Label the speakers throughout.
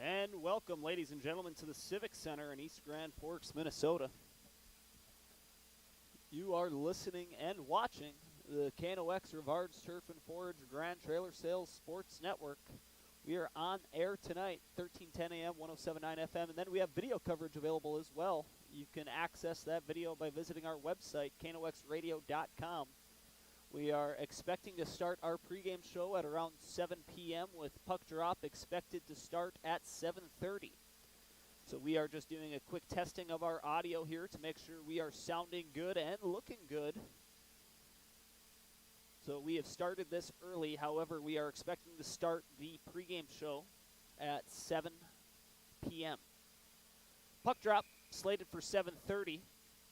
Speaker 1: And welcome, ladies and gentlemen, to the Civic Center in East Grand Forks, Minnesota. You are listening and watching the KNOX Rivards Turf and Forage Grand Trailer Sales Sports Network. We are on air tonight, 1310 a.m., 107.9 FM, and then we have video coverage available as well. You can access that video by visiting our website, knoxradio.com. We are expecting to start our pregame show at around 7 p.m. with puck drop expected to start at 7:30. So we are just doing a quick testing of our audio here to make sure we are sounding good and looking good. So we have started this early. However, we are expecting to start the pregame show at 7 p.m. Puck drop slated for 7:30.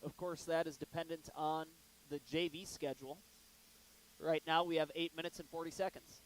Speaker 1: Of course, that is dependent on the JV schedule. Right now, we have 8 minutes and 40 seconds.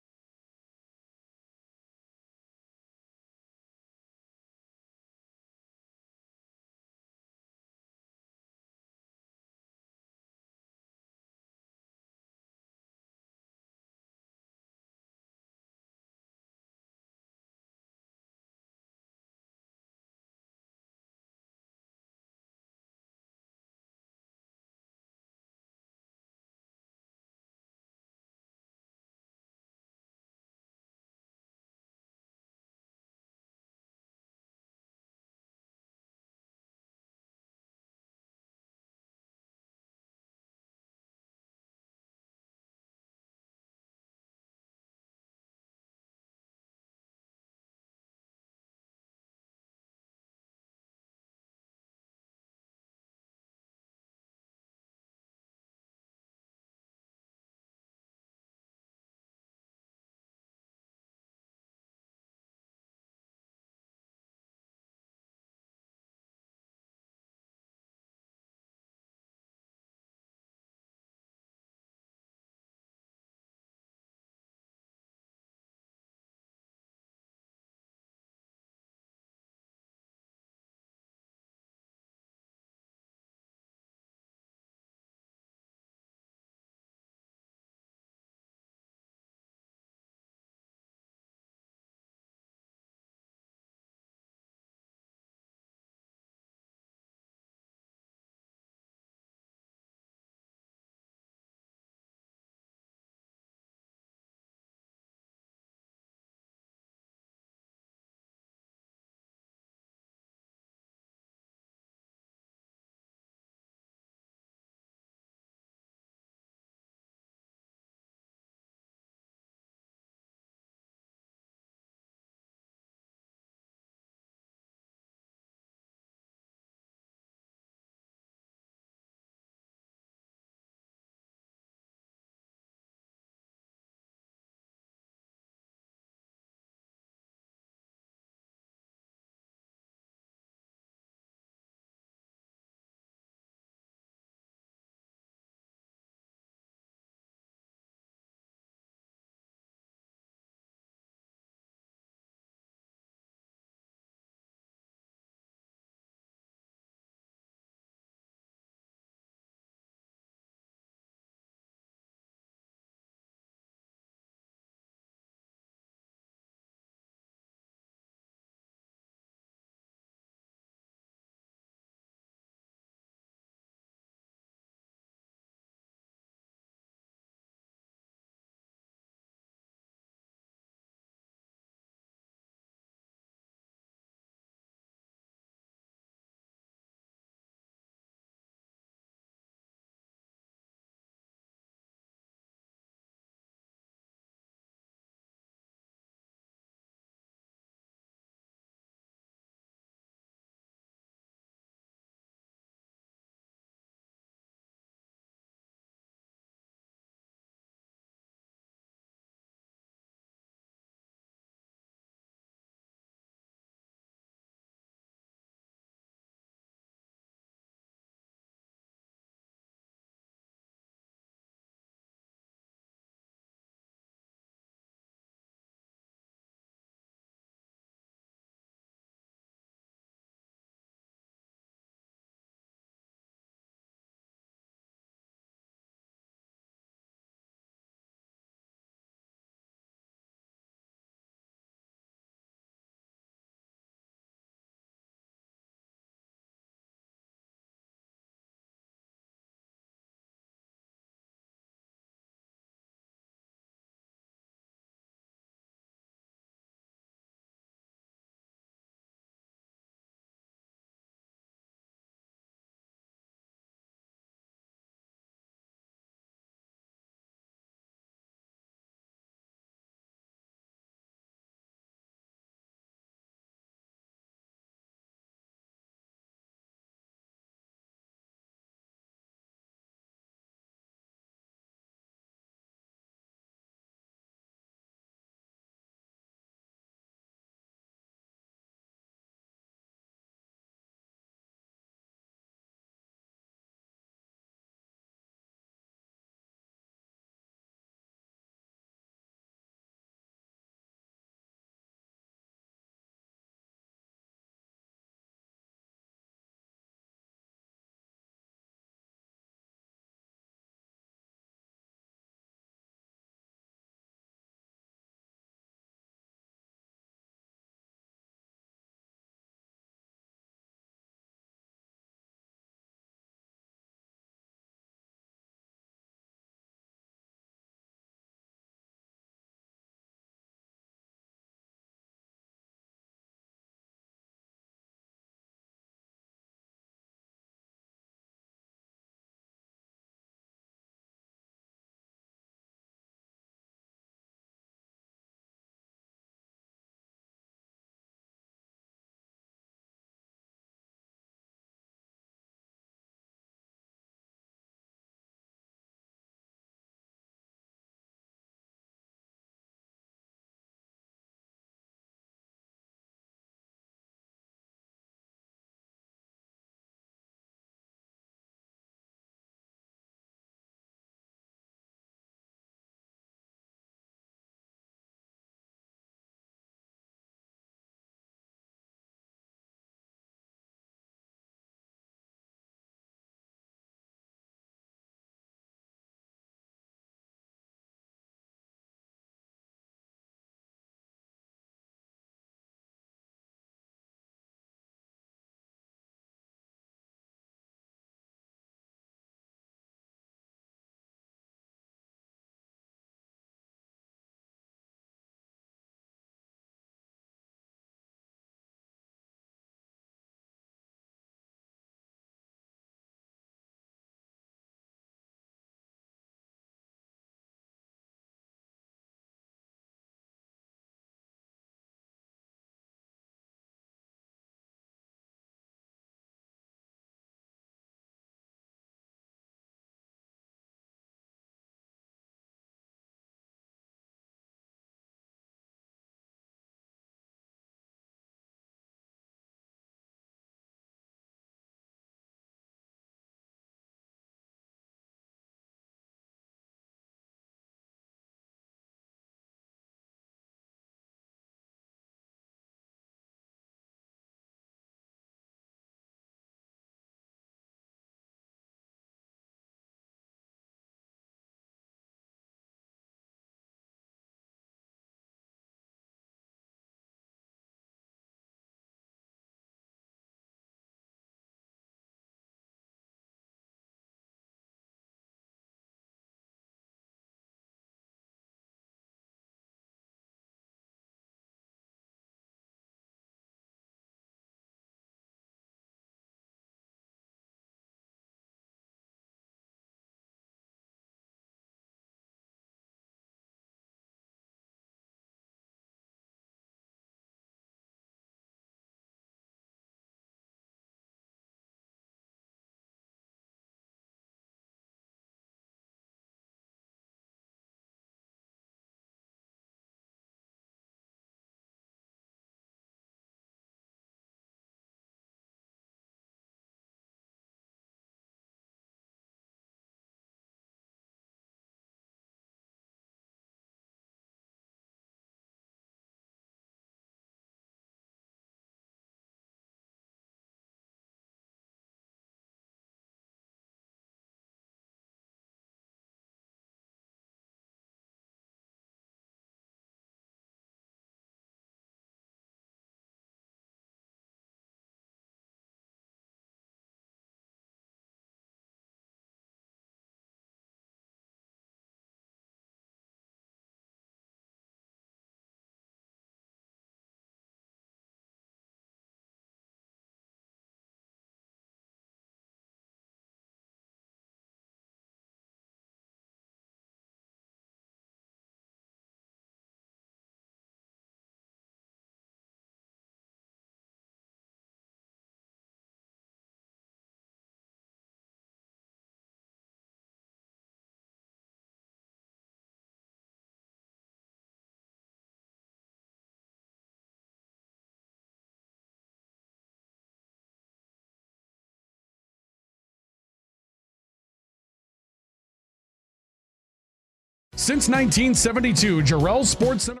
Speaker 2: Since 1972, Jarrell Sports Center.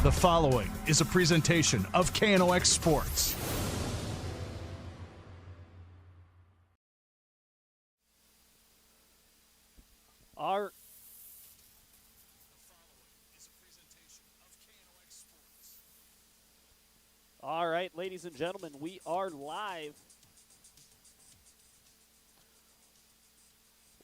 Speaker 2: The following is a presentation of KNOX Sports.
Speaker 1: All right, ladies and gentlemen, we are live.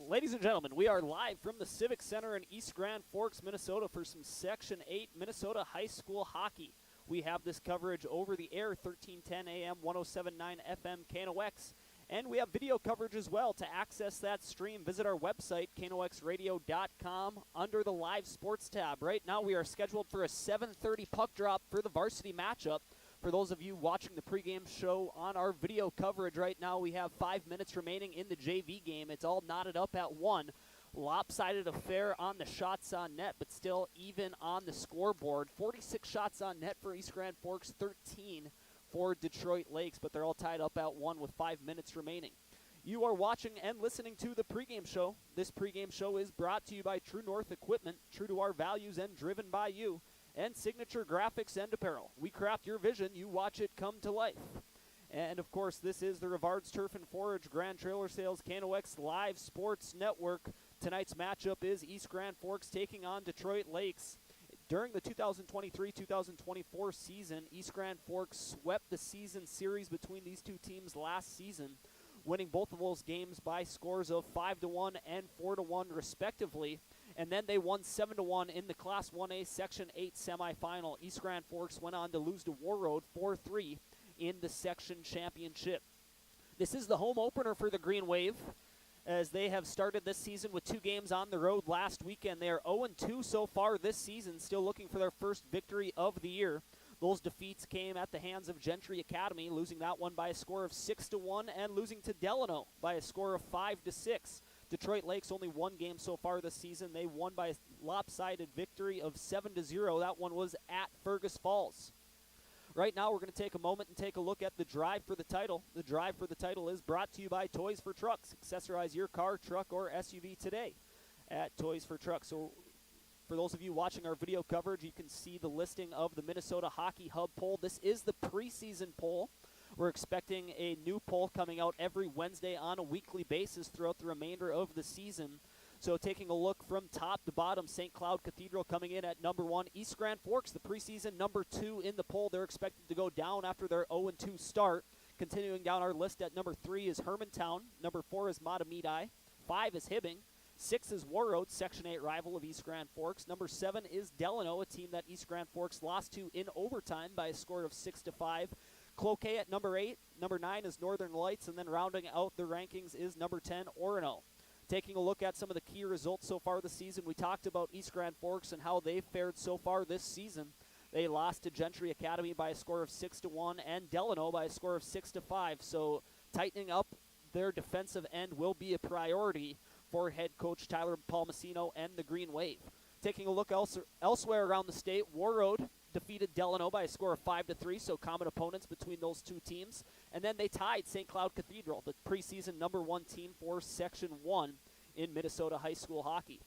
Speaker 1: Ladies and gentlemen, we are live from the Civic Center in East Grand Forks, Minnesota for some Section 8 Minnesota High School hockey. We have this coverage over the air, 1310 AM, 1079 FM, KNOX. And we have video coverage as well. To access that stream, visit our website, knoxradio.com, under the Live Sports tab. Right now we are scheduled for a 7:30 puck drop for the varsity matchup. For those of you watching the pregame show on our video coverage right now, we have 5 minutes remaining in the JV game. It's all knotted up at 1. Lopsided affair on the shots on net, but still even on the scoreboard. 46 shots on net for East Grand Forks, 13 for Detroit Lakes, but they're all tied up at 1 with 5 minutes remaining. You are watching and listening to the pregame show. This pregame show is brought to you by True North Equipment, true to our values and driven by you. And Signature Graphics and Apparel. We craft your vision, you watch it come to life. And of course, this is the Rivard's Turf and Forage Grand Trailer Sales KNOX Live Sports Network. Tonight's matchup is East Grand Forks taking on Detroit Lakes. During the 2023-2024 season, East Grand Forks swept the season series between these two teams last season, winning both of those games by scores of 5-1 and 4-1 respectively. And then they won 7-1 in the Class 1A Section 8 semifinal. East Grand Forks went on to lose to Warroad 4-3 in the section championship. This is the home opener for the Green Wave, as they have started this season with 2 games on the road last weekend. They are 0-2 so far this season, still looking for their first victory of the year. Those defeats came at the hands of Gentry Academy, losing that one by a score of 6-1 and losing to Delano by a score of 5-6. Detroit Lakes only 1 game so far this season. They won by a lopsided victory of 7-0. That one was at Fergus Falls. Right now we're going to take a moment and take a look at the drive for the title. The drive for the title is brought to you by Toys for Trucks. Accessorize your car, truck, or SUV today at Toys for Trucks. So for those of you watching our video coverage, you can see the listing of the Minnesota Hockey Hub poll. This is the preseason poll. We're expecting a new poll coming out every Wednesday on a weekly basis throughout the remainder of the season. So taking a look from top to bottom, St. Cloud Cathedral coming in at number 1. East Grand Forks, the preseason number 2 in the poll. They're expected to go down after their 0-2 start. Continuing down our list at number 3 is Hermantown. Number 4 is Matamidi. 5 is Hibbing. 6 is Warroad, Section 8 rival of East Grand Forks. Number 7 is Delano, a team that East Grand Forks lost to in overtime by a score of 6-5. Cloquet at number 8. Number 9 is Northern Lights, and then rounding out the rankings is number 10, Orono. Taking a look at some of the key results so far this season, we talked about East Grand Forks and how they've fared so far this season. They lost to Gentry Academy by a score of 6-1 and Delano by a score of 6-5. So tightening up their defensive end will be a priority for head coach Tyler Palmasino and the Green Wave. Taking a look elsewhere around the state, Warroad defeated Delano by a score of 5-3, so common opponents between those two teams. And then they tied St. Cloud Cathedral, the preseason number 1 team for Section 1 in Minnesota high school hockey.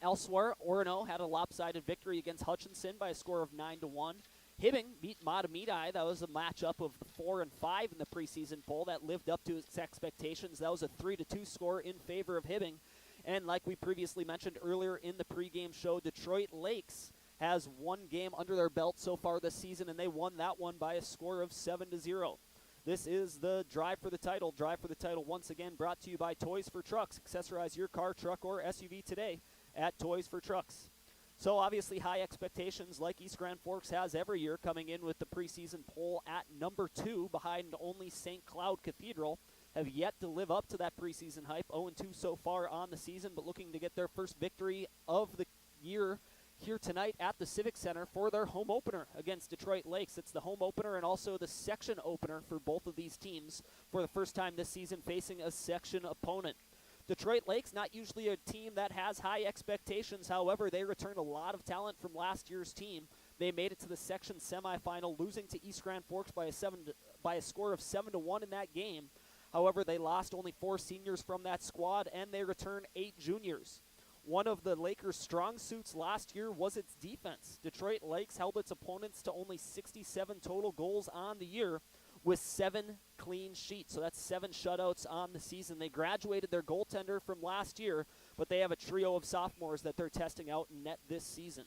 Speaker 1: Elsewhere, Orono had a lopsided victory against Hutchinson by a score of 9-1. Hibbing beat Matamidi. That was a matchup of the 4 and 5 in the preseason poll that lived up to its expectations. That was a 3-2 score in favor of Hibbing. And like we previously mentioned earlier in the pregame show, Detroit Lakes has 1 game under their belt so far this season, and they won that one by a score of 7-0. This is the drive for the title. Drive for the title once again brought to you by Toys for Trucks. Accessorize your car, truck, or SUV today at Toys for Trucks. So obviously high expectations like East Grand Forks has every year, coming in with the preseason poll at number 2 behind only St. Cloud Cathedral. Have yet to live up to that preseason hype. 0-2 so far on the season, but looking to get their first victory of the year here tonight at the Civic Center for their home opener against Detroit Lakes. It's the home opener and also the section opener for both of these teams for the first time this season facing a section opponent. Detroit Lakes, not usually a team that has high expectations. However, they returned a lot of talent from last year's team. They made it to the section semifinal, losing to East Grand Forks by a score of 7-1 in that game. However, they lost only 4 seniors from that squad, and they returned 8 juniors. One of the Lakers' strong suits last year was its defense. Detroit Lakes held its opponents to only 67 total goals on the year with 7 clean sheets. So that's 7 shutouts on the season. They graduated their goaltender from last year, but they have a trio of sophomores that they're testing out in net this season.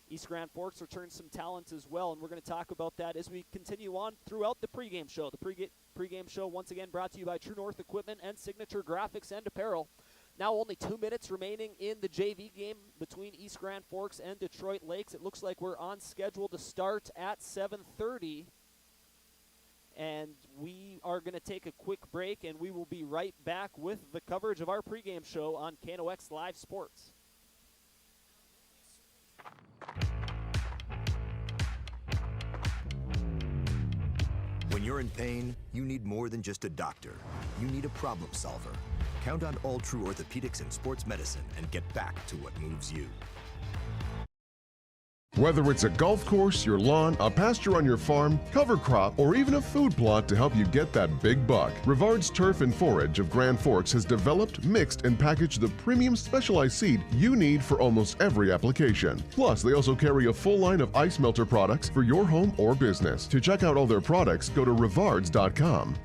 Speaker 1: East Grand Forks returns some talent as well, and we're going to talk about that as we continue on throughout the pregame show. The pregame show, once again, brought to you by True North Equipment and Signature Graphics and Apparel. Now only 2 minutes remaining in the JV game between East Grand Forks and Detroit Lakes. It looks like we're on schedule to start at 7:30, and we are going to take a quick break, and we will be right back with the coverage of our pregame show on KNOX Live Sports.
Speaker 3: When you're in pain, you need more than just a doctor. You need a problem solver. Count on All True Orthopedics and Sports Medicine and get back to what moves you.
Speaker 4: Whether it's a golf course, your lawn, a pasture on your farm, cover crop, or even a food plot to help you get that big buck, Rivard's Turf and Forage of Grand Forks has developed, mixed, and packaged the premium specialized seed you need for almost every application. Plus, they also carry a full line of ice melter products for your home or business. To check out all their products, go to rivards.com.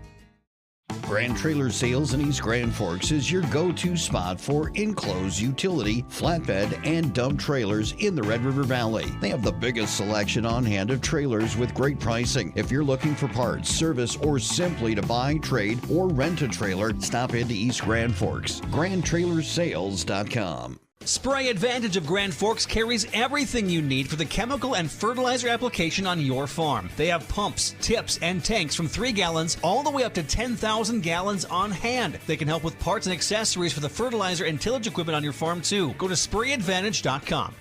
Speaker 5: Grand Trailer Sales in East Grand Forks is your go-to spot for enclosed utility, flatbed, and dump trailers in the Red River Valley. They have the biggest selection on hand of trailers with great pricing. If you're looking for parts, service, or simply to buy, trade, or rent a trailer, stop into East Grand Forks. GrandTrailersSales.com.
Speaker 6: Spray Advantage of Grand Forks carries everything you need for the chemical and fertilizer application on your farm. They have pumps, tips, and tanks from 3 gallons all the way up to 10,000 gallons on hand. They can help with parts and accessories for the fertilizer and tillage equipment on your farm too. Go to SprayAdvantage.com.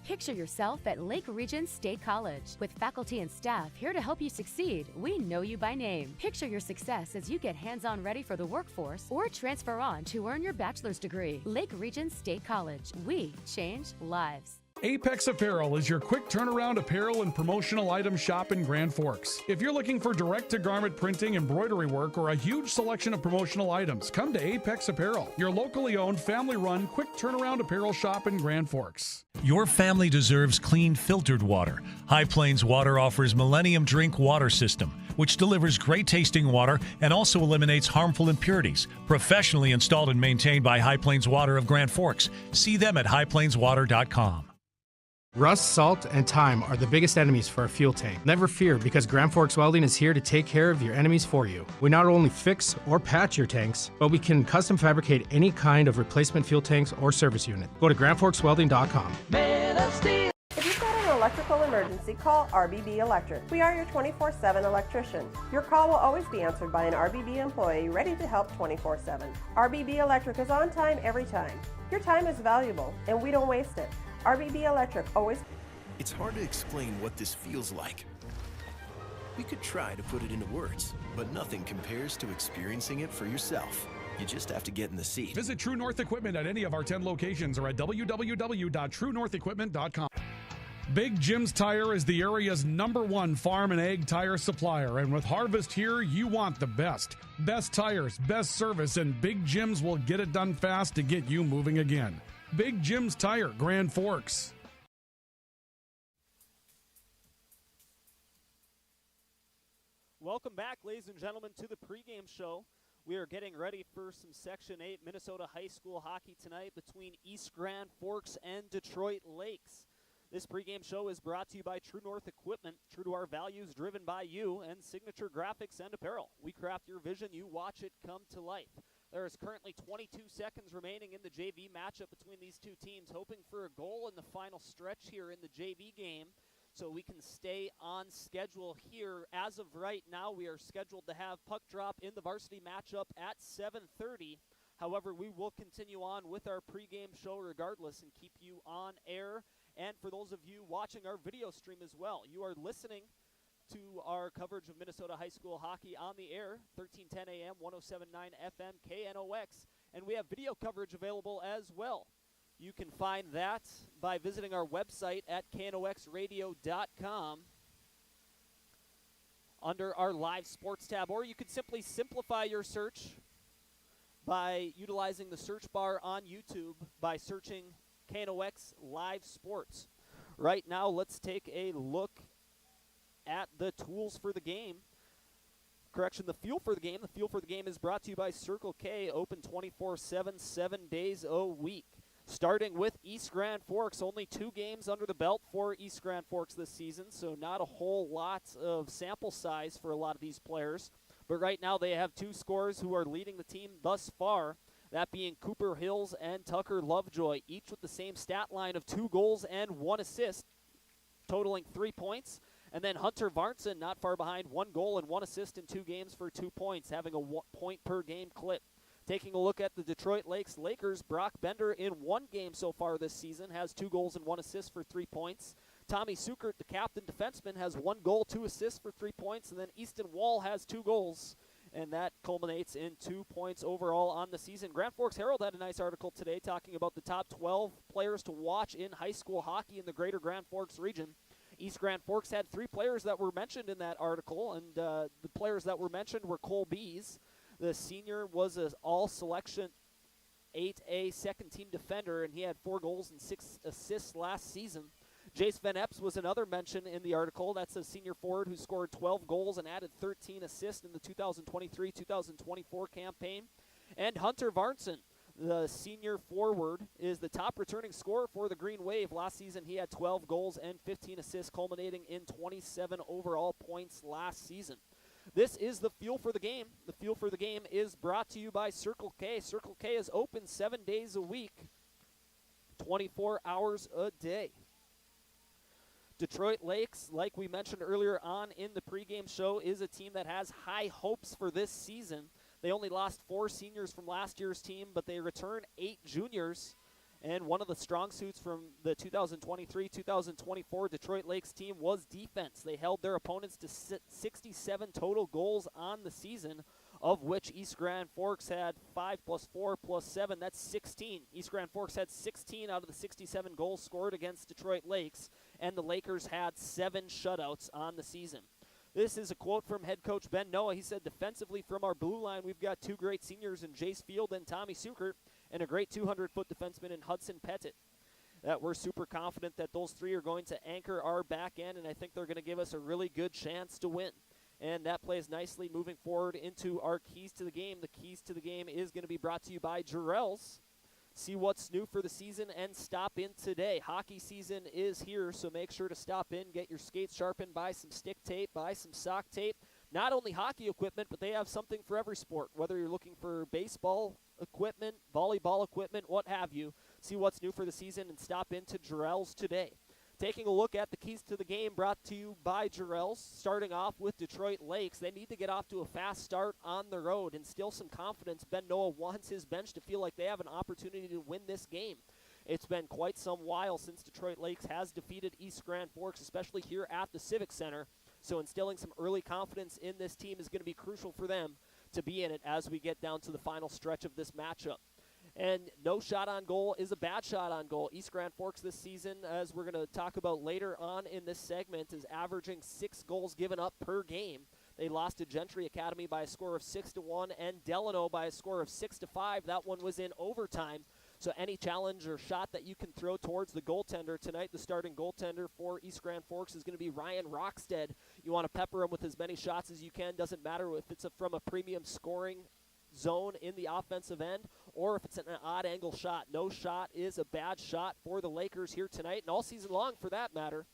Speaker 7: Picture yourself at Lake Region State College. With faculty and staff here to help you succeed, we know you by name. Picture your success as you get hands-on ready for the workforce or transfer on to earn your bachelor's degree. Lake Region State College. We change lives.
Speaker 2: Apex Apparel is your quick turnaround apparel and promotional item shop in Grand Forks. If you're looking for direct-to-garment printing, embroidery work, or a huge selection of promotional items, come to Apex Apparel, your locally owned, family-run, quick turnaround apparel shop in Grand Forks.
Speaker 8: Your family deserves clean, filtered water. High Plains Water offers Millennium Drink Water System, which delivers great-tasting water and also eliminates harmful impurities. Professionally installed and maintained by High Plains Water of Grand Forks. See them at highplainswater.com.
Speaker 9: Rust, salt, and time are the biggest enemies for a fuel tank. Never fear, because Grand Forks Welding is here to take care of your enemies for you. We not only fix or patch your tanks, but we can custom fabricate any kind of replacement fuel tanks or service unit. Go to grandforkswelding.com.
Speaker 10: If you've got an electrical emergency, call RBB Electric. We are your 24/7 electrician. Your call will always be answered by an RBB employee ready to help 24/7. RBB Electric is on time every time. Your time is valuable, and we don't waste it. RBB Electric always...
Speaker 3: It's hard to explain what this feels like. We could try to put it into words, but nothing compares to experiencing it for yourself. You just have to get in the seat.
Speaker 2: Visit True North Equipment at any of our 10 locations or at www.truenorthequipment.com. Big Jim's Tire is the area's #1 farm and ag tire supplier, and with harvest here, you want the best. Best tires, best service, and Big Jim's will get it done fast to get you moving again. Big Jim's Tire, Grand Forks.
Speaker 1: Welcome back, ladies and gentlemen, to the pregame show. We are getting ready for some Section 8 Minnesota High School hockey tonight between East Grand Forks and Detroit Lakes. This pregame show is brought to you by True North Equipment, true to our values, driven by you, and Signature Graphics and Apparel. We craft your vision, you watch it come to life. There is currently 22 seconds remaining in the JV matchup between these two teams, hoping for a goal in the final stretch here in the JV game so we can stay on schedule here. As of right now, we are scheduled to have puck drop in the varsity matchup at 7:30. However, we will continue on with our pregame show regardless and keep you on air. And for those of you watching our video stream as well, you are listening to our coverage of Minnesota high school hockey on the air, 1310 AM, 107.9 FM, KNOX, and we have video coverage available as well. You can find that by visiting our website at knoxradio.com under our live sports tab, or you could simply simplify your search by utilizing the search bar on YouTube by searching KNOX Live Sports. Right now, let's take a look at the tools for the game. The fuel for the game. The fuel for the game is brought to you by Circle K, open 24/7, 7 days a week. Starting with East Grand Forks, only 2 games under the belt for East Grand Forks this season, so not a whole lot of sample size for a lot of these players. But right now they have 2 scorers who are leading the team thus far, that being Cooper Hills and Tucker Lovejoy, each with the same stat line of 2 goals and 1 assist, totaling 3 points. And then Hunter Varnson, not far behind, 1 goal and 1 assist in 2 games for 2 points, having a 1 point per game clip. Taking a look at the Detroit Lakers, Brock Bender in 1 game so far this season has 2 goals and 1 assist for 3 points. Tommy Sukert, the captain defenseman, has 1 goal, 2 assists for 3 points. And then Easton Wall has 2 goals, and that culminates in 2 points overall on the season. Grand Forks Herald had a nice article today talking about the top 12 players to watch in high school hockey in the greater Grand Forks region. East Grand Forks had 3 players that were mentioned in that article, and the players that were mentioned were Cole Bees. The senior was an all-selection 8A second-team defender, and he had 4 goals and 6 assists last season. Jace Van Epps was another mention in the article. That's a senior forward who scored 12 goals and added 13 assists in the 2023-2024 campaign. And Hunter Varnson, the senior forward, is the top returning scorer for the Green Wave. Last season, he had 12 goals and 15 assists, culminating in 27 overall points last season. This is the fuel for the game. The fuel for the game is brought to you by Circle K. Circle K is open 7 days a week, 24 hours a day. Detroit Lakes, like we mentioned earlier on in the pregame show, is a team that has high hopes for this season. They only lost 4 seniors from last year's team, but they return 8 juniors. And one of the strong suits from the 2023-2024 Detroit Lakes team was defense. They held their opponents to 67 total goals on the season, of which East Grand Forks had 5 + 4 + 7. That's 16. East Grand Forks had 16 out of the 67 goals scored against Detroit Lakes, and the Lakers had 7 shutouts on the season. This is a quote from head coach Ben Noah. He said, defensively from our blue line, we've got 2 great seniors in Jace Field and Tommy Sukert, and a great 200-foot defenseman in Hudson Pettit. That we're super confident that those 3 are going to anchor our back end, and I think they're going to give us a really good chance to win. And that plays nicely moving forward into our keys to the game. The keys to the game is going to be brought to you by Jarrell's. See what's new for the season and stop in today. Hockey season is here, so make sure to stop in, get your skates sharpened, buy some stick tape, buy some sock tape. Not only hockey equipment, but they have something for every sport. Whether you're looking for baseball equipment, volleyball equipment, what have you, see what's new for the season and stop into Jarrell's today. Taking a look at the keys to the game brought to you by Jarrell's, starting off with Detroit Lakes. They need to get off to a fast start on the road, instill some confidence. Ben Noah wants his bench to feel like they have an opportunity to win this game. It's been quite some while since Detroit Lakes has defeated East Grand Forks, especially here at the Civic Center. So instilling some early confidence in this team is going to be crucial for them to be in it as we get down to the final stretch of this matchup. And no shot on goal is a bad shot on goal. East Grand Forks this season, as we're going to talk about later on in this segment, is averaging 6 goals given up per game. They lost to Gentry Academy by a score of 6-1 and Delano by a score of 6-5. That one was in overtime. So any challenge or shot that you can throw towards the goaltender tonight, the starting goaltender for East Grand Forks is going to be Ryan Rockstead. You want to pepper him with as many shots as you can. Doesn't matter if it's from a premium scoring zone in the offensive end or if it's an odd angle shot. No shot is a bad shot for the Lakers here tonight and all season long for that matter.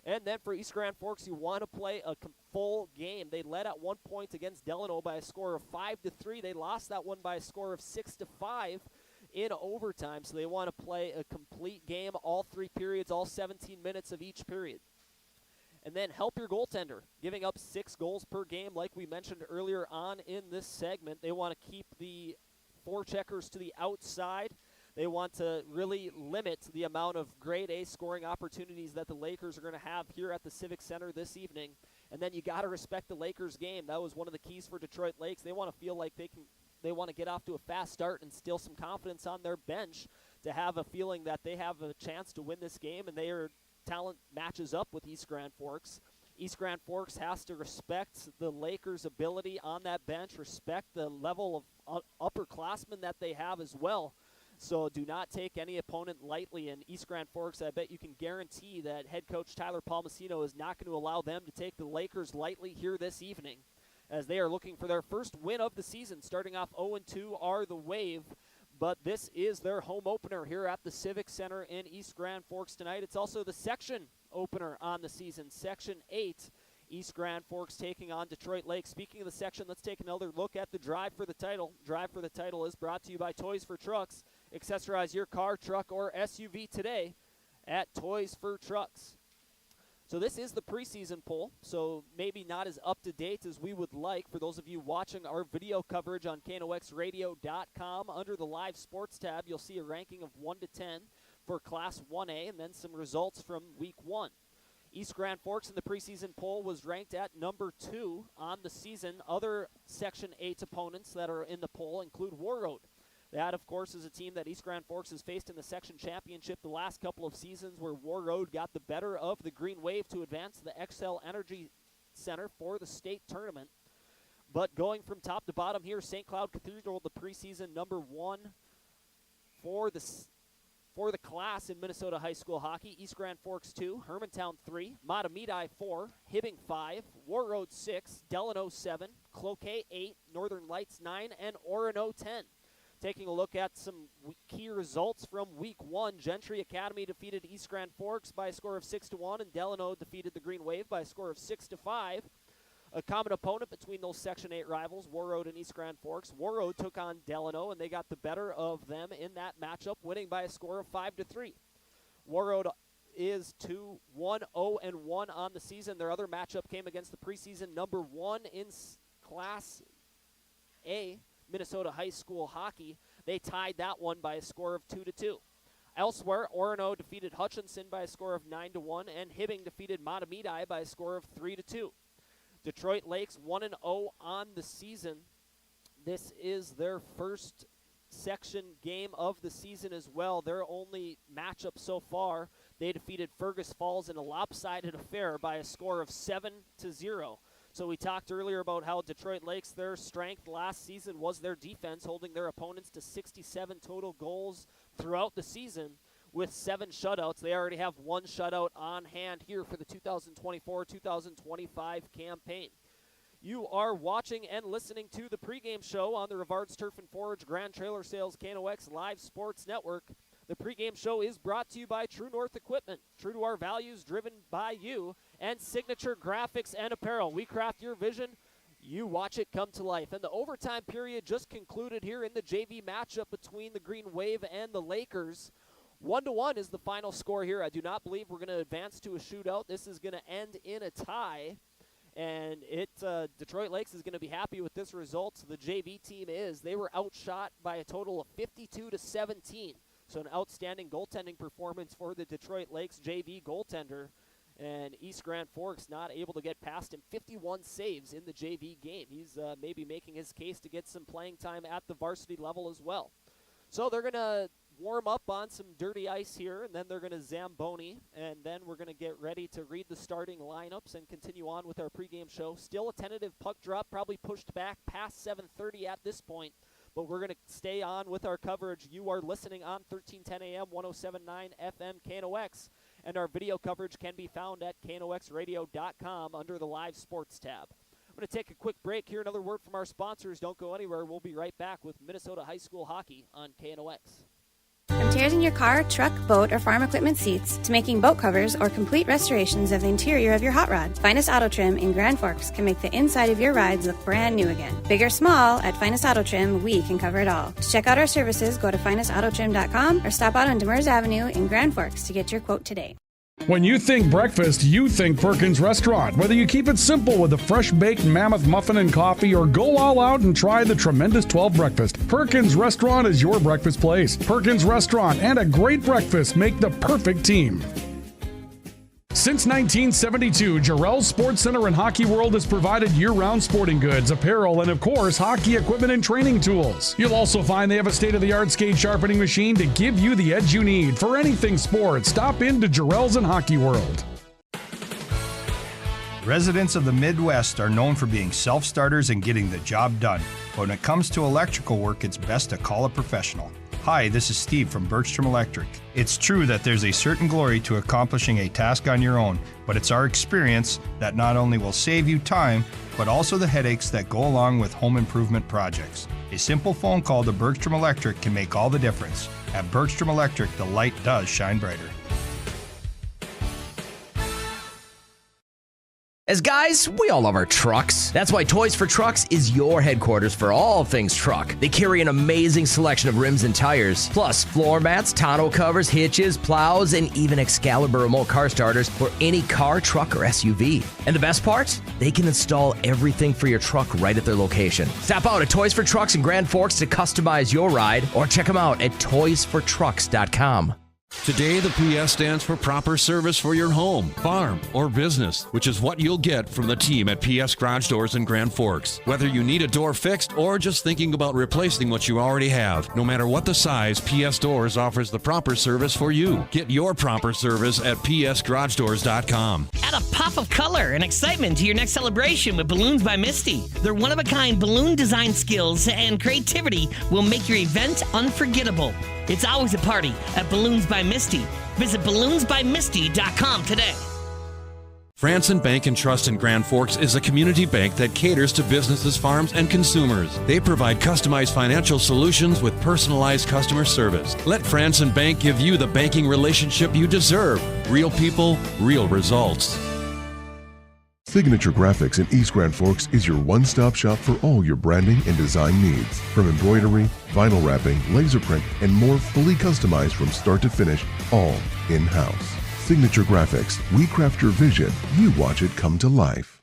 Speaker 1: And then for East Grand Forks, you want to play a full game. They led at 1 point against Delano by a score of 5-3. They lost that one by a score of 6-5 in overtime. So they want to play a complete game, all 3 periods, all 17 minutes of each period. And then help your goaltender, giving up 6 goals per game like we mentioned earlier on in this segment. They want to keep the forecheckers to the outside. They want to really limit the amount of grade A scoring opportunities that the Lakers are going to have here at the Civic Center this evening. And then you got to respect the Lakers game. That was one of the keys for Detroit Lakes. They want to feel like they want to get off to a fast start and instill some confidence on their bench to have a feeling that they have a chance to win this game, and talent matches up with East Grand Forks. East Grand Forks has to respect the Lakers' ability on that bench, respect the level of upperclassmen that they have as well. So do not take any opponent lightly. And East Grand Forks, I bet you can guarantee that head coach Tyler Palmasino is not going to allow them to take the Lakers lightly here this evening, as they are looking for their first win of the season. Starting off 0-2 are the Wave, but this is their home opener here at the Civic Center in East Grand Forks tonight. It's also the section opener on the season, Section 8. East Grand Forks taking on Detroit Lake. Speaking of the section, let's take another look at the Drive for the Title. Drive for the Title is brought to you by Toys for Trucks. Accessorize your car, truck, or SUV today at Toys for Trucks. So this is the preseason poll, so maybe not as up-to-date as we would like. For those of you watching our video coverage on KNOXradio.com, under the Live Sports tab, you'll see a ranking of 1 to 10 for Class 1A, and then some results from Week 1. East Grand Forks in the preseason poll was ranked at number 2 on the season. Other Section 8 opponents that are in the poll include Warroad. That, of course, is a team that East Grand Forks has faced in the section championship the last couple of seasons, where Warroad got the better of the Green Wave to advance to the XL Energy Center for the state tournament. But going from top to bottom here, St. Cloud Cathedral, the preseason number 1 for the class in Minnesota high school hockey. East Grand Forks 2, Hermantown 3, Matamidi 4, Hibbing 5, Warroad 6, Delano 7, Cloquet 8, Northern Lights 9, and Orono 10. Taking a look at some key results from Week 1, Gentry Academy defeated East Grand Forks by a score of 6-1, and Delano defeated the Green Wave by a score of 6-5. A common opponent between those Section 8 rivals, Warroad and East Grand Forks. Warroad took on Delano, and they got the better of them in that matchup, winning by a score of 5-3. Warroad is 1-0-1 on the season. Their other matchup came against the preseason number 1 in Class A, Minnesota high school hockey. They tied that one by a score of 2-2. Elsewhere, Orono defeated Hutchinson by a score of 9-1, and Hibbing defeated Matamidi by a score of 3-2. Detroit Lakes 1-0 on the season. This is their first section game of the season as well. Their only matchup so far, they defeated Fergus Falls in a lopsided affair by a score of 7-0. So we talked earlier about how Detroit Lakes, their strength last season was their defense, holding their opponents to 67 total goals throughout the season with 7 shutouts. They already have 1 shutout on hand here for the 2024-2025 campaign. You are watching and listening to the pregame show on the Rivards Turf and Forage Grand Trailer Sales KNOX Live Sports Network. The pregame show is brought to you by True North Equipment, true to our values, driven by you, and Signature Graphics and Apparel. We craft your vision, you watch it come to life. And the overtime period just concluded here in the JV matchup between the Green Wave and the Lakers. 1-1 is the final score here. I do not believe we're going to advance to a shootout. This is going to end in a tie. And Detroit Lakes is going to be happy with this result. The JV team is. They were outshot by a total of 52-17. So an outstanding goaltending performance for the Detroit Lakes JV goaltender. And East Grand Forks not able to get past him. 51 saves in the JV game. He's maybe making his case to get some playing time at the varsity level as well. So they're going to warm up on some dirty ice here, and then they're going to Zamboni, and then we're going to get ready to read the starting lineups and continue on with our pregame show. Still a tentative puck drop, probably pushed back past 7:30 at this point, but we're going to stay on with our coverage. You are listening on 1310 AM, 107.9 FM KNOX, and our video coverage can be found at KNOXradio.com under the Live Sports tab. I'm going to take a quick break here. Another word from our sponsors. Don't go anywhere. We'll be right back with Minnesota High School Hockey on KNOX.
Speaker 11: From tears in your car, truck, boat, or farm equipment seats to making boat covers or complete restorations of the interior of your hot rod, Finest Auto Trim in Grand Forks can make the inside of your rides look brand new again. Big or small, at Finest Auto Trim, we can cover it all. To check out our services, go to finestautotrim.com or stop out on Demers Avenue in Grand Forks to get your quote today.
Speaker 2: When you think breakfast, you think Perkins Restaurant. Whether you keep it simple with a fresh baked mammoth muffin and coffee or go all out and try the tremendous 12 breakfast, Perkins Restaurant is your breakfast place. Perkins Restaurant and a great breakfast make the perfect team. Since 1972, Jarrell's Sports Center and Hockey World has provided year-round sporting goods, apparel, and of course, hockey equipment and training tools. You'll also find they have a state-of-the-art skate sharpening machine to give you the edge you need. For anything sports, stop in to Jarrell's and Hockey World.
Speaker 12: Residents of the Midwest are known for being self-starters and getting the job done. But when it comes to electrical work, it's best to call a professional. Hi, this is Steve from Bergstrom Electric. It's true that there's a certain glory to accomplishing a task on your own, but it's our experience that not only will save you time, but also the headaches that go along with home improvement projects. A simple phone call to Bergstrom Electric can make all the difference. At Bergstrom Electric, the light does shine brighter.
Speaker 13: As guys, we all love our trucks. That's why Toys for Trucks is your headquarters for all things truck. They carry an amazing selection of rims and tires, plus floor mats, tonneau covers, hitches, plows, and even Excalibur remote car starters for any car, truck, or SUV. And the best part? They can install everything for your truck right at their location. Stop out at Toys for Trucks in Grand Forks to customize your ride, or check them out at toysfortrucks.com.
Speaker 14: Today, the PS stands for proper service for your home, farm, or business, which is what you'll get from the team at PS Garage Doors in Grand Forks. Whether you need a door fixed or just thinking about replacing what you already have, no matter what the size, PS Doors offers the proper service for you. Get your proper service at psgaragedoors.com.
Speaker 15: Add a pop of color and excitement to your next celebration with Balloons by Misty. Their one-of-a-kind balloon design skills and creativity will make your event unforgettable. It's always a party at Balloons by Misty. Visit balloonsbymisty.com today.
Speaker 14: Franson Bank and Trust in Grand Forks is a community bank that caters to businesses, farms, and consumers. They provide customized financial solutions with personalized customer service. Let Franson Bank give you the banking relationship you deserve. Real people, real results.
Speaker 4: Signature Graphics in East Grand Forks is your one-stop shop for all your branding and design needs. From embroidery, vinyl wrapping, laser print, and more, fully customized from start to finish, all in-house. Signature Graphics. We craft your vision. You watch it come to life.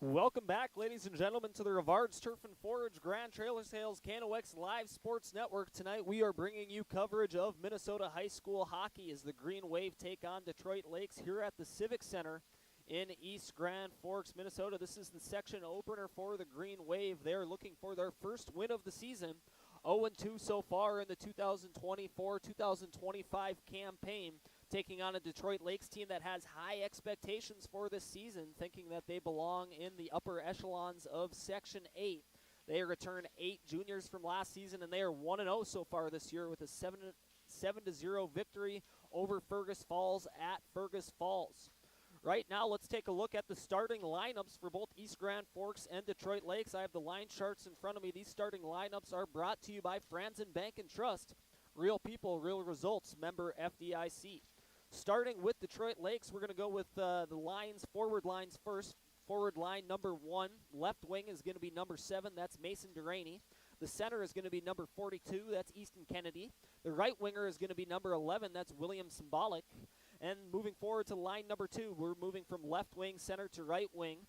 Speaker 1: Welcome back, ladies and gentlemen, to the Rivards Turf and Forage Grand Trailer Sales KNOX Live Sports Network. Tonight we are bringing you coverage of Minnesota high school hockey as the Green Wave take on Detroit Lakes here at the Civic Center in East Grand Forks, Minnesota. This is the section opener for the Green Wave. They're looking for their first win of the season. 0-2 so far in the 2024-2025 campaign, taking on a Detroit Lakes team that has high expectations for this season, thinking that they belong in the upper echelons of Section 8. They return 8 juniors from last season, and they are 1-0 so far this year with a 7-0 victory over Fergus Falls at Fergus Falls. Right now, let's take a look at the starting lineups for both East Grand Forks and Detroit Lakes. I have the line charts in front of me. These starting lineups are brought to you by Franson Bank and Trust. Real people, real results, member FDIC. Starting with Detroit Lakes, we're going to go with the lines, forward lines first. Forward line number 1, left wing is going to be number 7, that's Mason Duraney. The center is going to be number 42, that's Easton Kennedy. The right winger is going to be number 11, that's William Symbolic. And moving forward to line number 2, we're moving from left wing center to right wing.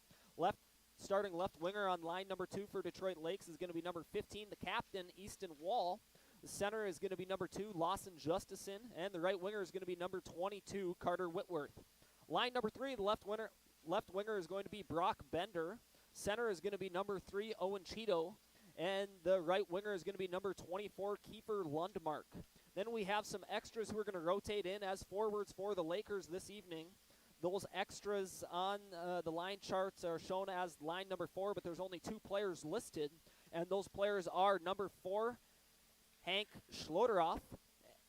Speaker 1: Starting left winger on line number 2 for Detroit Lakes is going to be number 15, the captain, Easton Wall. The center is going to be number 2, Lawson Justison, and the right winger is going to be number 22, Carter Whitworth. Line number 3, the left winger is going to be Brock Bender. Center is going to be number 3, Owen Cheeto, and the right winger is going to be number 24, Kiefer Lundmark. Then we have some extras who are going to rotate in as forwards for the Lakers this evening. Those extras on the line charts are shown as line number 4, but there's only 2 players listed, and those players are number 4, Hank Schloderoff,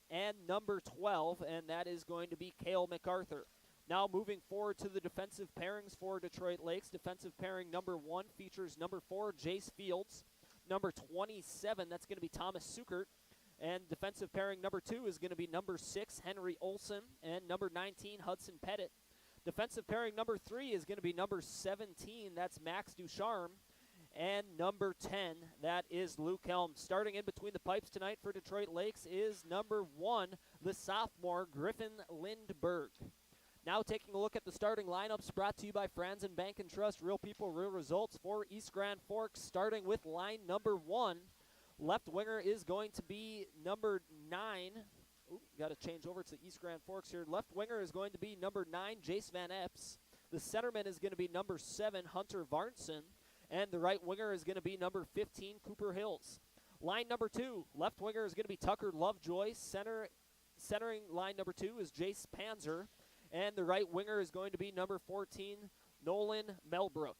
Speaker 1: and number 12, and that is going to be Cale MacArthur. Now moving forward to the defensive pairings for Detroit Lakes. Defensive pairing number 1 features number 4, Jace Fields. Number 27, that's going to be Thomas Sukert. And defensive pairing number 2 is going to be number 6, Henry Olson, and number 19, Hudson Pettit. Defensive pairing number 3 is going to be number 17, that's Max Ducharme. And number 10, that is Luke Helm. Starting in between the pipes tonight for Detroit Lakes is number 1, the sophomore, Griffin Lindberg. Now taking a look at the starting lineups brought to you by Franson Bank and Trust. Real people, real results for East Grand Forks, starting with line number 1. Left winger is going to be number 9, got to change over to East Grand Forks here. Left winger is going to be number 9, Jace Van Epps. The centerman is going to be number 7, Hunter Varnson. And the right winger is going to be number 15, Cooper Hills. Line number 2, left winger is going to be Tucker Lovejoy. Centering line number 2 is Jace Panzer. And the right winger is going to be number 14, Nolan Melbrook.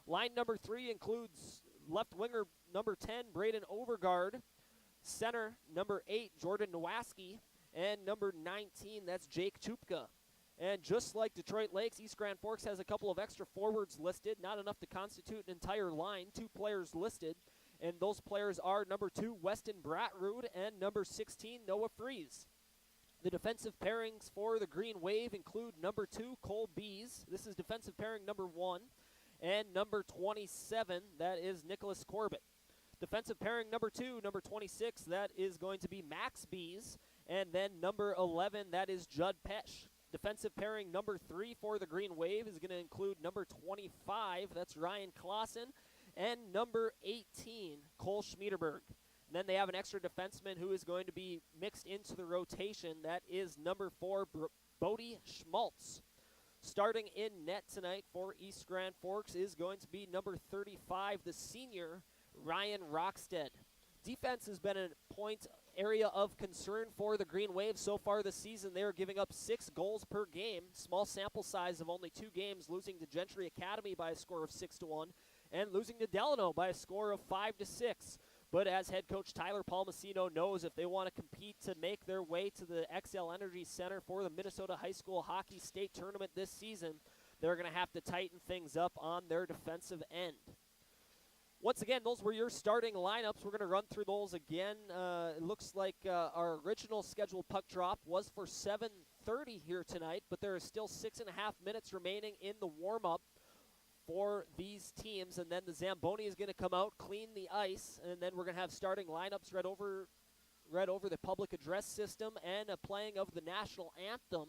Speaker 1: Line number 3 includes left winger number 10, Braden Overgaard. Center number 8, Jordan Nowaski. And number 19, that's Jake Chupka. And just like Detroit Lakes, East Grand Forks has a couple of extra forwards listed, not enough to constitute an entire line. 2 players listed, and those players are number 2, Weston Bratrud, and number 16, Noah Fries. The defensive pairings for the Green Wave include number 2, Cole Bees. This is defensive pairing number 1. And number 27, that is Nicholas Corbett. Defensive pairing number 2, number 26, that is going to be Max Bees. And then number 11, that is Judd Pesch. Defensive pairing number 3 for the Green Wave is going to include number 25, that's Ryan Clausen, and number 18, Cole Schmiederberg. And then they have an extra defenseman who is going to be mixed into the rotation. That is number 4, Bodie Schmaltz. Starting in net tonight for East Grand Forks is going to be number 35, the senior, Ryan Rockstead. Defense has been a point area of concern for the Green Wave so far this season. They are giving up 6 goals per game. Small sample size of only 2 games, losing to Gentry Academy by a score of 6-1 and losing to Delano by a score of 5-6. But as head coach Tyler Palmasino knows, if they want to compete to make their way to the XL Energy Center for the Minnesota High School Hockey State Tournament this season, they're going to have to tighten things up on their defensive end. Once again, those were your starting lineups. We're going to run through those again. It looks like our original scheduled puck drop was for 7:30 here tonight, but there is still 6.5 minutes remaining in the warm-up for these teams, and then the Zamboni is going to come out, clean the ice, and then we're going to have starting lineups read over the public address system and a playing of the national anthem.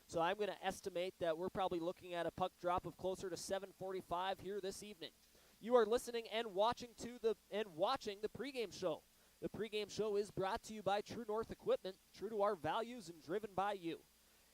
Speaker 1: So I'm going to estimate that we're probably looking at a puck drop of closer to 7:45 here this evening. You are listening and watching the pregame show. The pregame show is brought to you by True North Equipment, true to our values and driven by you.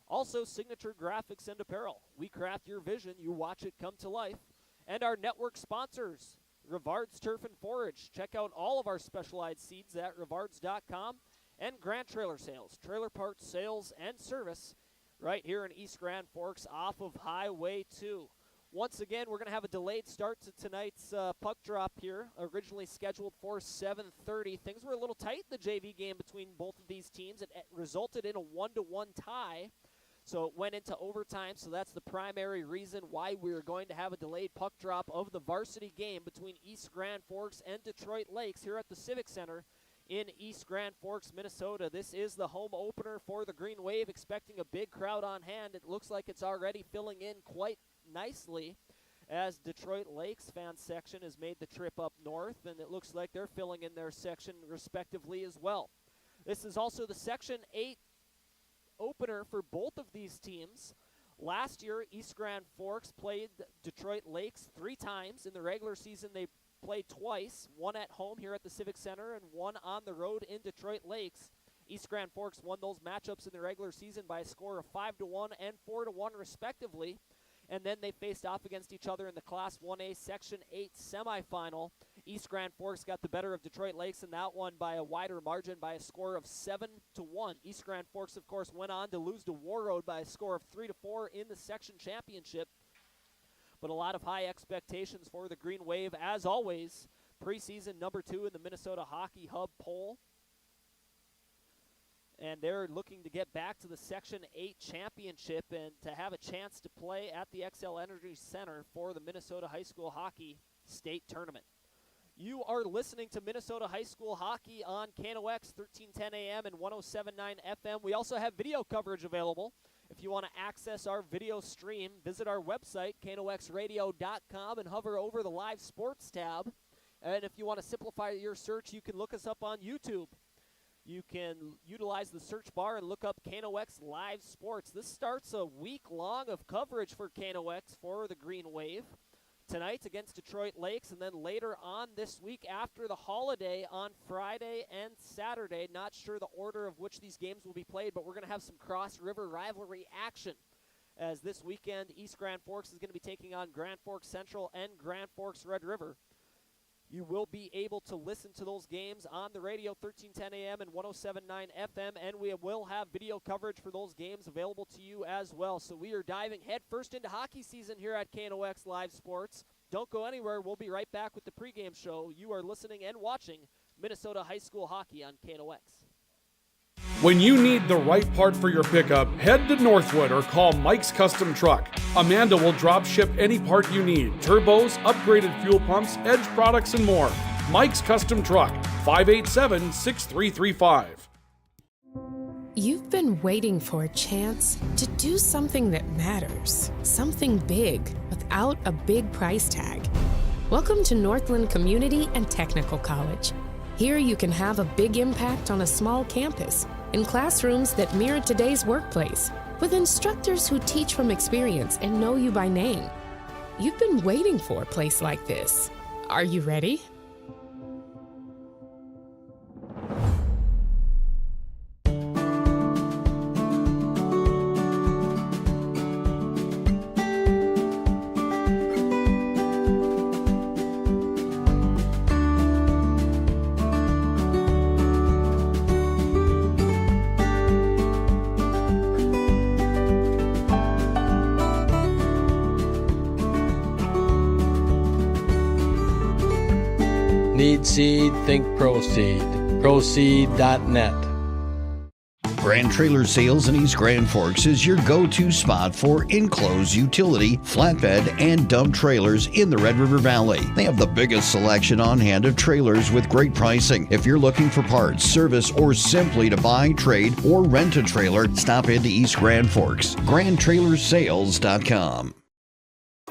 Speaker 1: Also, Signature Graphics and Apparel. We craft your vision, you watch it come to life. And our network sponsors, Rivard's Turf and Forage. Check out all of our specialized seeds at rivards.com. And Grand Trailer Sales, trailer parts, sales, and service right here in East Grand Forks off of Highway 2. Once again, we're going to have a delayed start to tonight's puck drop here, originally scheduled for 7:30. Things were a little tight in the JV game between both of these teams. It resulted in a 1-1 tie. So it went into overtime, so that's the primary reason why we're going to have a delayed puck drop of the varsity game between East Grand Forks and Detroit Lakes here at the Civic Center in East Grand Forks, Minnesota. This is the home opener for the Green Wave, expecting a big crowd on hand. It looks like it's already filling in quite nicely as Detroit Lakes fan section has made the trip up north, and it looks like they're filling in their section respectively as well. This is also the Section 8 opener for both of these teams. Last year, East Grand Forks played Detroit Lakes 3 times. In the regular season, they played twice, one at home here at the Civic Center and one on the road in Detroit Lakes. East Grand Forks won those matchups in the regular season by a score of 5-1 and 4-1 respectively. And then they faced off against each other in the Class 1A Section 8 semifinal. East Grand Forks got the better of Detroit Lakes in that one by a wider margin by a score of 7-1. East Grand Forks, of course, went on to lose to Warroad by a score of 3-4 in the section championship. But a lot of high expectations for the Green Wave, as always. Preseason number 2 in the Minnesota Hockey Hub poll. And they're looking to get back to the Section 8 championship and to have a chance to play at the XL Energy Center for the Minnesota High School Hockey State Tournament. You are listening to Minnesota High School Hockey on KNOX 1310 AM and 107.9 FM. We also have video coverage available. If you want to access our video stream, visit our website, knoxradio.com, and hover over the Live Sports tab. And if you want to simplify your search, you can look us up on YouTube. You can utilize the search bar and look up KNOX Live Sports. This starts a week long of coverage for KNOX for the Green Wave. tonight against Detroit Lakes, and then later on this week after the holiday on Friday and Saturday. Not sure the order of which these games will be played, but we're going to have some cross-river rivalry action, as this weekend East Grand Forks is going to be taking on Grand Forks Central and Grand Forks Red River. You will be able to listen to those games on the radio, 1310 AM and 107.9 FM, and we will have video coverage for those games available to you as well. So we are diving headfirst into hockey season here at KNOX Live Sports. Don't go anywhere. We'll be right back with the pregame show. You are listening and watching Minnesota High School Hockey on KNOX.
Speaker 2: When you need the right part for your pickup, head to Northwood or call Mike's Custom Truck. Amanda will drop ship any part you need: turbos, upgraded fuel pumps, Edge products, and more. Mike's Custom Truck, 587-6335.
Speaker 16: You've been waiting for a chance to do something that matters, something big, without a big price tag. Welcome to Northland Community and Technical College. Here you can have a big impact on a small campus, in classrooms that mirror today's workplace, with instructors who teach from experience and know you by name. You've been waiting for a place like this. Are you ready?
Speaker 17: Need seed, think Proseed. Proseed.net.
Speaker 5: Grand Trailer Sales in East Grand Forks is your go-to spot for enclosed utility, flatbed, and dump trailers in the Red River Valley. They have the biggest selection on hand of trailers with great pricing. If you're looking for parts, service, or simply to buy, trade, or rent a trailer, stop into East Grand Forks. GrandTrailersSales.com.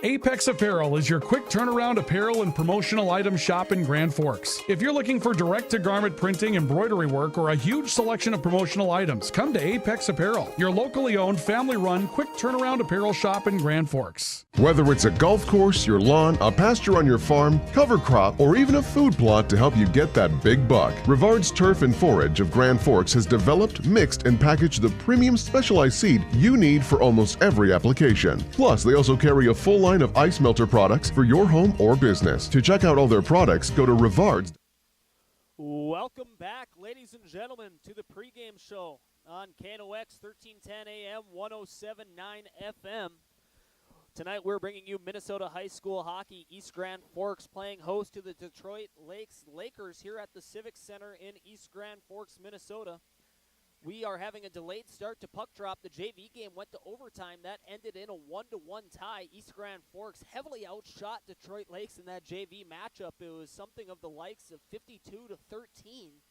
Speaker 2: Apex Apparel is your quick turnaround apparel and promotional item shop in Grand Forks. If you're looking for direct-to-garment printing, embroidery work, or a huge selection of promotional items, come to Apex Apparel, your locally owned, family-run, quick turnaround apparel shop in Grand Forks.
Speaker 4: Whether it's a golf course, your lawn, a pasture on your farm, cover crop, or even a food plot to help you get that big buck, Rivard's Turf and Forage of Grand Forks has developed, mixed, and packaged the premium specialized seed you need for almost every application. Plus, they also carry a full line of ice melter products for your home or business. To check out all their products, go to Rivard's.
Speaker 1: Welcome back, ladies and gentlemen, to the pregame show on KNOX 1310 AM, 107.9 FM. Tonight we're bringing you Minnesota High School Hockey. East Grand Forks playing host to the Detroit Lakers here at the Civic Center in East Grand Forks, Minnesota. We are having a delayed start to puck drop. The JV game went to overtime. That ended in a 1-1 tie. East Grand Forks heavily outshot Detroit Lakes in that JV matchup. It was something of the likes of 52-13,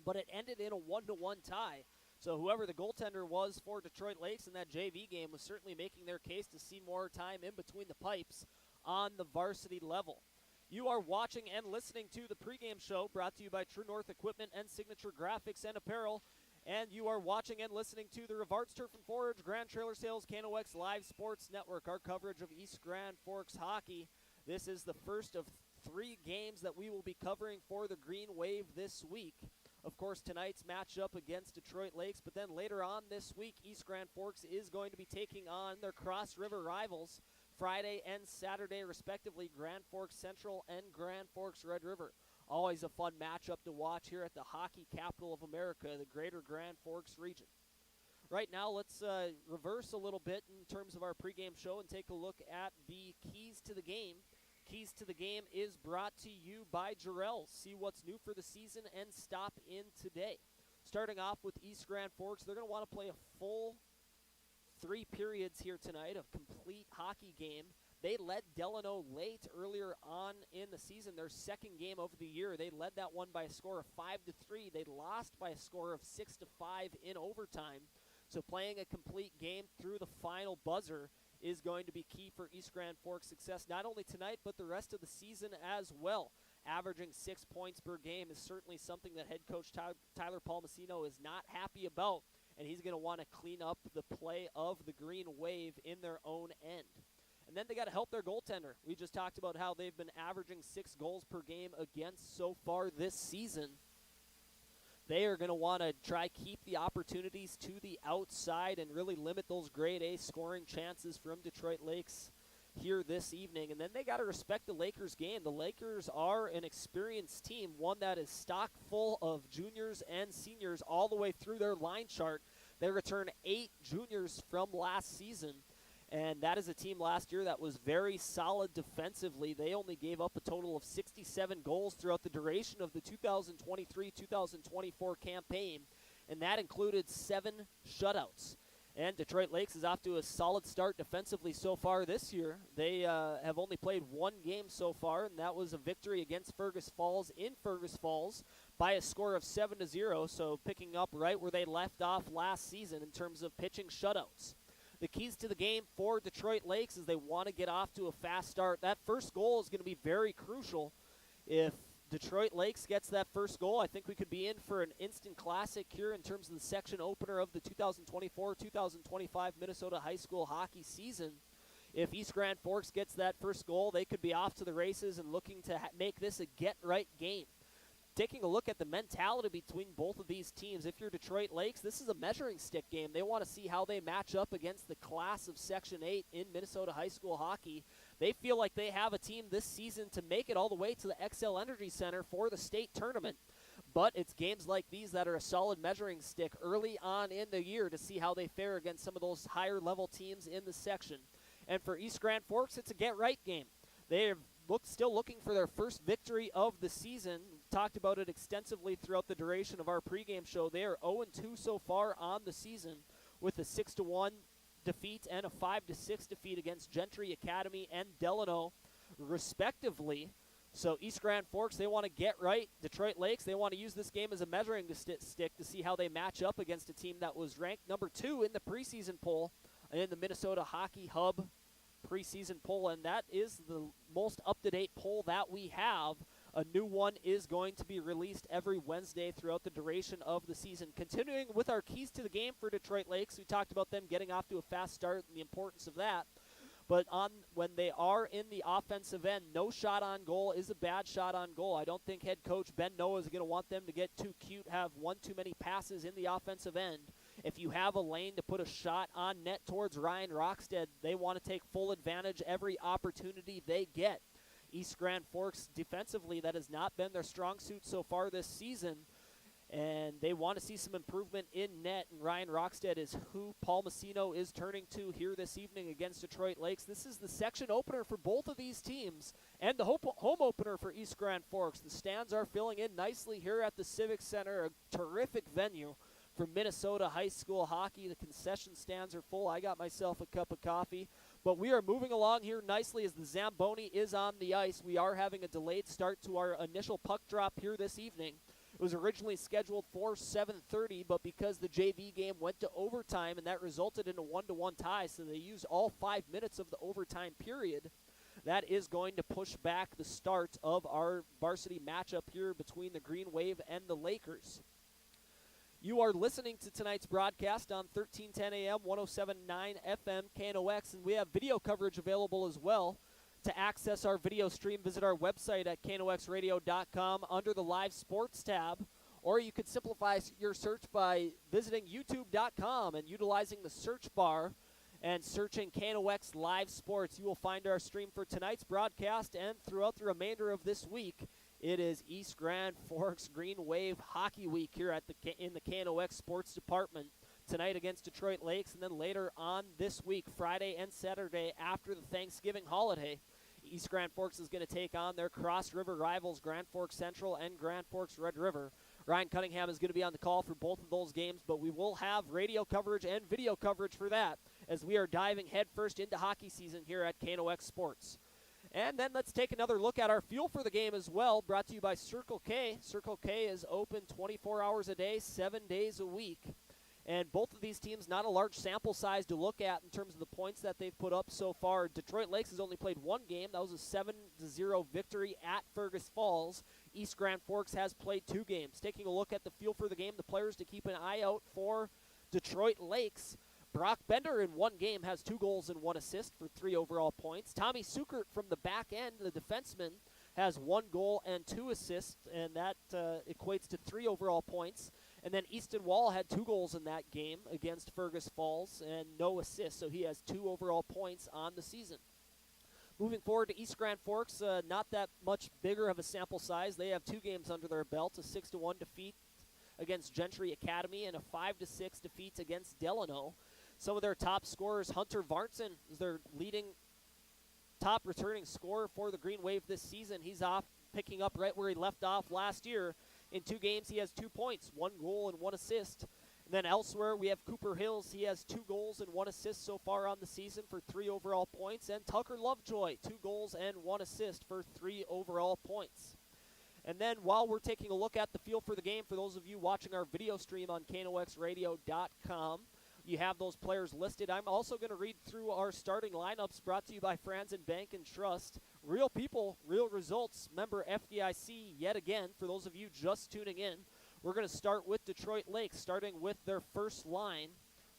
Speaker 1: but it ended in a 1-1 tie. So whoever the goaltender was for Detroit Lakes in that JV game was certainly making their case to see more time in between the pipes on the varsity level. You are watching and listening to the pregame show brought to you by True North Equipment and Signature Graphics and Apparel. And you are watching and listening to the Rivard's Turf and Forage, Grand Trailer Sales, KNOX Live Sports Network, our coverage of East Grand Forks hockey. This is the first of 3 games that we will be covering for the Green Wave this week. Of course, tonight's matchup against Detroit Lakes, but then later on this week, East Grand Forks is going to be taking on their Cross River rivals Friday and Saturday, respectively, Grand Forks Central and Grand Forks Red River. Always a fun matchup to watch here at the hockey capital of America, the greater Grand Forks region. Right now, let's reverse a little bit in terms of our pregame show and take a look at the keys to the game. Keys to the game is brought to you by Jarrell. See what's new for the season and stop in today. Starting off with East Grand Forks, they're going to want to play a full 3 periods here tonight, a complete hockey game. They led Delano late earlier on in the season, their second game of the year. They led that one by a score of 5-3. They lost by a score of 6-5 in overtime. So playing a complete game through the final buzzer is going to be key for East Grand Forks' success, not only tonight, but the rest of the season as well. Averaging 6 points per game is certainly something that head coach Tyler Palmasino is not happy about, and he's going to want to clean up the play of the Green Wave in their own end. And then they got to help their goaltender. We just talked about how they've been averaging 6 goals per game against so far this season. They are going to want to try keep the opportunities to the outside and really limit those grade A scoring chances from Detroit Lakes here this evening. And then they got to respect the Lakers game. The Lakers are an experienced team, one that is stock full of juniors and seniors all the way through their line chart. They return 8 juniors from last season. And that is a team last year that was very solid defensively. They only gave up a total of 67 goals throughout the duration of the 2023-2024 campaign, and that included 7 shutouts. And Detroit Lakes is off to a solid start defensively so far this year. They have only played 1 game so far, and that was a victory against Fergus Falls in Fergus Falls by a score of 7-0, so picking up right where they left off last season in terms of pitching shutouts. The keys to the game for Detroit Lakes is they want to get off to a fast start. That first goal is going to be very crucial. If Detroit Lakes gets that first goal, I think we could be in for an instant classic here in terms of the section opener of the 2024-2025 Minnesota high school hockey season. If East Grand Forks gets that first goal, they could be off to the races and looking to make this a get-right game. Taking a look at the mentality between both of these teams, if you're Detroit Lakes, this is a measuring stick game. They want to see how they match up against the class of Section 8 in Minnesota high school hockey. They feel like they have a team this season to make it all the way to the XL Energy Center for the state tournament. But it's games like these that are a solid measuring stick early on in the year to see how they fare against some of those higher-level teams in the section. And for East Grand Forks, it's a get-right game. They're still looking for their first victory of the season. Talked about it extensively throughout the duration of our pregame show. They are 0-2 so far on the season with a 6-1 defeat and a 5-6 defeat against Gentry Academy and Delano, respectively. So East Grand Forks, they want to get right. Detroit Lakes, they want to use this game as a measuring stick to see how they match up against a team that was ranked number 2 in the preseason poll in the Minnesota Hockey Hub preseason poll, and that is the most up-to-date poll that we have. A new one is going to be released every Wednesday throughout the duration of the season. Continuing with our keys to the game for Detroit Lakes, we talked about them getting off to a fast start and the importance of that. But when they are in the offensive end, no shot on goal is a bad shot on goal. I don't think head coach Ben Noah is going to want them to get too cute, have one too many passes in the offensive end. If you have a lane to put a shot on net towards Ryan Rockstead, they want to take full advantage every opportunity they get. East Grand Forks defensively, that has not been their strong suit so far this season, and they want to see some improvement in net, and Ryan Rockstead is who Paul Messino is turning to here this evening against Detroit Lakes. This is the section opener for both of these teams and the home opener for East Grand Forks. The stands are filling in nicely here at the Civic Center, a terrific venue for Minnesota high school hockey. The concession stands are full. I got myself a cup of coffee. But we are moving along here nicely as the Zamboni is on the ice. We are having a delayed start to our initial puck drop here this evening. It was originally scheduled for 7:30, but because the JV game went to overtime and that resulted in a 1-1 tie, so they used all 5 minutes of the overtime period, that is going to push back the start of our varsity matchup here between the Green Wave and the Lakers. You are listening to tonight's broadcast on 1310 AM, 107.9 FM, KNOX, and we have video coverage available as well. To access our video stream, visit our website at knoxradio.com under the Live Sports tab, or you could simplify your search by visiting youtube.com and utilizing the search bar and searching KNOX Live Sports. You will find our stream for tonight's broadcast and throughout the remainder of this week. It is East Grand Forks Green Wave Hockey Week here at in the KNOX Sports Department. Tonight against Detroit Lakes, and then later on this week, Friday and Saturday after the Thanksgiving holiday, East Grand Forks is going to take on their cross-river rivals, Grand Forks Central and Grand Forks Red River. Ryan Cunningham is going to be on the call for both of those games, but we will have radio coverage and video coverage for that as we are diving headfirst into hockey season here at KNOX Sports. And then let's take another look at our fuel for the game as well, brought to you by Circle K. Circle K is open 24 hours a day, 7 days a week. And both of these teams, not a large sample size to look at in terms of the points that they've put up so far. Detroit Lakes has only played one game. That was a 7-0 victory at Fergus Falls. East Grand Forks has played 2 games. Taking a look at the fuel for the game, the players to keep an eye out for Detroit Lakes. Brock Bender in one game has 2 goals and 1 assist for 3 overall points. Tommy Sukert from the back end, the defenseman, has 1 goal and 2 assists, and that equates to 3 overall points. And then Easton Wall had 2 goals in that game against Fergus Falls and no assists, so he has 2 overall points on the season. Moving forward to East Grand Forks, not that much bigger of a sample size. They have 2 games under their belt, a 6-1 defeat against Gentry Academy and a 5-6 defeat against Delano. Some of their top scorers, Hunter Varnson is their leading top returning scorer for the Green Wave this season. He's off, picking up right where he left off last year. In 2 games, he has 2 points, 1 goal and 1 assist. And then elsewhere, we have Cooper Hills. He has 2 goals and 1 assist so far on the season for 3 overall points. And Tucker Lovejoy, 2 goals and 1 assist for 3 overall points. And then while we're taking a look at the feel for the game, for those of you watching our video stream on KNOXradio.com, you have those players listed. I'm also going to read through our starting lineups brought to you by Franzen Bank and Trust. Real people, real results. Member FDIC yet again. For those of you just tuning in, we're going to start with Detroit Lakes, starting with their first line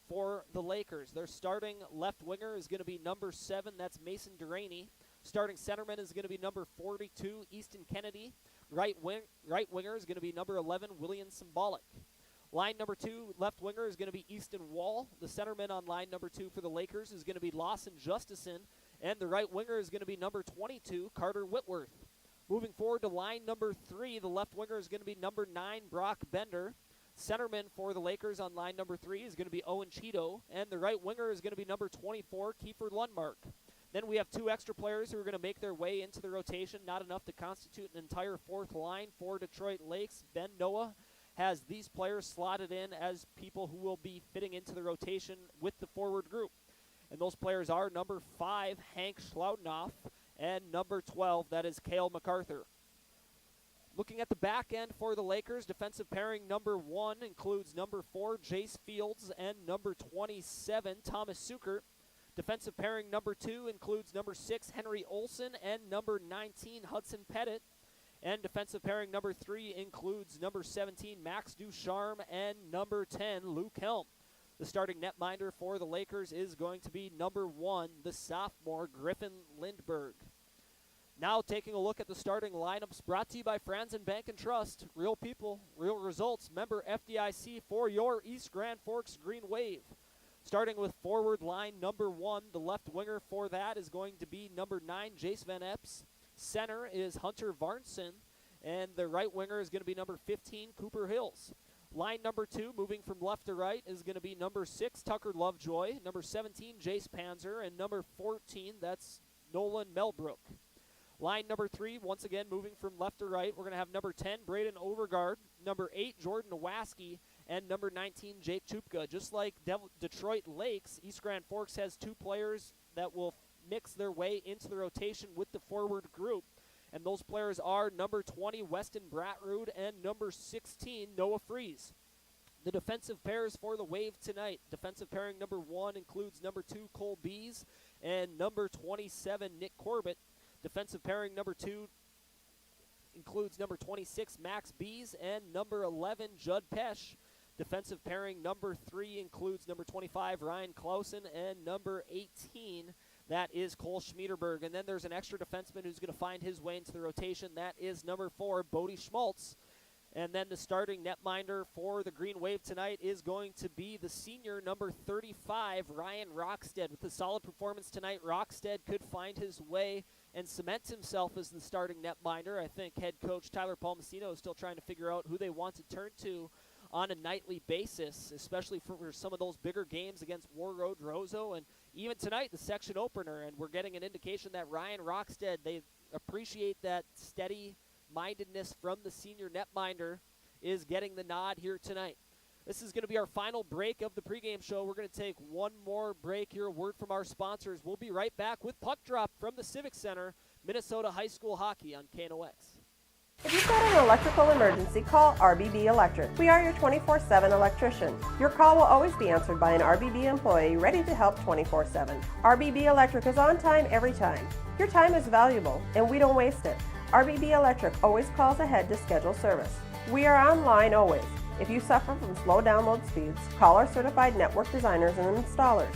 Speaker 1: for the Lakers. Their starting left winger is going to be number 7. That's Mason Duraney. Starting centerman is going to be number 42, Easton Kennedy. Right winger is going to be number 11, William Symbolic. Line number 2, left winger, is going to be Easton Wall. The centerman on line number 2 for the Lakers is going to be Lawson Justison. And the right winger is going to be number 22, Carter Whitworth. Moving forward to line number 3, the left winger is going to be number 9, Brock Bender. Centerman for the Lakers on line number 3 is going to be Owen Cheeto. And the right winger is going to be number 24, Kiefer Lundmark. Then we have 2 extra players who are going to make their way into the rotation, not enough to constitute an entire 4th line for Detroit Lakes. Ben Noah has these players slotted in as people who will be fitting into the rotation with the forward group. And those players are number 5, Hank Schlaudenoff, and number 12, that is Cale MacArthur. Looking at the back end for the Lakers, defensive pairing number 1 includes number 4, Jace Fields, and number 27, Thomas Sukert. Defensive pairing number 2 includes number 6, Henry Olson, and number 19, Hudson Pettit. And defensive pairing number 3 includes number 17, Max Ducharme, and number 10, Luke Helm. The starting netminder for the Lakers is going to be number 1, the sophomore, Griffin Lindberg. Now taking a look at the starting lineups brought to you by Franzen Bank and Trust. Real people, real results. Member FDIC for your East Grand Forks Green Wave. Starting with forward line number 1, the left winger for that is going to be number 9, Jace Van Epps. Center is Hunter Varnson, and the right winger is going to be number 15, Cooper Hills. Line number 2, moving from left to right, is going to be number 6, Tucker Lovejoy, number 17, Jace Panzer, and number 14, that's Nolan Melbrook. Line number 3, once again, moving from left to right, we're going to have number 10, Braden Overgaard, number 8, Jordan Nowaski, and number 19, Jake Chupka. Just like Detroit Lakes, East Grand Forks has 2 players that will mix their way into the rotation with the forward group. And those players are number 20, Weston Bratrud, and number 16, Noah Freeze. The defensive pairs for the Wave tonight. Defensive pairing number 1 includes number 2, Cole Bees, and number 27, Nick Corbett. Defensive pairing number 2 includes number 26, Max Bees, and number 11, Judd Pesch. Defensive pairing number 3 includes number 25, Ryan Clausen, and number 18, that is Cole Schmiederberg. And then there's an extra defenseman who's going to find his way into the rotation. That is number 4, Bodie Schmaltz. And then the starting netminder for the Green Wave tonight is going to be the senior number 35, Ryan Rockstead. With a solid performance tonight, Rockstead could find his way and cement himself as the starting netminder. I think head coach Tyler Palmasino is still trying to figure out who they want to turn to on a nightly basis, especially for some of those bigger games against War Road, Roseau, and even tonight, the section opener. And we're getting an indication that Ryan Rockstead, they appreciate that steady-mindedness from the senior netminder, is getting the nod here tonight. This is going to be our final break of the pregame show. We're going to take one more break here, a word from our sponsors. We'll be right back with Puck Drop from the Civic Center, Minnesota High School Hockey on KNOX.
Speaker 10: If you've got an electrical emergency, call RBB Electric. We are your 24/7 electrician. Your call will always be answered by an RBB employee ready to help 24/7. RBB Electric is on time every time. Your time is valuable, and we don't waste it. RBB Electric always calls ahead to schedule service. We are online always. If you suffer from slow download speeds, call our certified network designers and installers.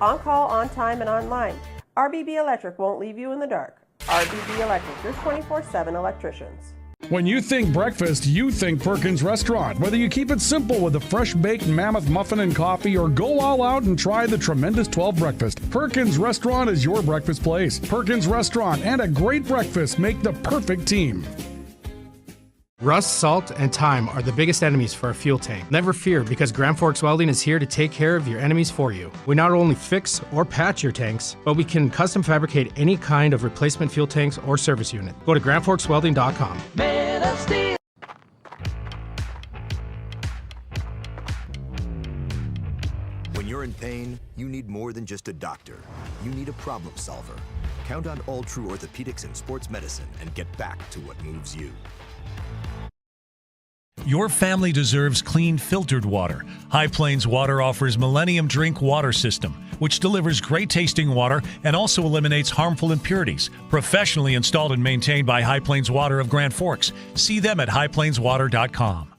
Speaker 10: On call, on time, and online, RBB Electric won't leave you in the dark. RBB Electric, your 24/7 electricians.
Speaker 2: When you think breakfast, you think Perkins Restaurant. Whether you keep it simple with a fresh-baked mammoth muffin and coffee or go all out and try the tremendous 12 breakfast, Perkins Restaurant is your breakfast place. Perkins Restaurant and a great breakfast make the perfect team.
Speaker 9: Rust, salt, and time are the biggest enemies for a fuel tank. Never fear, because Grand Forks Welding is here to take care of your enemies for you. We not only fix or patch your tanks, but we can custom fabricate any kind of replacement fuel tanks or service unit. Go to grandforkswelding.com.
Speaker 18: Made of steel.
Speaker 19: When you're in pain, you need more than just a doctor. You need a problem solver. Count on All True Orthopedics and Sports Medicine and get back to what moves you.
Speaker 8: Your family deserves clean, filtered water. High Plains Water offers Millennium Drink Water System, which delivers great-tasting water and also eliminates harmful impurities. Professionally installed and maintained by High Plains Water of Grand Forks. See them at highplainswater.com.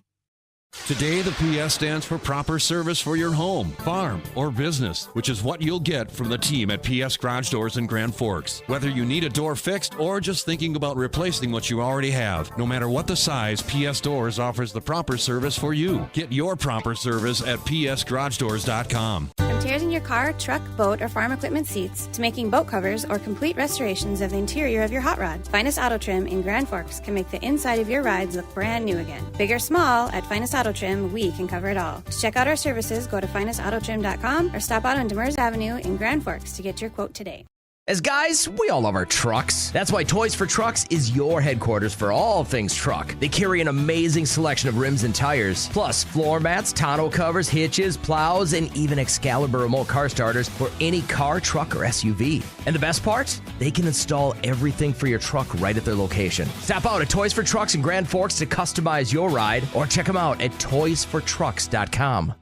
Speaker 14: Today, the PS stands for proper service for your home, farm, or business, which is what you'll get from the team at PS Garage Doors in Grand Forks. Whether you need a door fixed or just thinking about replacing what you already have, no matter what the size, PS Doors offers the proper service for you. Get your proper service at psgaragedoors.com.
Speaker 11: From tears in your car, truck, boat, or farm equipment seats to making boat covers or complete restorations of the interior of your hot rod, Finest Auto Trim in Grand Forks can make the inside of your rides look brand new again. Big or small, at Finest Auto Trim, we can cover it all. To check out our services, go to finestautotrim.com or stop out on Demers Avenue in Grand Forks to get your quote today.
Speaker 13: As guys, we all love our trucks. That's why Toys for Trucks is your headquarters for all things truck. They carry an amazing selection of rims and tires, plus floor mats, tonneau covers, hitches, plows, and even Excalibur remote car starters for any car, truck, or SUV. And the best part? They can install everything for your truck right at their location. Stop out at Toys for Trucks in Grand Forks to customize your ride, or check them out at toysfortrucks.com.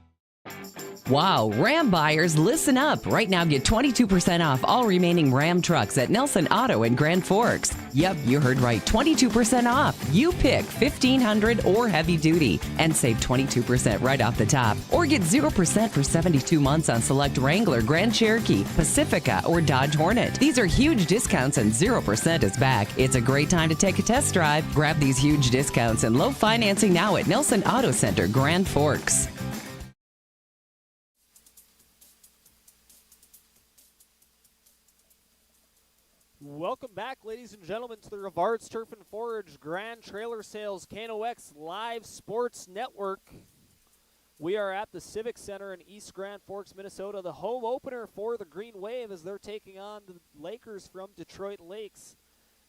Speaker 20: Wow, Ram buyers, listen up. Right now, get 22% off all remaining Ram trucks at Nelson Auto in Grand Forks. Yep, you heard right, 22% off. You pick 1500 or heavy duty and save 22% right off the top. Or get 0% for 72 months on select Wrangler, Grand Cherokee, Pacifica, or Dodge Hornet. These are huge discounts and 0% is back. It's a great time to take a test drive. Grab these huge discounts and low financing now at Nelson Auto Center, Grand Forks.
Speaker 1: Welcome back, ladies and gentlemen, to the Rivards Turf and Forage Grand Trailer Sales KNOX Live Sports Network. We are at the Civic Center in East Grand Forks, Minnesota, the home opener for the Green Wave as they're taking on the Lakers from Detroit Lakes.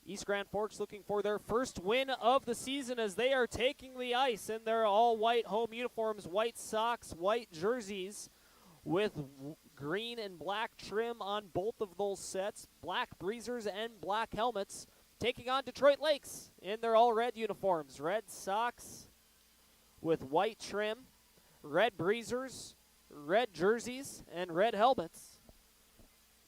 Speaker 1: East Grand Forks looking for their first win of the season as they are taking the ice in their all-white home uniforms, white socks, white jerseys, with green and black trim on both of those sets, black breezers and black helmets, taking on Detroit Lakes in their all-red uniforms. Red socks with white trim, red breezers, red jerseys, and red helmets.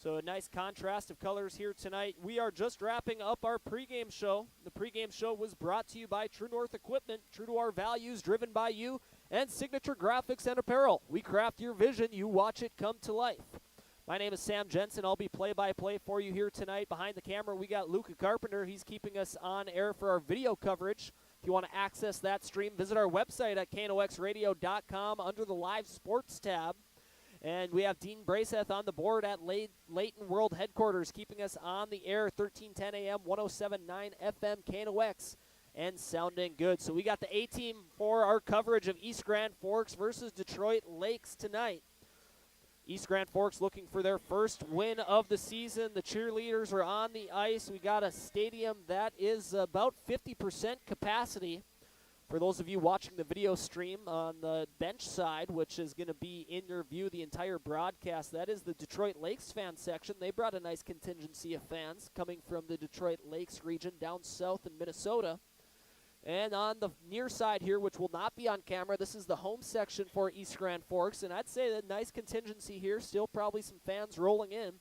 Speaker 1: So a nice contrast of colors here tonight. We are just wrapping up our pregame show. The pregame show was brought to you by True North Equipment, true to our values, driven by you, and Signature Graphics and Apparel. We craft your vision, you watch it come to life. My name is Sam Jensen. I'll be play-by-play for you here tonight. Behind the camera, we got Luca Carpenter. He's keeping us on air for our video coverage. If you want to access that stream, visit our website at knoxradio.com under the Live Sports tab. And we have Dean Braceth on the board at Layton World Headquarters, keeping us on the air, 1310 AM, 107.9 FM, KNOX, and sounding good. So we got the A-team for our coverage of East Grand Forks versus Detroit Lakes tonight. East Grand Forks looking for their first win of the season. The cheerleaders are on the ice. We got a stadium that is about 50% capacity. For those of you watching the video stream on the bench side, which is going to be in your view the entire broadcast, that is the Detroit Lakes fan section. They brought a nice contingency of fans coming from the Detroit Lakes region down south in Minnesota. And on the near side here, which will not be on camera, this is the home section for East Grand Forks. And I'd say that nice contingency here, still probably some fans rolling in.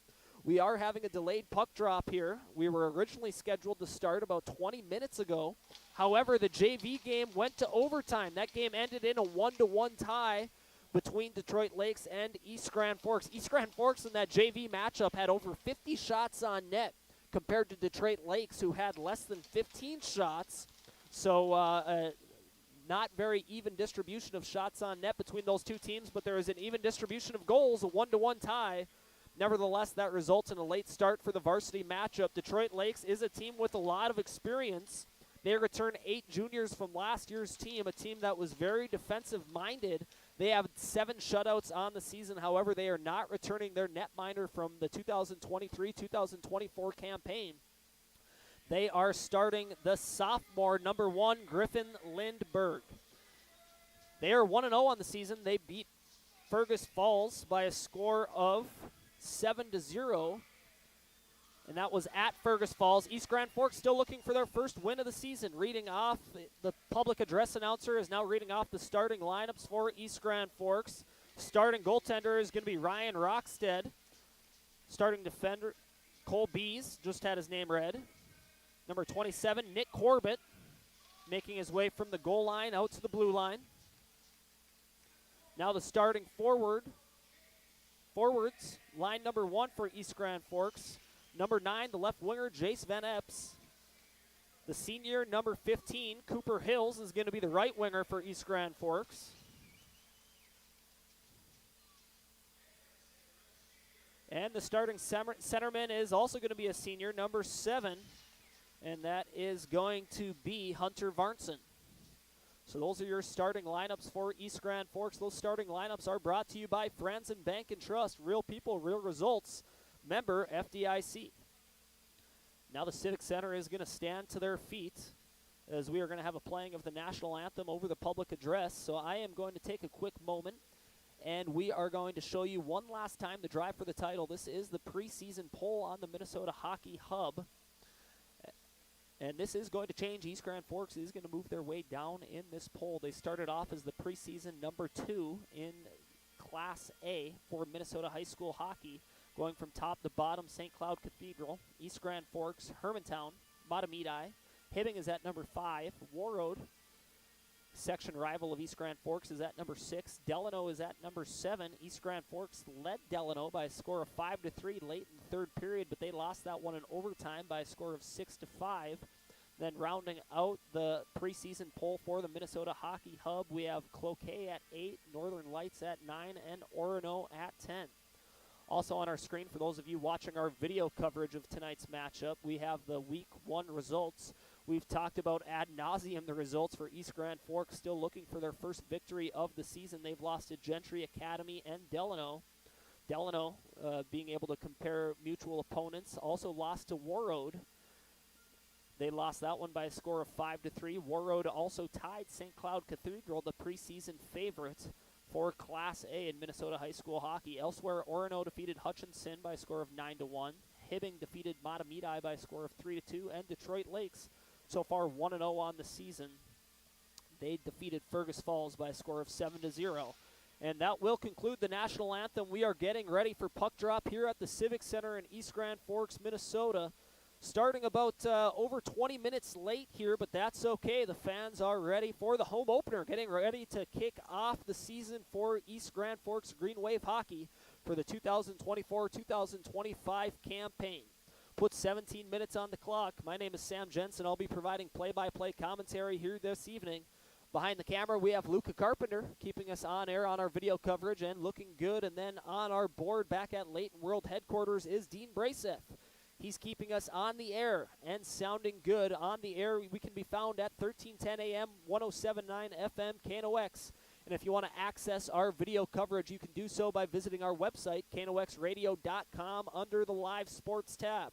Speaker 1: We are having a delayed puck drop here. We were originally scheduled to start about 20 minutes ago. However, the JV game went to overtime. That game ended in a 1-1 tie between Detroit Lakes and East Grand Forks. East Grand Forks in that JV matchup had over 50 shots on net compared to Detroit Lakes, who had less than 15 shots. So not very even distribution of shots on net between those two teams, but there is an even distribution of goals, a 1-1 tie. Nevertheless, that results in a late start for the varsity matchup. Detroit Lakes is a team with a lot of experience. They returned 8 juniors from last year's team, a team that was very defensive-minded. They have 7 shutouts on the season. However, they are not returning their netminder from the 2023-2024 campaign. They are starting the sophomore, number 1, Griffin Lindberg. They are 1-0 on the season. They beat Fergus Falls by a score of 7-0. And that was at Fergus Falls. East Grand Forks still looking for their first win of the season. Reading off, the public address announcer is now reading off the starting lineups for East Grand Forks. Starting goaltender is going to be Ryan Rockstead. Starting defender, Cole Bees, just had his name read. Number 27, Nick Corbett, making his way from the goal line out to the blue line. Now the starting forwards, line number 1 for East Grand Forks. Number 9, the left winger, Jace Van Epps. The senior, number 15, Cooper Hills, is going to be the right winger for East Grand Forks. And the starting centerman is also going to be a senior, number 7, and that is going to be Hunter Varnson. So those are your starting lineups for East Grand Forks. Those starting lineups are brought to you by Friends and Bank and Trust. Real people, real results. Member FDIC. Now the Civic Center is going to stand to their feet as we are going to have a playing of the national anthem over the public address. So I am going to take a quick moment, and we are going to show you one last time the drive for the title. This is the preseason poll on the Minnesota Hockey Hub. And this is going to change. East Grand Forks is going to move their way down in this poll. They started off as the preseason number 2 in Class A for Minnesota high school hockey, going from top to bottom. St. Cloud Cathedral, East Grand Forks, Hermantown, Matamidi. Hibbing is at number 5. Warroad, section rival of East Grand Forks, is at number 6. Delano is at number 7. East Grand Forks led Delano by a score of 5-3 late in the third period, but they lost that one in overtime by a score of 6-5. Then rounding out the preseason poll for the Minnesota Hockey Hub, we have Cloquet at 8, Northern Lights at 9, and Orono at 10. Also on our screen, for those of you watching our video coverage of tonight's matchup, we have the Week 1 results. We've talked about ad nauseum the results for East Grand Forks, still looking for their first victory of the season. They've lost to Gentry Academy and Delano. Delano, being able to compare mutual opponents, also lost to Warroad. They lost that one by a score of 5-3. Warroad also tied St. Cloud Cathedral, the preseason favorite for Class A in Minnesota high school hockey. Elsewhere, Orono defeated Hutchinson by a score of 9-1. Hibbing defeated Matamidi by a score of 3-2, and Detroit Lakes, so far 1-0 on the season. They defeated Fergus Falls by a score of 7-0. And that will conclude the national anthem. We are getting ready for puck drop here at the Civic Center in East Grand Forks, Minnesota. Starting about over 20 minutes late here, but that's okay. The fans are ready for the home opener, getting ready to kick off the season for East Grand Forks Green Wave Hockey for the 2024-2025 campaign. Put 17 minutes on the clock. My name is Sam Jensen. I'll be providing play-by-play commentary here this evening. Behind the camera, we have Luca Carpenter keeping us on air on our video coverage and looking good. And then on our board back at Leighton World headquarters is Dean Braceth. He's keeping us on the air and sounding good. On the air, we can be found at 1310 AM, 107.9 FM, KNOX. And if you want to access our video coverage, you can do so by visiting our website, knoxradio.com, under the Live Sports tab.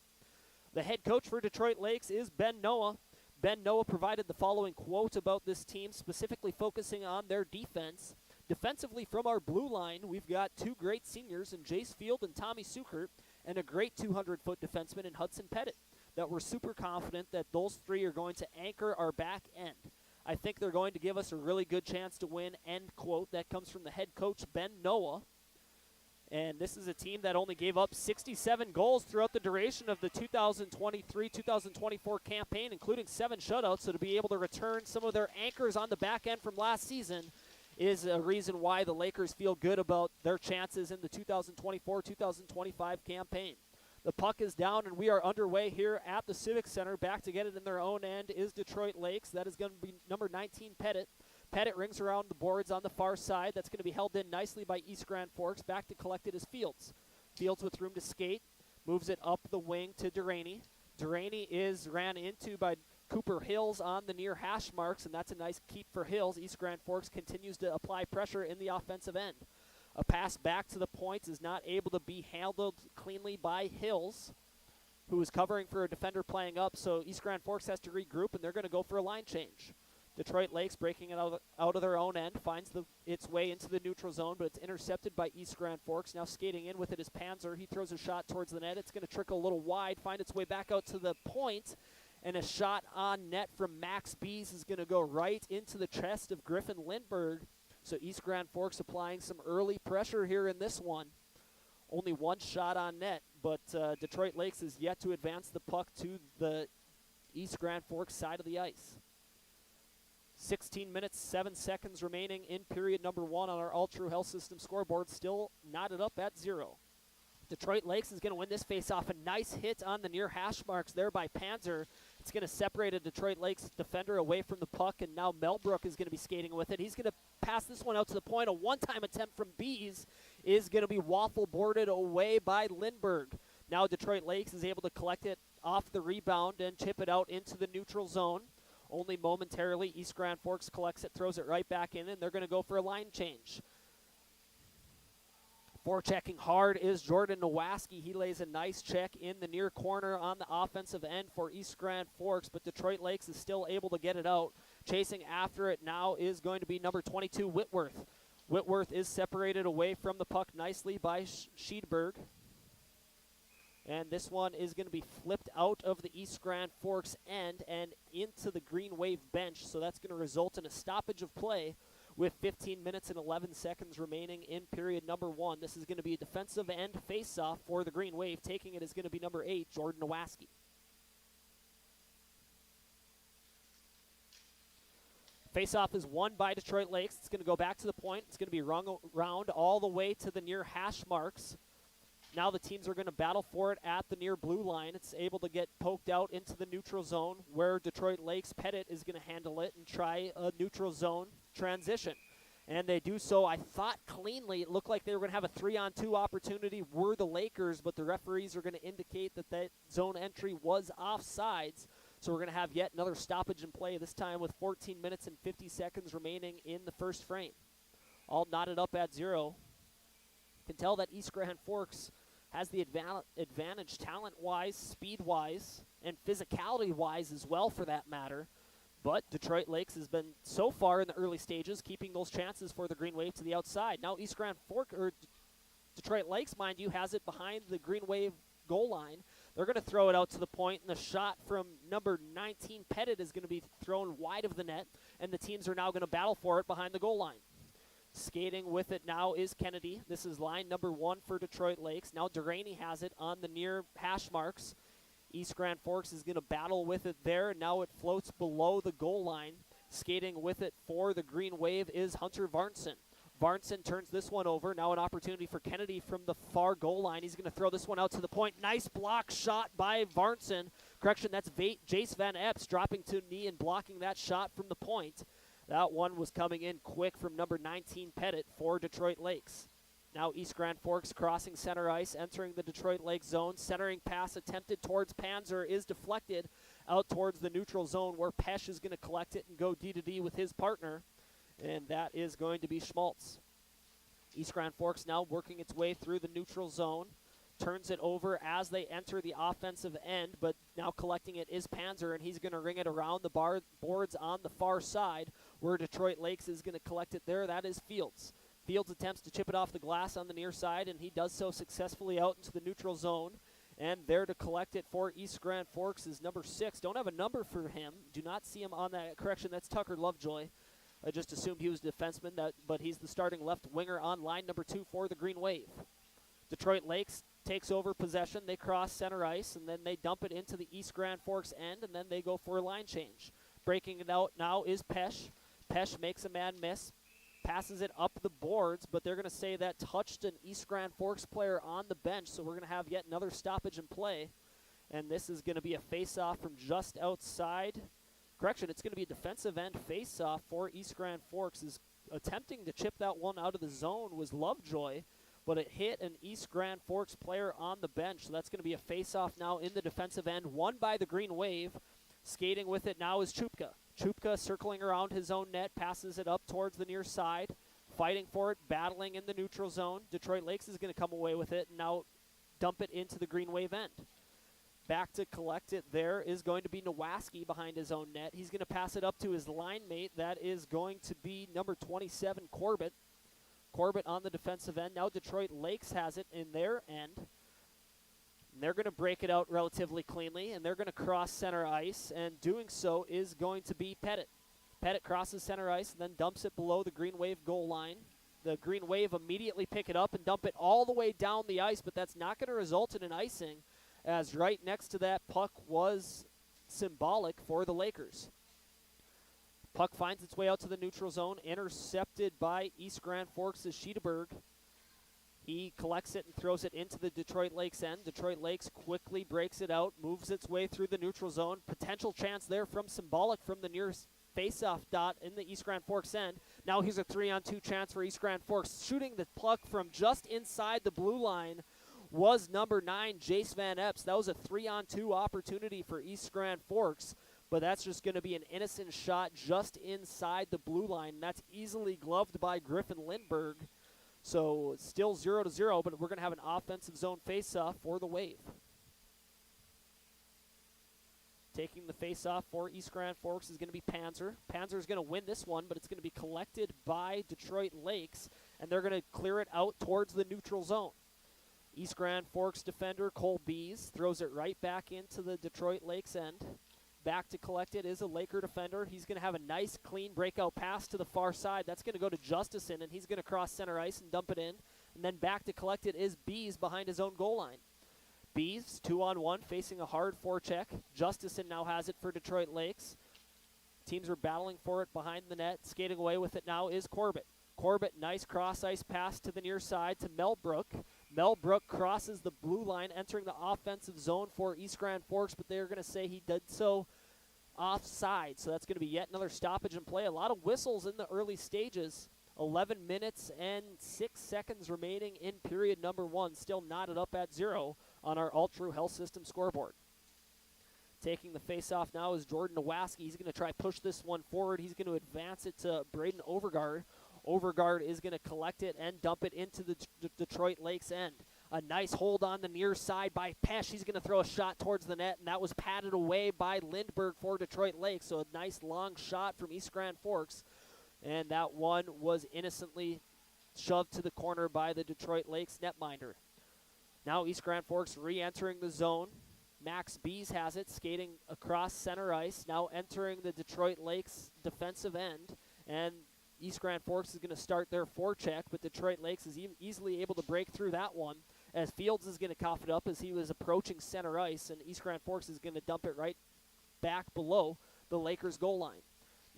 Speaker 1: The head coach for Detroit Lakes is Ben Noah. Ben Noah provided the following quote about this team, specifically focusing on their defense. Defensively, from our blue line, we've got 2 great seniors in Jace Field and Tommy Sukert, and a great 200-foot defenseman in Hudson Pettit, that we're super confident that those 3 are going to anchor our back end. I think they're going to give us a really good chance to win, end quote. That comes from the head coach, Ben Noah. And this is a team that only gave up 67 goals throughout the duration of the 2023-2024 campaign, including 7 shutouts. So to be able to return some of their anchors on the back end from last season is a reason why the Lakers feel good about their chances in the 2024-2025 campaign. The puck is down, and we are underway here at the Civic Center. Back to get it in their own end is Detroit Lakes. That is going to be number 19, Pettit. Pettit rings around the boards on the far side. That's going to be held in nicely by East Grand Forks. Back to collect it is Fields. Fields with room to skate. Moves it up the wing to Duraney. Duraney is ran into by Cooper Hills on the near hash marks, and that's a nice keep for Hills. East Grand Forks continues to apply pressure in the offensive end. A pass back to the points is not able to be handled cleanly by Hills, who is covering for a defender playing up, so East Grand Forks has to regroup, and they're going to go for a line change. Detroit Lakes breaking it out of their own end, finds its way into the neutral zone, but it's intercepted by East Grand Forks. Now skating in with it is Panzer. He throws a shot towards the net. It's going to trickle a little wide, find its way back out to the point, and a shot on net from Max Bees is going to go right into the chest of Griffin Lindbergh. So East Grand Forks applying some early pressure here in this one. Only one shot on net, but Detroit Lakes is yet to advance the puck to the East Grand Forks side of the ice. 16 minutes, 7 seconds remaining in period number 1 on our All-True Health System scoreboard, still knotted up at 0. Detroit Lakes is going to win this face-off. A nice hit on the near hash marks there by Panzer. It's going to separate a Detroit Lakes defender away from the puck, and now Melbrook is going to be skating with it. He's going to pass this one out to the point. A one-time attempt from Bees is going to be waffle-boarded away by Lindbergh. Now Detroit Lakes is able to collect it off the rebound and chip it out into the neutral zone. Only momentarily, East Grand Forks collects it, throws it right back in, and they're going to go for a line change. Forechecking hard is Jordan Nowaski. He lays a nice check in the near corner on the offensive end for East Grand Forks, but Detroit Lakes is still able to get it out. Chasing after it now is going to be number 22, Whitworth. Whitworth is separated away from the puck nicely by Schiedberg. And this one is going to be flipped out of the East Grand Forks end and into the Green Wave bench. So that's going to result in a stoppage of play with 15 minutes and 11 seconds remaining in period number 1. This is going to be a defensive end face-off for the Green Wave. Taking it is going to be number 8, Jordan Nowaski. Face-off is won by Detroit Lakes. It's going to go back to the point. It's going to be rung around all the way to the near hash marks. Now the teams are going to battle for it at the near blue line. It's able to get poked out into the neutral zone where Detroit Lakes Pettit is going to handle it and try a neutral zone transition. And they do so, I thought, cleanly. It looked like they were going to have a 3-on-2 opportunity were the Lakers, but the referees are going to indicate that that zone entry was offsides. So we're going to have yet another stoppage in play, this time with 14 minutes and 50 seconds remaining in the first frame. All knotted up at 0. You can tell that East Grand Forks has the advantage talent-wise, speed-wise, and physicality-wise as well, for that matter. But Detroit Lakes has been, so far in the early stages, keeping those chances for the Green Wave to the outside. Now East Grand Forks, or Detroit Lakes, mind you, has it behind the Green Wave goal line. They're going to throw it out to the point, and the shot from number 19, Pettit, is going to be thrown wide of the net, and the teams are now going to battle for it behind the goal line. Skating with it now is Kennedy. This is line number 1 for Detroit Lakes. Now Duraney has it on the near hash marks. East Grand Forks is going to battle with it there. Now it floats below the goal line. Skating with it for the Green Wave is Hunter Varnson. Varnson turns this one over. Now an opportunity for Kennedy from the far goal line. He's going to throw this one out to the point. Nice block shot by Varnson. Correction, that's Jace Van Epps dropping to knee and blocking that shot from the point. That one was coming in quick from number 19, Pettit, for Detroit Lakes. Now East Grand Forks crossing center ice, entering the Detroit Lakes zone. Centering pass attempted towards Panzer is deflected out towards the neutral zone, where Pesh is going to collect it and go D-to-D with his partner, and that is going to be Schmaltz. East Grand Forks now working its way through the neutral zone. Turns it over as they enter the offensive end, but now collecting it is Panzer, and he's going to ring it around the boards on the far side, where Detroit Lakes is going to collect it there. That is Fields. Fields attempts to chip it off the glass on the near side, and he does so successfully out into the neutral zone. And there to collect it for East Grand Forks is number 6. Don't have a number for him. Do not see him on that. Correction, that's Tucker Lovejoy. I just assumed he was a defenseman, but he's the starting left winger on line number 2 for the Green Wave. Detroit Lakes takes over possession. They cross center ice, and then they dump it into the East Grand Forks end, and then they go for a line change. Breaking it out now is Pesh. Pesh makes a man miss, passes it up the boards, but they're going to say that touched an East Grand Forks player on the bench, so we're going to have yet another stoppage in play. And this is going to be a face-off from just outside. Correction, it's going to be a defensive end face-off for East Grand Forks. Is attempting to chip that one out of the zone was Lovejoy, but it hit an East Grand Forks player on the bench. So that's going to be a face-off now in the defensive end, won by the Green Wave. Skating with it now is Chupka. Chupka circling around his own net, passes it up towards the near side, fighting for it, battling in the neutral zone. Detroit Lakes is going to come away with it and now dump it into the Green Wave end. Back to collect it there is going to be Nowaski behind his own net. He's going to pass it up to his line mate. That is going to be number 27, Corbett. Corbett on the defensive end. Now Detroit Lakes has it in their end. And they're going to break it out relatively cleanly, and they're going to cross center ice, and doing so is going to be Pettit. Pettit crosses center ice and then dumps it below the Green Wave goal line. The Green Wave immediately pick it up and dump it all the way down the ice, but that's not going to result in an icing, as right next to that puck was symbolic for the Lakers. Puck finds its way out to the neutral zone, intercepted by East Grand Forks' Scheedeberg. He collects it and throws it into the Detroit Lakes end. Detroit Lakes quickly breaks it out, moves its way through the neutral zone. Potential chance there from Symbolic from the near face-off dot in the East Grand Forks end. Now here's a 3-on-2 chance for East Grand Forks. Shooting the puck from just inside the blue line was number 9, Jace Van Epps. That was a 3-on-2 opportunity for East Grand Forks, but that's just going to be an innocent shot just inside the blue line. That's easily gloved by Griffin Lindberg. So still 0-0, but we're going to have an offensive zone face-off for the Wave. Taking the face-off for East Grand Forks is going to be Panzer. Panzer is going to win this one, but it's going to be collected by Detroit Lakes, and they're going to clear it out towards the neutral zone. East Grand Forks defender Cole Bees throws it right back into the Detroit Lakes end. Back to collect it is a Laker defender. He's going to have a nice, clean breakout pass to the far side. That's going to go to Justison, and he's going to cross center ice and dump it in. And then back to collect it is Bees behind his own goal line. Bees, 2-on-1, facing a hard forecheck. Justison now has it for Detroit Lakes. Teams are battling for it behind the net. Skating away with it now is Corbett. Corbett, nice cross-ice pass to the near side to Melbrook. Melbrook crosses the blue line, entering the offensive zone for East Grand Forks, but they're going to say he did so offside. So that's going to be yet another stoppage in play. A lot of whistles in the early stages. 11 minutes and 6 seconds remaining in period number 1. Still knotted up at 0 on our Ultra Health System scoreboard. Taking the face-off now is Jordan Nowaski. He's going to try push this one forward. He's going to advance it to Braden Overgaard. Overgaard is going to collect it and dump it into the Detroit Lakes end. A nice hold on the near side by Pesh. He's going to throw a shot towards the net, and that was patted away by Lindberg for Detroit Lakes. So a nice long shot from East Grand Forks. And that one was innocently shoved to the corner by the Detroit Lakes netminder. Now East Grand Forks re-entering the zone. Max Bees has it, skating across center ice, now entering the Detroit Lakes defensive end. And East Grand Forks is going to start their forecheck, but Detroit Lakes is easily able to break through that one, as Fields is going to cough it up as he was approaching center ice, and East Grand Forks is going to dump it right back below the Lakers' goal line.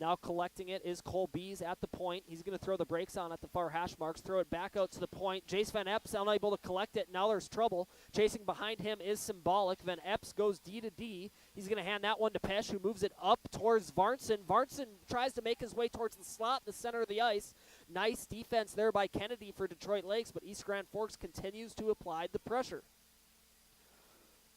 Speaker 1: Now collecting it is Cole Bees at the point. He's going to throw the brakes on at the far hash marks, throw it back out to the point. Jace Van Epps unable to collect it. Now there's trouble. Chasing behind him is Symbolic. Van Epps goes D to D. He's going to hand that one to Pesh, who moves it up towards Varnson. Varnson tries to make his way towards the slot, the center of the ice. Nice defense there by Kennedy for Detroit Lakes, but East Grand Forks continues to apply the pressure.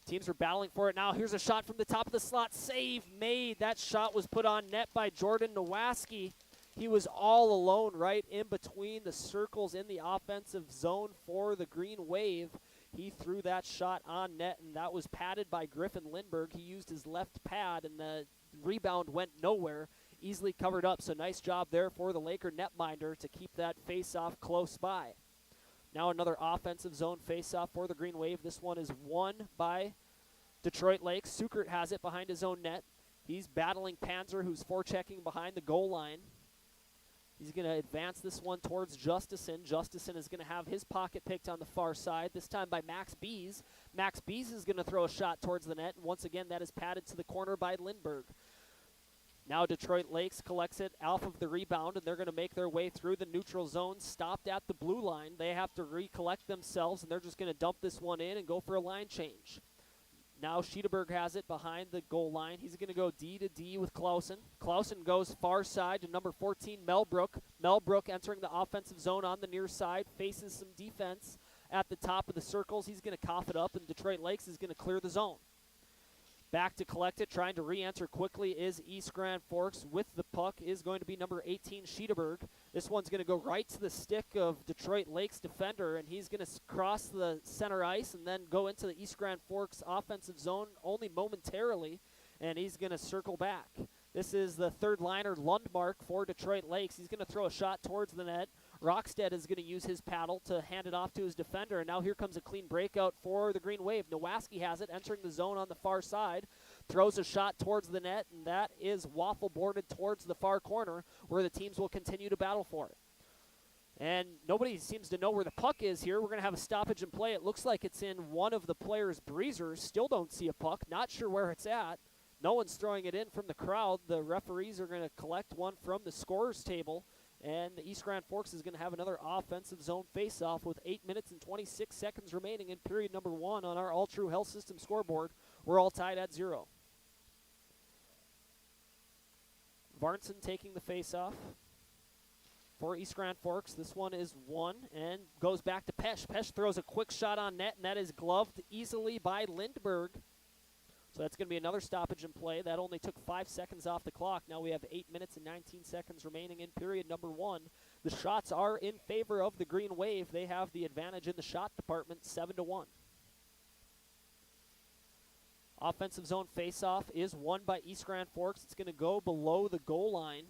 Speaker 1: Teams are battling for it now. Here's a shot from the top of the slot. Save made. That shot was put on net by Jordan Nowaski. He was all alone right in between the circles in the offensive zone for the Green Wave. He threw that shot on net, and that was padded by Griffin Lindberg. He used his left pad, and the rebound went nowhere. Easily covered up, so nice job there for the Laker netminder to keep that face-off close by. Now another offensive zone face-off for the Green Wave. This one is won by Detroit Lakes. Sukert has it behind his own net. He's battling Panzer, who's forechecking behind the goal line. He's going to advance this one towards Justison. Justison is going to have his pocket picked on the far side, this time by Max Bees. Max Bees is going to throw a shot towards the net, and once again that is padded to the corner by Lindbergh. Now Detroit Lakes collects it off of the rebound, and they're going to make their way through the neutral zone, stopped at the blue line. They have to recollect themselves, and they're just going to dump this one in and go for a line change. Now Schiederberg has it behind the goal line. He's going to go D to D with Clausen. Clausen goes far side to number 14, Melbrook. Melbrook entering the offensive zone on the near side, faces some defense at the top of the circles. He's going to cough it up, and Detroit Lakes is going to clear the zone. Back to collect it, trying to re-enter quickly is East Grand Forks. With the puck is going to be number 18, Schiederberg. This one's going to go right to the stick of Detroit Lakes defender, and he's going to cross the center ice and then go into the East Grand Forks offensive zone only momentarily, and he's going to circle back. This is the third liner, Lundmark, for Detroit Lakes. He's going to throw a shot towards the net. Rockstead is going to use his paddle to hand it off to his defender, and now here comes a clean breakout for the Green Wave. Nowaski has it, entering the zone on the far side, throws a shot towards the net, and that is waffle boarded towards the far corner where the teams will continue to battle for it. And nobody seems to know where the puck is here. We're going to have a stoppage in play. It looks like it's in one of the players' breezers. Still don't see a puck. Not sure where it's at. No one's throwing it in from the crowd. The referees are going to collect one from the scorer's table. And the East Grand Forks is going to have another offensive zone faceoff with 8 minutes and 26 seconds remaining in period number 1 on our All True Health System scoreboard. We're all tied at 0. Varnson taking the faceoff for East Grand Forks. This one is won and goes back to Pesh. Pesh throws a quick shot on net, and that is gloved easily by Lindbergh. So that's going to be another stoppage in play. That only took 5 seconds off the clock. Now we have 8 minutes and 19 seconds remaining in period number 1. The shots are in favor of the Green Wave. They have the advantage in the shot department, 7-1. Offensive zone faceoff is won by East Grand Forks. It's going to go below the goal line.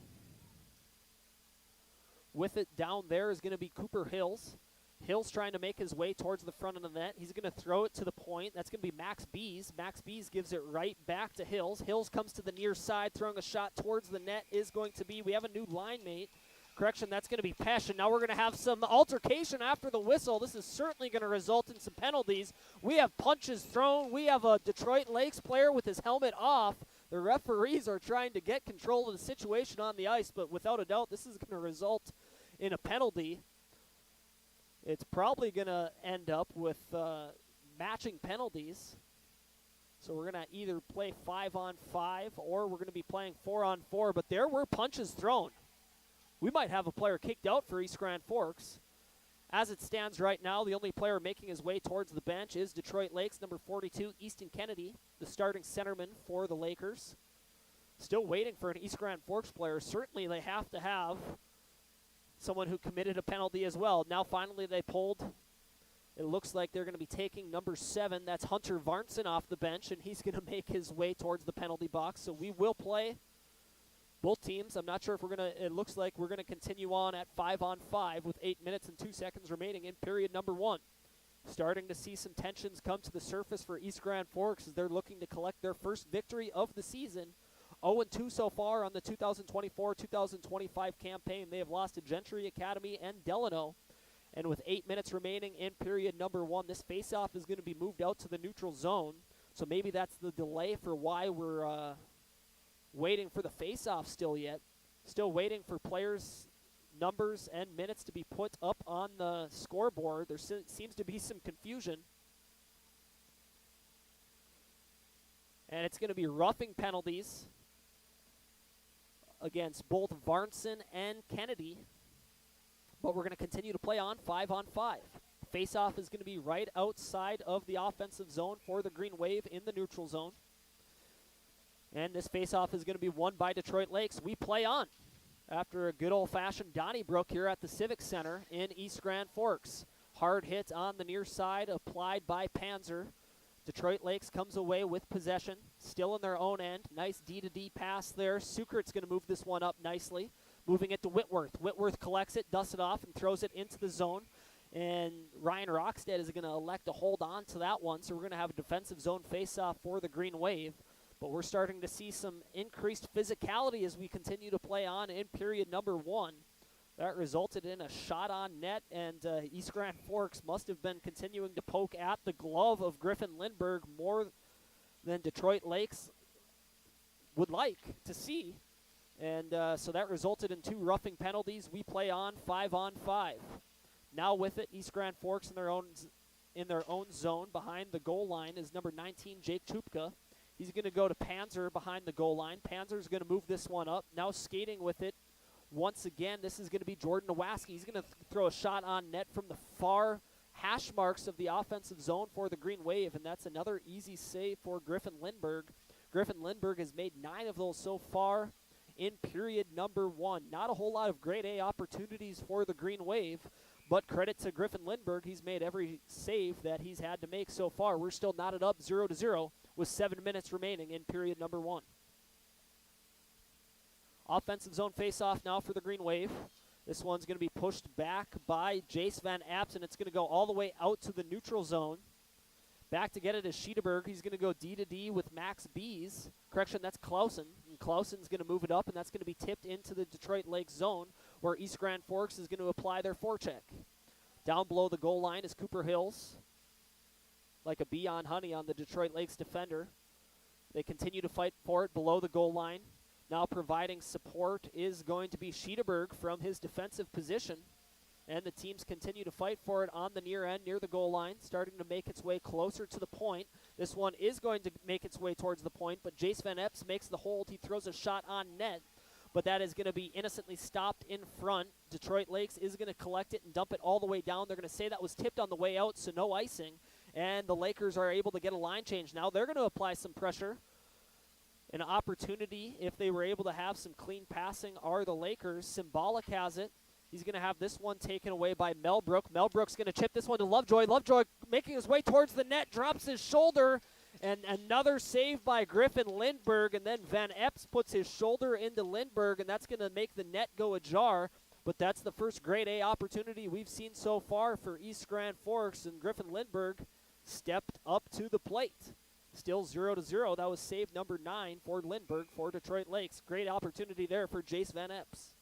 Speaker 1: With it down there is going to be Cooper Hills. Hill's trying to make his way towards the front of the net. He's going to throw it to the point. That's going to be Max Bees. Max Bees gives it right back to Hills. Hills comes to the near side, throwing a shot towards the net is going to be, we have a new line mate. Correction, that's going to be Pesh, and now we're going to have some altercation after the whistle. This is certainly going to result in some penalties. We have punches thrown. We have a Detroit Lakes player with his helmet off. The referees are trying to get control of the situation on the ice, but without a doubt, this is going to result in a penalty. It's probably going to end up with matching penalties. So we're going to either play 5-on-5 or we're going to be playing 4-on-4. But there were punches thrown. We might have a player kicked out for East Grand Forks. As it stands right now, the only player making his way towards the bench is Detroit Lakes, number 42, Easton Kennedy, the starting centerman for the Lakers. Still waiting for an East Grand Forks player. Certainly they have to have someone who committed a penalty as well. Now finally they pulled. It looks like they're going to be taking number 7. That's Hunter Varnson off the bench, and he's going to make his way towards the penalty box. So we will play both teams. I'm not sure if we're going to, it looks like we're going to continue on at 5-on-5 with 8 minutes and 2 seconds remaining in period number 1. Starting to see some tensions come to the surface for East Grand Forks as they're looking to collect their first victory of the season. 0-2 so far on the 2024-2025 campaign. They have lost to Gentry Academy and Delano. And with 8 minutes remaining in period number 1, this faceoff is going to be moved out to the neutral zone. So maybe that's the delay for why we're waiting for the faceoff still yet. Still waiting for players' numbers and minutes to be put up on the scoreboard. There seems to be some confusion. And it's going to be roughing penalties against both Varnson and Kennedy. But we're going to continue to play on 5-on-5. Face-off is going to be right outside of the offensive zone for the Green Wave in the neutral zone. And this face-off is going to be won by Detroit Lakes. We play on after a good old-fashioned Donnybrook here at the Civic Center in East Grand Forks. Hard hit on the near side applied by Panzer. Detroit Lakes comes away with possession, still in their own end. Nice D-to-D pass there. Sukert's going to move this one up nicely, moving it to Whitworth. Whitworth collects it, dusts it off, and throws it into the zone. And Ryan Rockstead is going to elect to hold on to that one, so we're going to have a defensive zone face-off for the Green Wave. But we're starting to see some increased physicality as we continue to play on in period number 1. That resulted in a shot on net, and East Grand Forks must have been continuing to poke at the glove of Griffin Lindbergh more than Detroit Lakes would like to see. And so that resulted in 2 roughing penalties. We play on 5-on-5. Now with it, East Grand Forks in their own zone behind the goal line is number 19, Jake Chupka. He's going to go to Panzer behind the goal line. Panzer's going to move this one up. Now skating with it once again, this is going to be Jordan Nowaski. He's going to throw a shot on net from the far hash marks of the offensive zone for the Green Wave, and that's another easy save for Griffin Lindbergh. Griffin Lindbergh has made 9 of those so far in period number 1. Not a whole lot of grade A opportunities for the Green Wave, but credit to Griffin Lindbergh. He's made every save that he's had to make so far. We're still knotted up 0-0 with 7 minutes remaining in period number 1. Offensive zone face-off now for the Green Wave. This one's going to be pushed back by Jace Van Apps, and it's going to go all the way out to the neutral zone. Back to get it is Schiederberg. He's going to go D-to-D with Max Bees. Correction, that's Clausen. And Clausen's going to move it up, and that's going to be tipped into the Detroit Lakes zone, where East Grand Forks is going to apply their forecheck. Down below the goal line is Cooper Hills, like a bee on honey on the Detroit Lakes defender. They continue to fight for it below the goal line. Now providing support is going to be Schiederberg from his defensive position. And the teams continue to fight for it on the near end, near the goal line, starting to make its way closer to the point. This one is going to make its way towards the point, but Jace Van Epps makes the hold. He throws a shot on net, but that is going to be innocently stopped in front. Detroit Lakes is going to collect it and dump it all the way down. They're going to say that was tipped on the way out, so no icing. And the Lakers are able to get a line change now. They're going to apply some pressure. An opportunity, if they were able to have some clean passing, are the Lakers. Symbolic has it. He's going to have this one taken away by Melbrook. Melbrook's going to chip this one to Lovejoy. Lovejoy making his way towards the net, drops his shoulder, and another save by Griffin Lindbergh, and then Van Epps puts his shoulder into Lindbergh, and that's going to make the net go ajar. But that's the first grade A opportunity we've seen so far for East Grand Forks, and Griffin Lindbergh stepped up to the plate. Still 0-0. That was save number 9 for Lindbergh for Detroit Lakes. Great opportunity there for Jace Van Epps.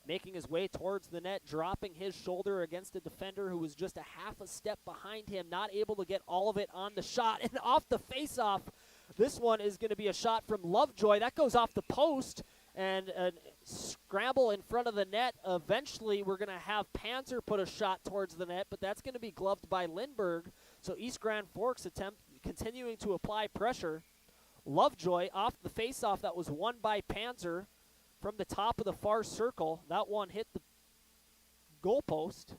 Speaker 1: Making his way towards the net, dropping his shoulder against a defender who was just a half a step behind him, not able to get all of it on the shot. And off the face-off, this one is going to be a shot from Lovejoy. That goes off the post, and a scramble in front of the net. Eventually, we're going to have Panzer put a shot towards the net, but that's going to be gloved by Lindbergh. So East Grand Forks continuing to apply pressure. Lovejoy off the face-off that was won by Panzer from the top of the far circle. That one hit the goalpost.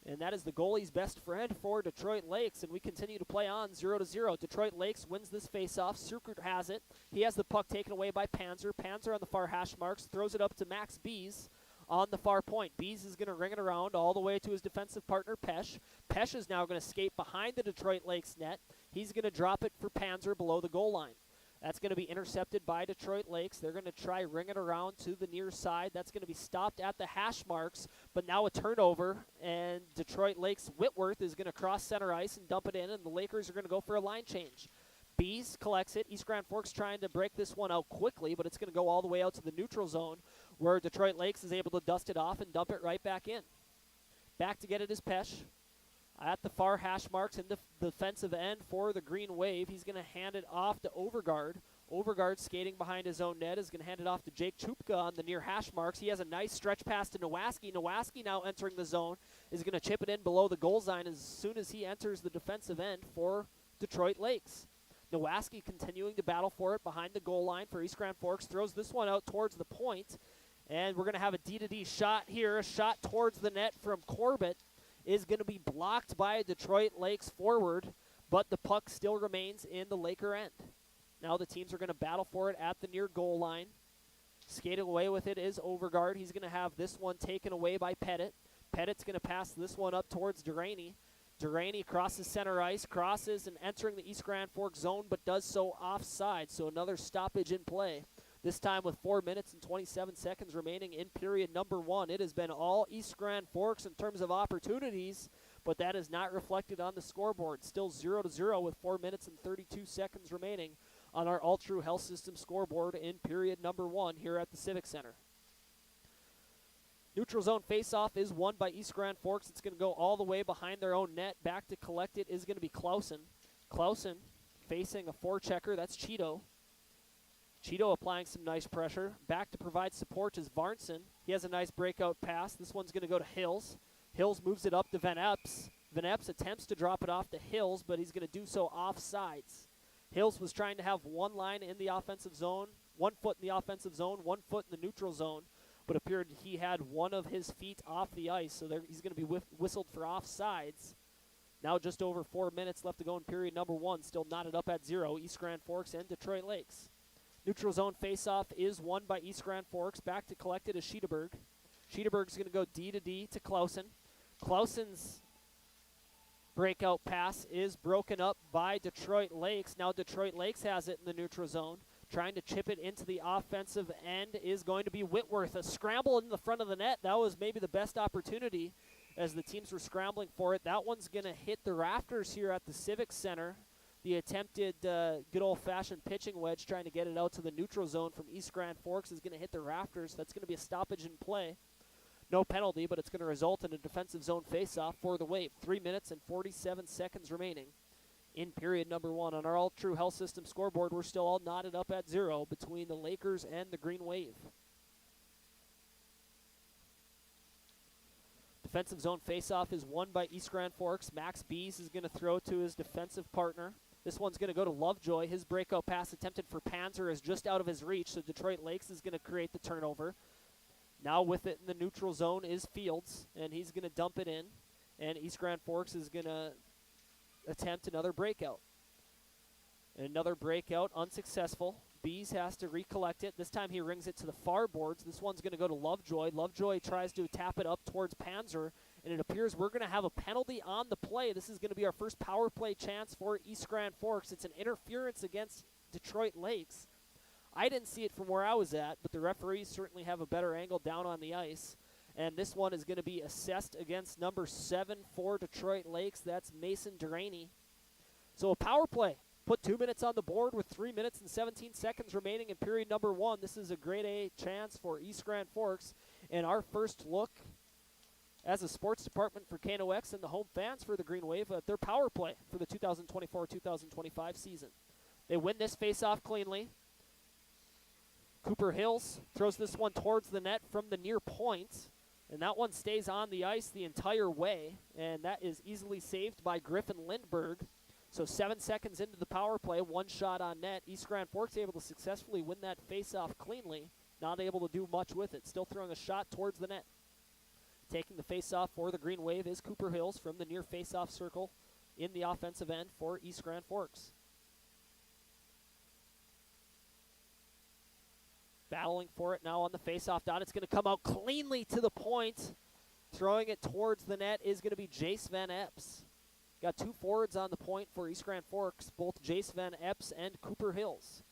Speaker 1: And that is the goalie's best friend for Detroit Lakes. And we continue to play on 0-0. Detroit Lakes wins this face-off. Surkert has it. He has the puck taken away by Panzer. Panzer on the far hash marks throws it up to Max Bees on the far point. Bees is going to ring it around all the way to his defensive partner, Pesh. Pesh is now going to skate behind the Detroit Lakes net. He's going to drop it for Panzer below the goal line. That's going to be intercepted by Detroit Lakes. They're going to try ring it around to the near side. That's going to be stopped at the hash marks, but now a turnover, and Detroit Lakes Whitworth is going to cross center ice and dump it in, and the Lakers are going to go for a line change. Bees collects it. East Grand Forks trying to break this one out quickly, but it's going to go all the way out to the neutral zone, where Detroit Lakes is able to dust it off and dump it right back in. Back to get it is Pesh. At the far hash marks in the defensive end for the Green Wave. He's going to hand it off to Overgaard. Overgaard skating behind his own net is going to hand it off to Jake Chupka on the near hash marks. He has a nice stretch pass to Nowaski. Nowaski now entering the zone is going to chip it in below the goal line as soon as he enters the defensive end for Detroit Lakes. Nowaski continuing to battle for it behind the goal line for East Grand Forks. Throws this one out towards the point. And we're going to have a D-to-D shot here. A shot towards the net from Corbett is going to be blocked by a Detroit Lakes forward, but the puck still remains in the Laker end. Now the teams are going to battle for it at the near goal line. Skating away with it is Overgaard. He's going to have this one taken away by Pettit. Pettit's going to pass this one up towards Duraney. Duraney crosses center ice, crosses and entering the East Grand Forks zone, but does so offside, so another stoppage in play. This time with 4 minutes and 27 seconds remaining in period number 1. It has been all East Grand Forks in terms of opportunities, but that is not reflected on the scoreboard. Still 0-0 with 4 minutes and 32 seconds remaining on our All True Health System scoreboard in period number 1 here at the Civic Center. Neutral zone faceoff is won by East Grand Forks. It's going to go all the way behind their own net. Back to collect it is going to be Clausen. Clausen facing a forechecker. That's Cheeto. Cheeto applying some nice pressure. Back to provide support is Varnson. He has a nice breakout pass. This one's going to go to Hills. Hills moves it up to Van Epps. Van Epps attempts to drop it off to Hills, but he's going to do so offsides. Hills was trying to have one line in the offensive zone, 1 foot in the offensive zone, 1 foot in the neutral zone, but appeared he had one of his feet off the ice, so he's going to be whistled for offsides. Now just over 4 minutes left to go in period number 1, still knotted up at 0, East Grand Forks and Detroit Lakes. Neutral zone faceoff is won by East Grand Forks. Back to collect it is Schiederberg. Schiederberg's going to go D to D to Clausen. Clausen's breakout pass is broken up by Detroit Lakes. Now Detroit Lakes has it in the neutral zone. Trying to chip it into the offensive end is going to be Whitworth. A scramble in the front of the net. That was maybe the best opportunity as the teams were scrambling for it. That one's going to hit the rafters here at the Civic Center. The attempted good old-fashioned pitching wedge trying to get it out to the neutral zone from East Grand Forks is going to hit the rafters. That's going to be a stoppage in play. No penalty, but it's going to result in a defensive zone faceoff for the Wave. 3 minutes and 47 seconds remaining in period number 1. On our All True Health System scoreboard, we're still all knotted up at 0 between the Lakers and the Green Wave. Defensive zone faceoff is won by East Grand Forks. Max Bees is going to throw to his defensive partner. This one's going to go to Lovejoy. His breakout pass attempted for Panzer is just out of his reach, so Detroit Lakes is going to create the turnover. Now with it in the neutral zone is Fields, and he's going to dump it in, and East Grand Forks is going to attempt another breakout. Another breakout, unsuccessful. Bees has to recollect it. This time he rings it to the far boards. This one's going to go to Lovejoy. Lovejoy tries to tap it up towards Panzer, and it appears we're going to have a penalty on the play. This is going to be our first power play chance for East Grand Forks. It's an interference against Detroit Lakes. I didn't see it from where I was at, but the referees certainly have a better angle down on the ice. And this one is going to be assessed against number 7 for Detroit Lakes. That's Mason Duraney. So a power play. Put 2 minutes on the board with 3 minutes and 17 seconds remaining in period number 1. This is a grade A chance for East Grand Forks. And our first look as a sports department for KNOX and the home fans for the Green Wave at their power play for the 2024-2025 season. They win this faceoff cleanly. Cooper Hills throws this one towards the net from the near point, and that one stays on the ice the entire way, and that is easily saved by Griffin Lindberg. So 7 seconds into the power play, 1 shot on net. East Grand Forks able to successfully win that faceoff cleanly, not able to do much with it. Still throwing a shot towards the net. Taking the faceoff for the Green Wave is Cooper Hills from the near faceoff circle in the offensive end for East Grand Forks. Battling for it now on the faceoff dot. It's going to come out cleanly to the point. Throwing it towards the net is going to be Jace Van Epps. Got 2 forwards on the point for East Grand Forks, both Jace Van Epps and Cooper Hills.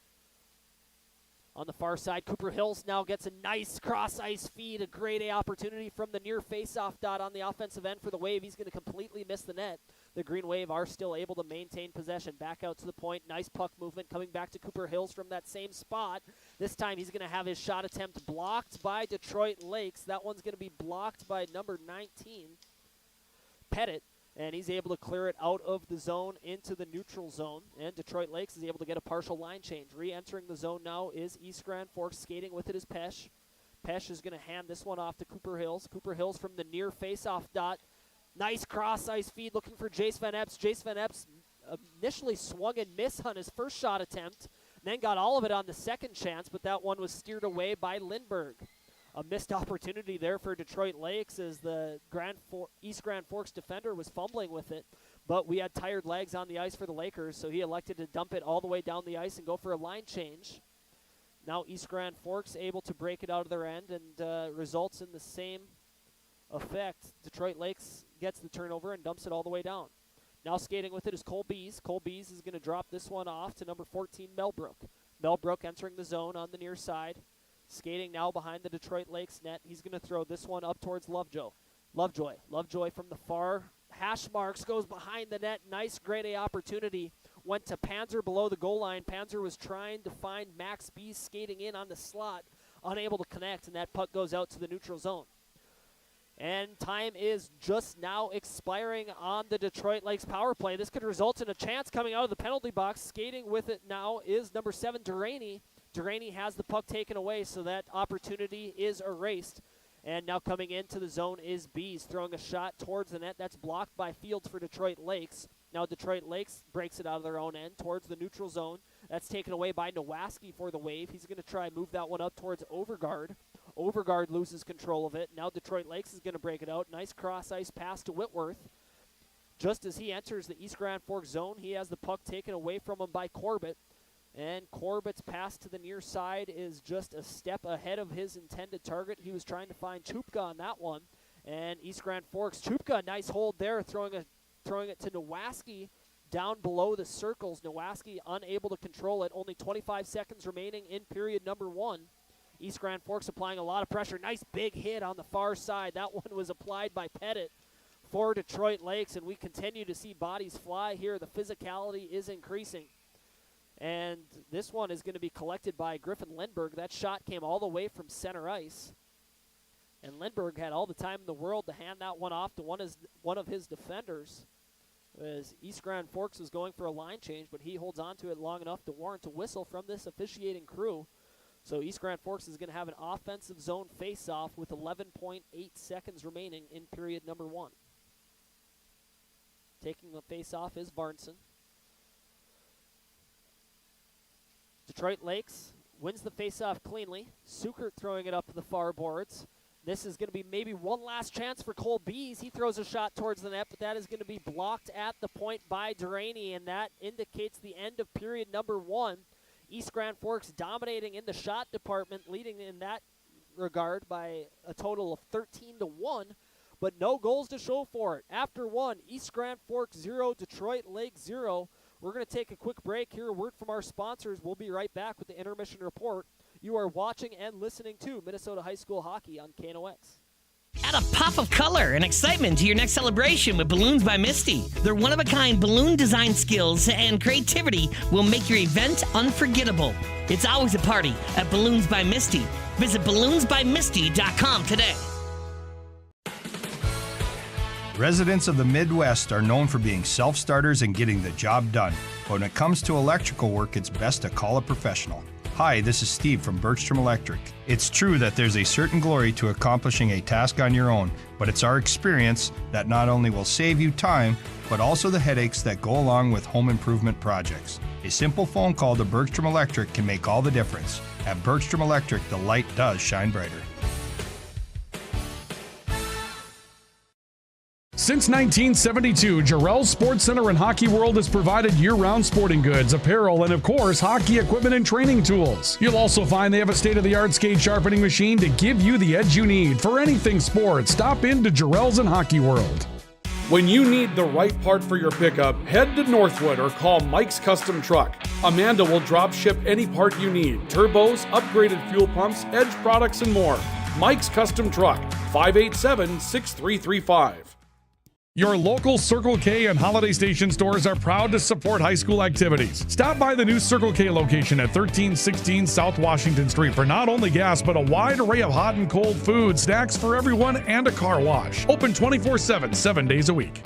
Speaker 1: On the far side, Cooper Hills now gets a nice cross-ice feed, a grade A opportunity from the near faceoff dot on the offensive end for the Wave. He's going to completely miss the net. The Green Wave are still able to maintain possession. Back out to the point. Nice puck movement coming back to Cooper Hills from that same spot. This time he's going to have his shot attempt blocked by Detroit Lakes. That one's going to be blocked by number 19, Pettit. And he's able to clear it out of the zone into the neutral zone. And Detroit Lakes is able to get a partial line change. Re-entering the zone now is East Grand Forks. Skating with it is Pesh. Pesh is going to hand this one off to Cooper Hills. Cooper Hills from the near face-off dot. Nice cross-ice feed looking for Jace Van Epps. Jace Van Epps initially swung and missed on his first shot attempt. Then got all of it on the second chance, but that one was steered away by Lindberg. A missed opportunity there for Detroit Lakes as the East Grand Forks defender was fumbling with it. But we had tired legs on the ice for the Lakers, so he elected to dump it all the way down the ice and go for a line change. Now East Grand Forks able to break it out of their end and results in the same effect. Detroit Lakes gets the turnover and dumps it all the way down. Now skating with it is Cole Bees. Cole Bees is going to drop this one off to number 14, Melbrook. Melbrook entering the zone on the near side. Skating now behind the Detroit Lakes net. He's going to throw this one up towards Lovejoy. Lovejoy from the far hash marks goes behind the net. Nice grade A opportunity. Went to Panzer below the goal line. Panzer was trying to find Max Bees skating in on the slot. Unable to connect, and that puck goes out to the neutral zone. And time is just now expiring on the Detroit Lakes power play. This could result in a chance coming out of the penalty box. Skating with it now is number 7, Duraney. Duraney has the puck taken away, so that opportunity is erased. And now coming into the zone is Bees, throwing a shot towards the net. That's blocked by Fields for Detroit Lakes. Now Detroit Lakes breaks it out of their own end towards the neutral zone. That's taken away by Nowaski for the Wave. He's going to try and move that one up towards Overgaard. Overgaard loses control of it. Now Detroit Lakes is going to break it out. Nice cross-ice pass to Whitworth. Just as he enters the East Grand Forks zone, he has the puck taken away from him by Corbett. And Corbett's pass to the near side is just a step ahead of his intended target. He was trying to find Chupka on that one. And East Grand Forks, Chupka, nice hold there, throwing it to Nowaski down below the circles. Nowaski unable to control it. Only 25 seconds remaining in period number 1. East Grand Forks applying a lot of pressure. Nice big hit on the far side. That one was applied by Pettit for Detroit Lakes, and we continue to see bodies fly here. The physicality is increasing. And this one is going to be collected by Griffin Lindberg. That shot came all the way from center ice. And Lindberg had all the time in the world to hand that one off to one of his defenders. As East Grand Forks was going for a line change, but he holds on to it long enough to warrant a whistle from this officiating crew. So East Grand Forks is going to have an offensive zone face-off with 11.8 seconds remaining in period number 1. Taking the face-off is Varnson. Detroit Lakes wins the face-off cleanly. Sukert throwing it up the far boards. This is going to be maybe one last chance for Cole Bees. He throws a shot towards the net, but that is going to be blocked at the point by Duraney, and that indicates the end of period number 1. East Grand Forks dominating in the shot department, leading in that regard by a total of 13-1, but no goals to show for it. After 1, East Grand Forks 0, Detroit Lakes 0. We're going to take a quick break here. A word from our sponsors. We'll be right back with the intermission report. You are watching and listening to Minnesota High School Hockey on KNOX.
Speaker 15: Add a pop of color and excitement to your next celebration with Balloons by Misty. Their one-of-a-kind balloon design skills and creativity will make your event unforgettable. It's always a party at Balloons by Misty. Visit balloonsbymisty.com today.
Speaker 12: Residents of the Midwest are known for being self-starters and getting the job done. But when it comes to electrical work, it's best to call a professional. Hi, this is Steve from Bergstrom Electric. It's true that there's a certain glory to accomplishing a task on your own, but it's our experience that not only will save you time, but also the headaches that go along with home improvement projects. A simple phone call to Bergstrom Electric can make all the difference. At Bergstrom Electric, the light does shine brighter.
Speaker 2: Since 1972, Jarrell's Sports Center and Hockey World has provided year-round sporting goods, apparel, and of course, hockey equipment and training tools. You'll also find they have a state-of-the-art skate sharpening machine to give you the edge you need. For anything sports, stop into Jarrell's and Hockey World. When you need the right part for your pickup, head to Northwood or call Mike's Custom Truck. Amanda will drop ship any part you need. Turbos, upgraded fuel pumps, Edge products, and more. Mike's Custom Truck, 587-6335. Your local Circle K and Holiday Station stores are proud to support high school activities. Stop by the new Circle K location at 1316 South Washington Street for not only gas, but a wide array of hot and cold food, snacks for everyone, and a car wash. Open 24/7, 7 days a week.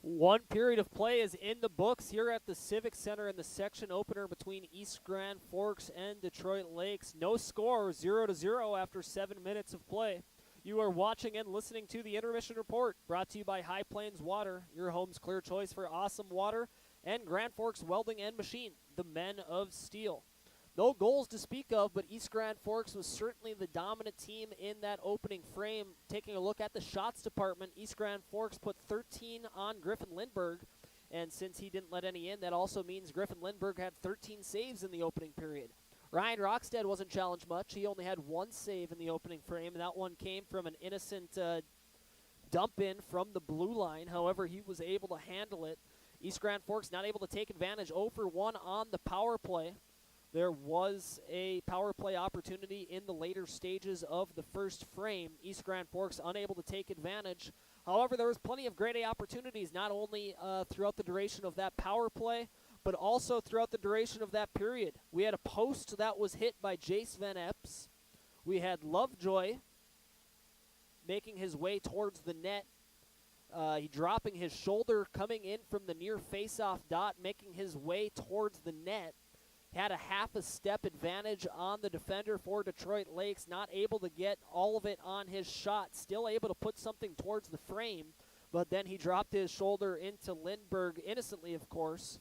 Speaker 1: One period of play is in the books here at the Civic Center in the section opener between East Grand Forks and Detroit Lakes. No score, 0-0 after 7 minutes of play. You are watching and listening to the Intermission Report, brought to you by High Plains Water, your home's clear choice for awesome water, and Grand Forks Welding and Machine, the men of steel. No goals to speak of, but East Grand Forks was certainly the dominant team in that opening frame. Taking a look at the shots department, East Grand Forks put 13 on Griffin Lindberg, and since he didn't let any in, that also means Griffin Lindberg had 13 saves in the opening period. Ryan Rockstead wasn't challenged much. He only had 1 save in the opening frame, and that one came from an innocent dump in from the blue line. However, he was able to handle it. East Grand Forks not able to take advantage. 0 for 1 on the power play. There was a power play opportunity in the later stages of the first frame. East Grand Forks unable to take advantage. However, there was plenty of grade A opportunities, not only throughout the duration of that power play, but also throughout the duration of that period. We had a post that was hit by Jace Van Epps. We had Lovejoy making his way towards the net. He dropping his shoulder, coming in from the near face-off dot, making his way towards the net. Had a half a step advantage on the defender for Detroit Lakes, not able to get all of it on his shot, still able to put something towards the frame, but then he dropped his shoulder into Lindbergh, innocently of course,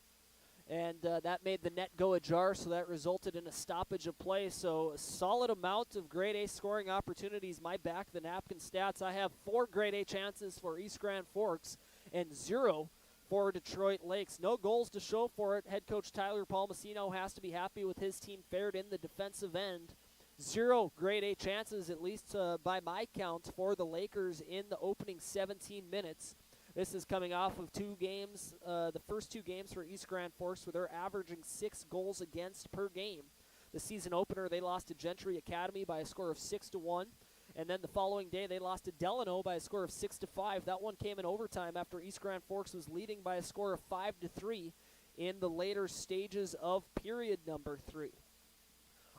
Speaker 1: and that made the net go ajar, so that resulted in a stoppage of play. So a solid amount of grade A scoring opportunities. My back the napkin stats, I have 4 grade A chances for East Grand Forks and 0 for Detroit Lakes. No goals to show for it. Head coach Tyler Palmasino has to be happy with his team fared in the defensive end. 0 grade A chances, at least by my count, for the Lakers in the opening 17 minutes. This is coming off of 2 games, the first 2 games for East Grand Forks, where they're averaging 6 goals against per game. The season opener, they lost to Gentry Academy by a score of 6-1. And then the following day, they lost to Delano by a score of 6-5. That one came in overtime after East Grand Forks was leading by a score of 5-3 in the later stages of period number 3.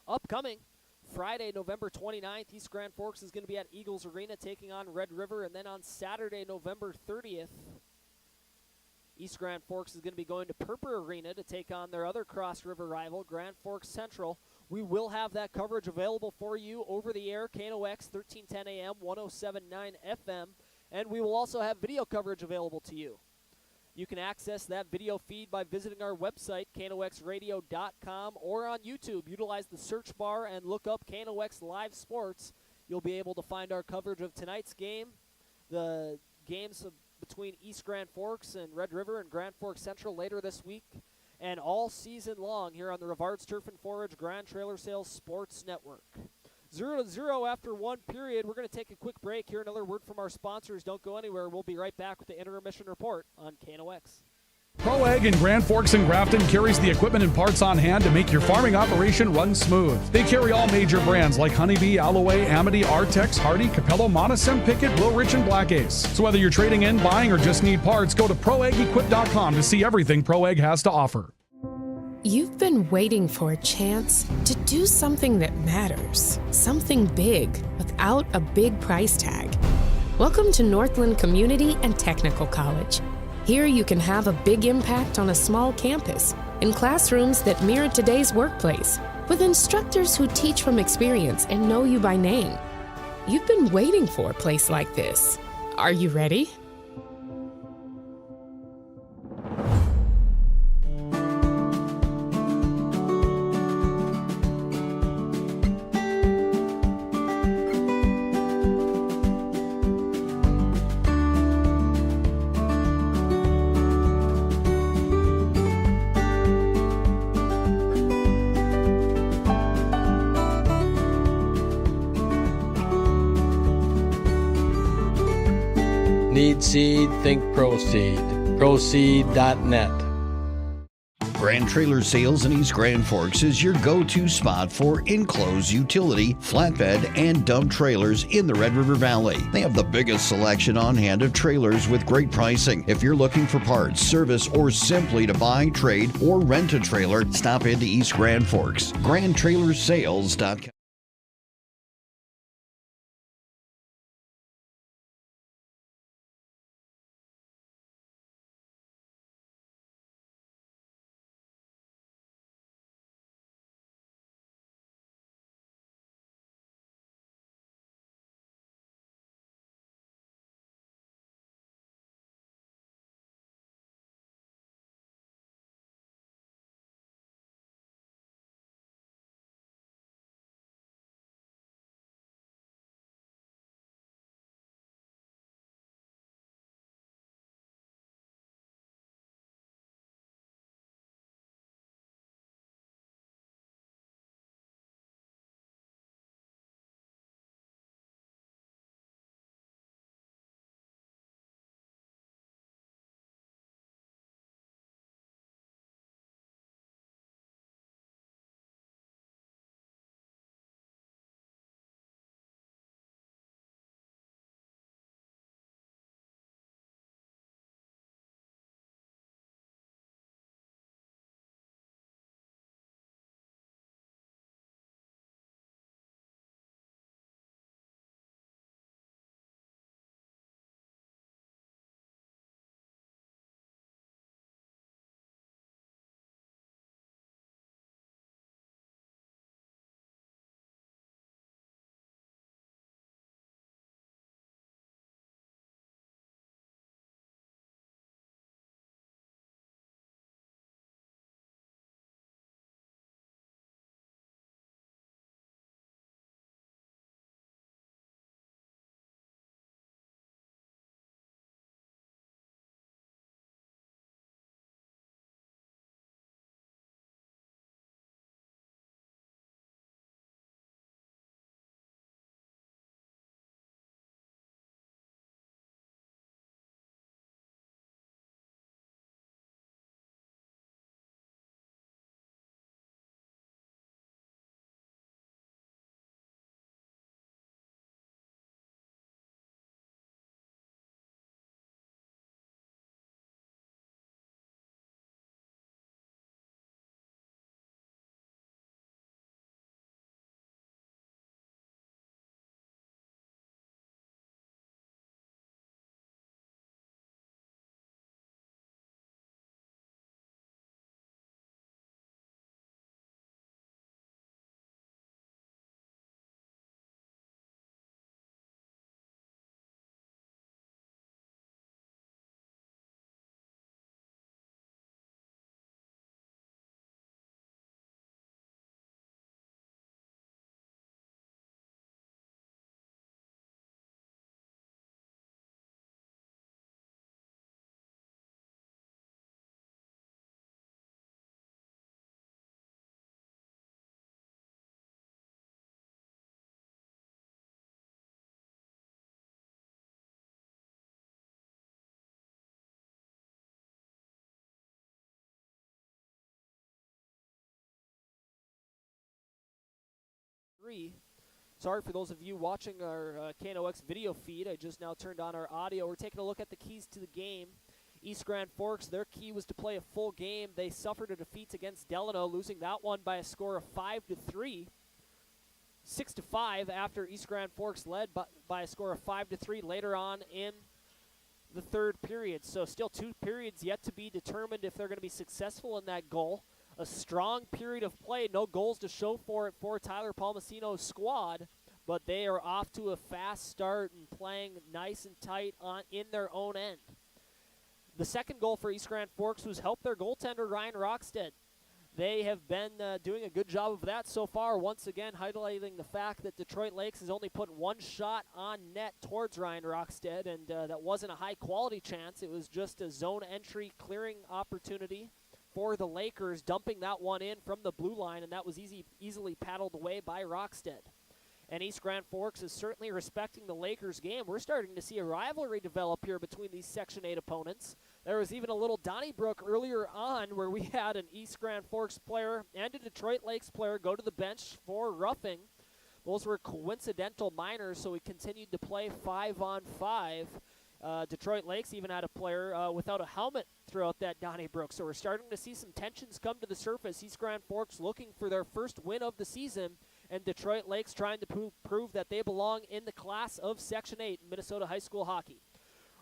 Speaker 1: Upcoming Friday, November 29th, East Grand Forks is going to be at Eagles Arena taking on Red River. And then on Saturday, November 30th, East Grand Forks is going to be going to Purpur Arena to take on their other Cross River rival, Grand Forks Central. We will have that coverage available for you over the air, KNOX, 1310 AM, 107.9 FM, and we will also have video coverage available to you. You can access that video feed by visiting our website, knoxradio.com, or on YouTube. Utilize the search bar and look up KNOX Live Sports. You'll be able to find our coverage of tonight's game, the games between East Grand Forks and Red River and Grand Forks Central later this week, and all season long here on the Rivard's Turf and Forage Grand Trailer Sales Sports Network. 0-0 after 1 period. We're going to take a quick break. Hear another word from our sponsors. Don't go anywhere. We'll be right back with the intermission report on KNOX.
Speaker 2: Pro Ag in Grand Forks and Grafton carries the equipment and parts on hand to make your farming operation run smooth. They carry all major brands like Honeybee, Alloway, Amity, Artex, Hardy, Capello, Monosem, Pickett, Wilrich, and Black Ace. So whether you're trading in, buying, or just need parts, go to ProAgEquip.com to see everything Pro Ag has to offer.
Speaker 16: You've been waiting for a chance to do something that matters, something big without a big price tag. Welcome to Northland Community and Technical College. Here you can have a big impact on a small campus, in classrooms that mirror today's workplace, with instructors who teach from experience and know you by name. You've been waiting for a place like this. Are you ready?
Speaker 17: Need seed, think Proseed. Proseed.net.
Speaker 5: Grand Trailer Sales in East Grand Forks is your go-to spot for enclosed utility, flatbed, and dump trailers in the Red River Valley. They have the biggest selection on hand of trailers with great pricing. If you're looking for parts, service, or simply to buy, trade, or rent a trailer, stop into East Grand Forks. GrandTrailersSales.com.
Speaker 1: 3. Sorry for those of you watching our KNOX video feed. I just now turned on our audio. We're taking a look at the keys to the game. East Grand Forks, their key was to play a full game. They suffered a defeat against Delano, losing that one by a score of 5-3. 6-5 after East Grand Forks led by a score of 5-3 later on in the third period. So still 2 periods yet to be determined if they're going to be successful in that goal. A strong period of play, no goals to show for it for Tyler Palmasino's squad, but they are off to a fast start and playing nice and tight in their own end. The second goal for East Grand Forks was help their goaltender, Ryan Rockstead. They have been doing a good job of that so far, once again highlighting the fact that Detroit Lakes has only put 1 shot on net towards Ryan Rockstead, and that wasn't a high-quality chance. It was just a zone entry clearing opportunity for the Lakers, dumping that one in from the blue line, and that was easily paddled away by Rockstead. And East Grand Forks is certainly respecting the Lakers game. We're starting to see a rivalry develop here between these Section 8 opponents. There was even a little Donnybrook earlier on where we had an East Grand Forks player and a Detroit Lakes player go to the bench for roughing. Those were coincidental minors, so we continued to play 5-on-5. Detroit Lakes even had a player without a helmet throughout that Donnybrook. So we're starting to see some tensions come to the surface. East Grand Forks looking for their first win of the season, and Detroit Lakes trying to prove that they belong in the class of Section 8 in Minnesota high school hockey.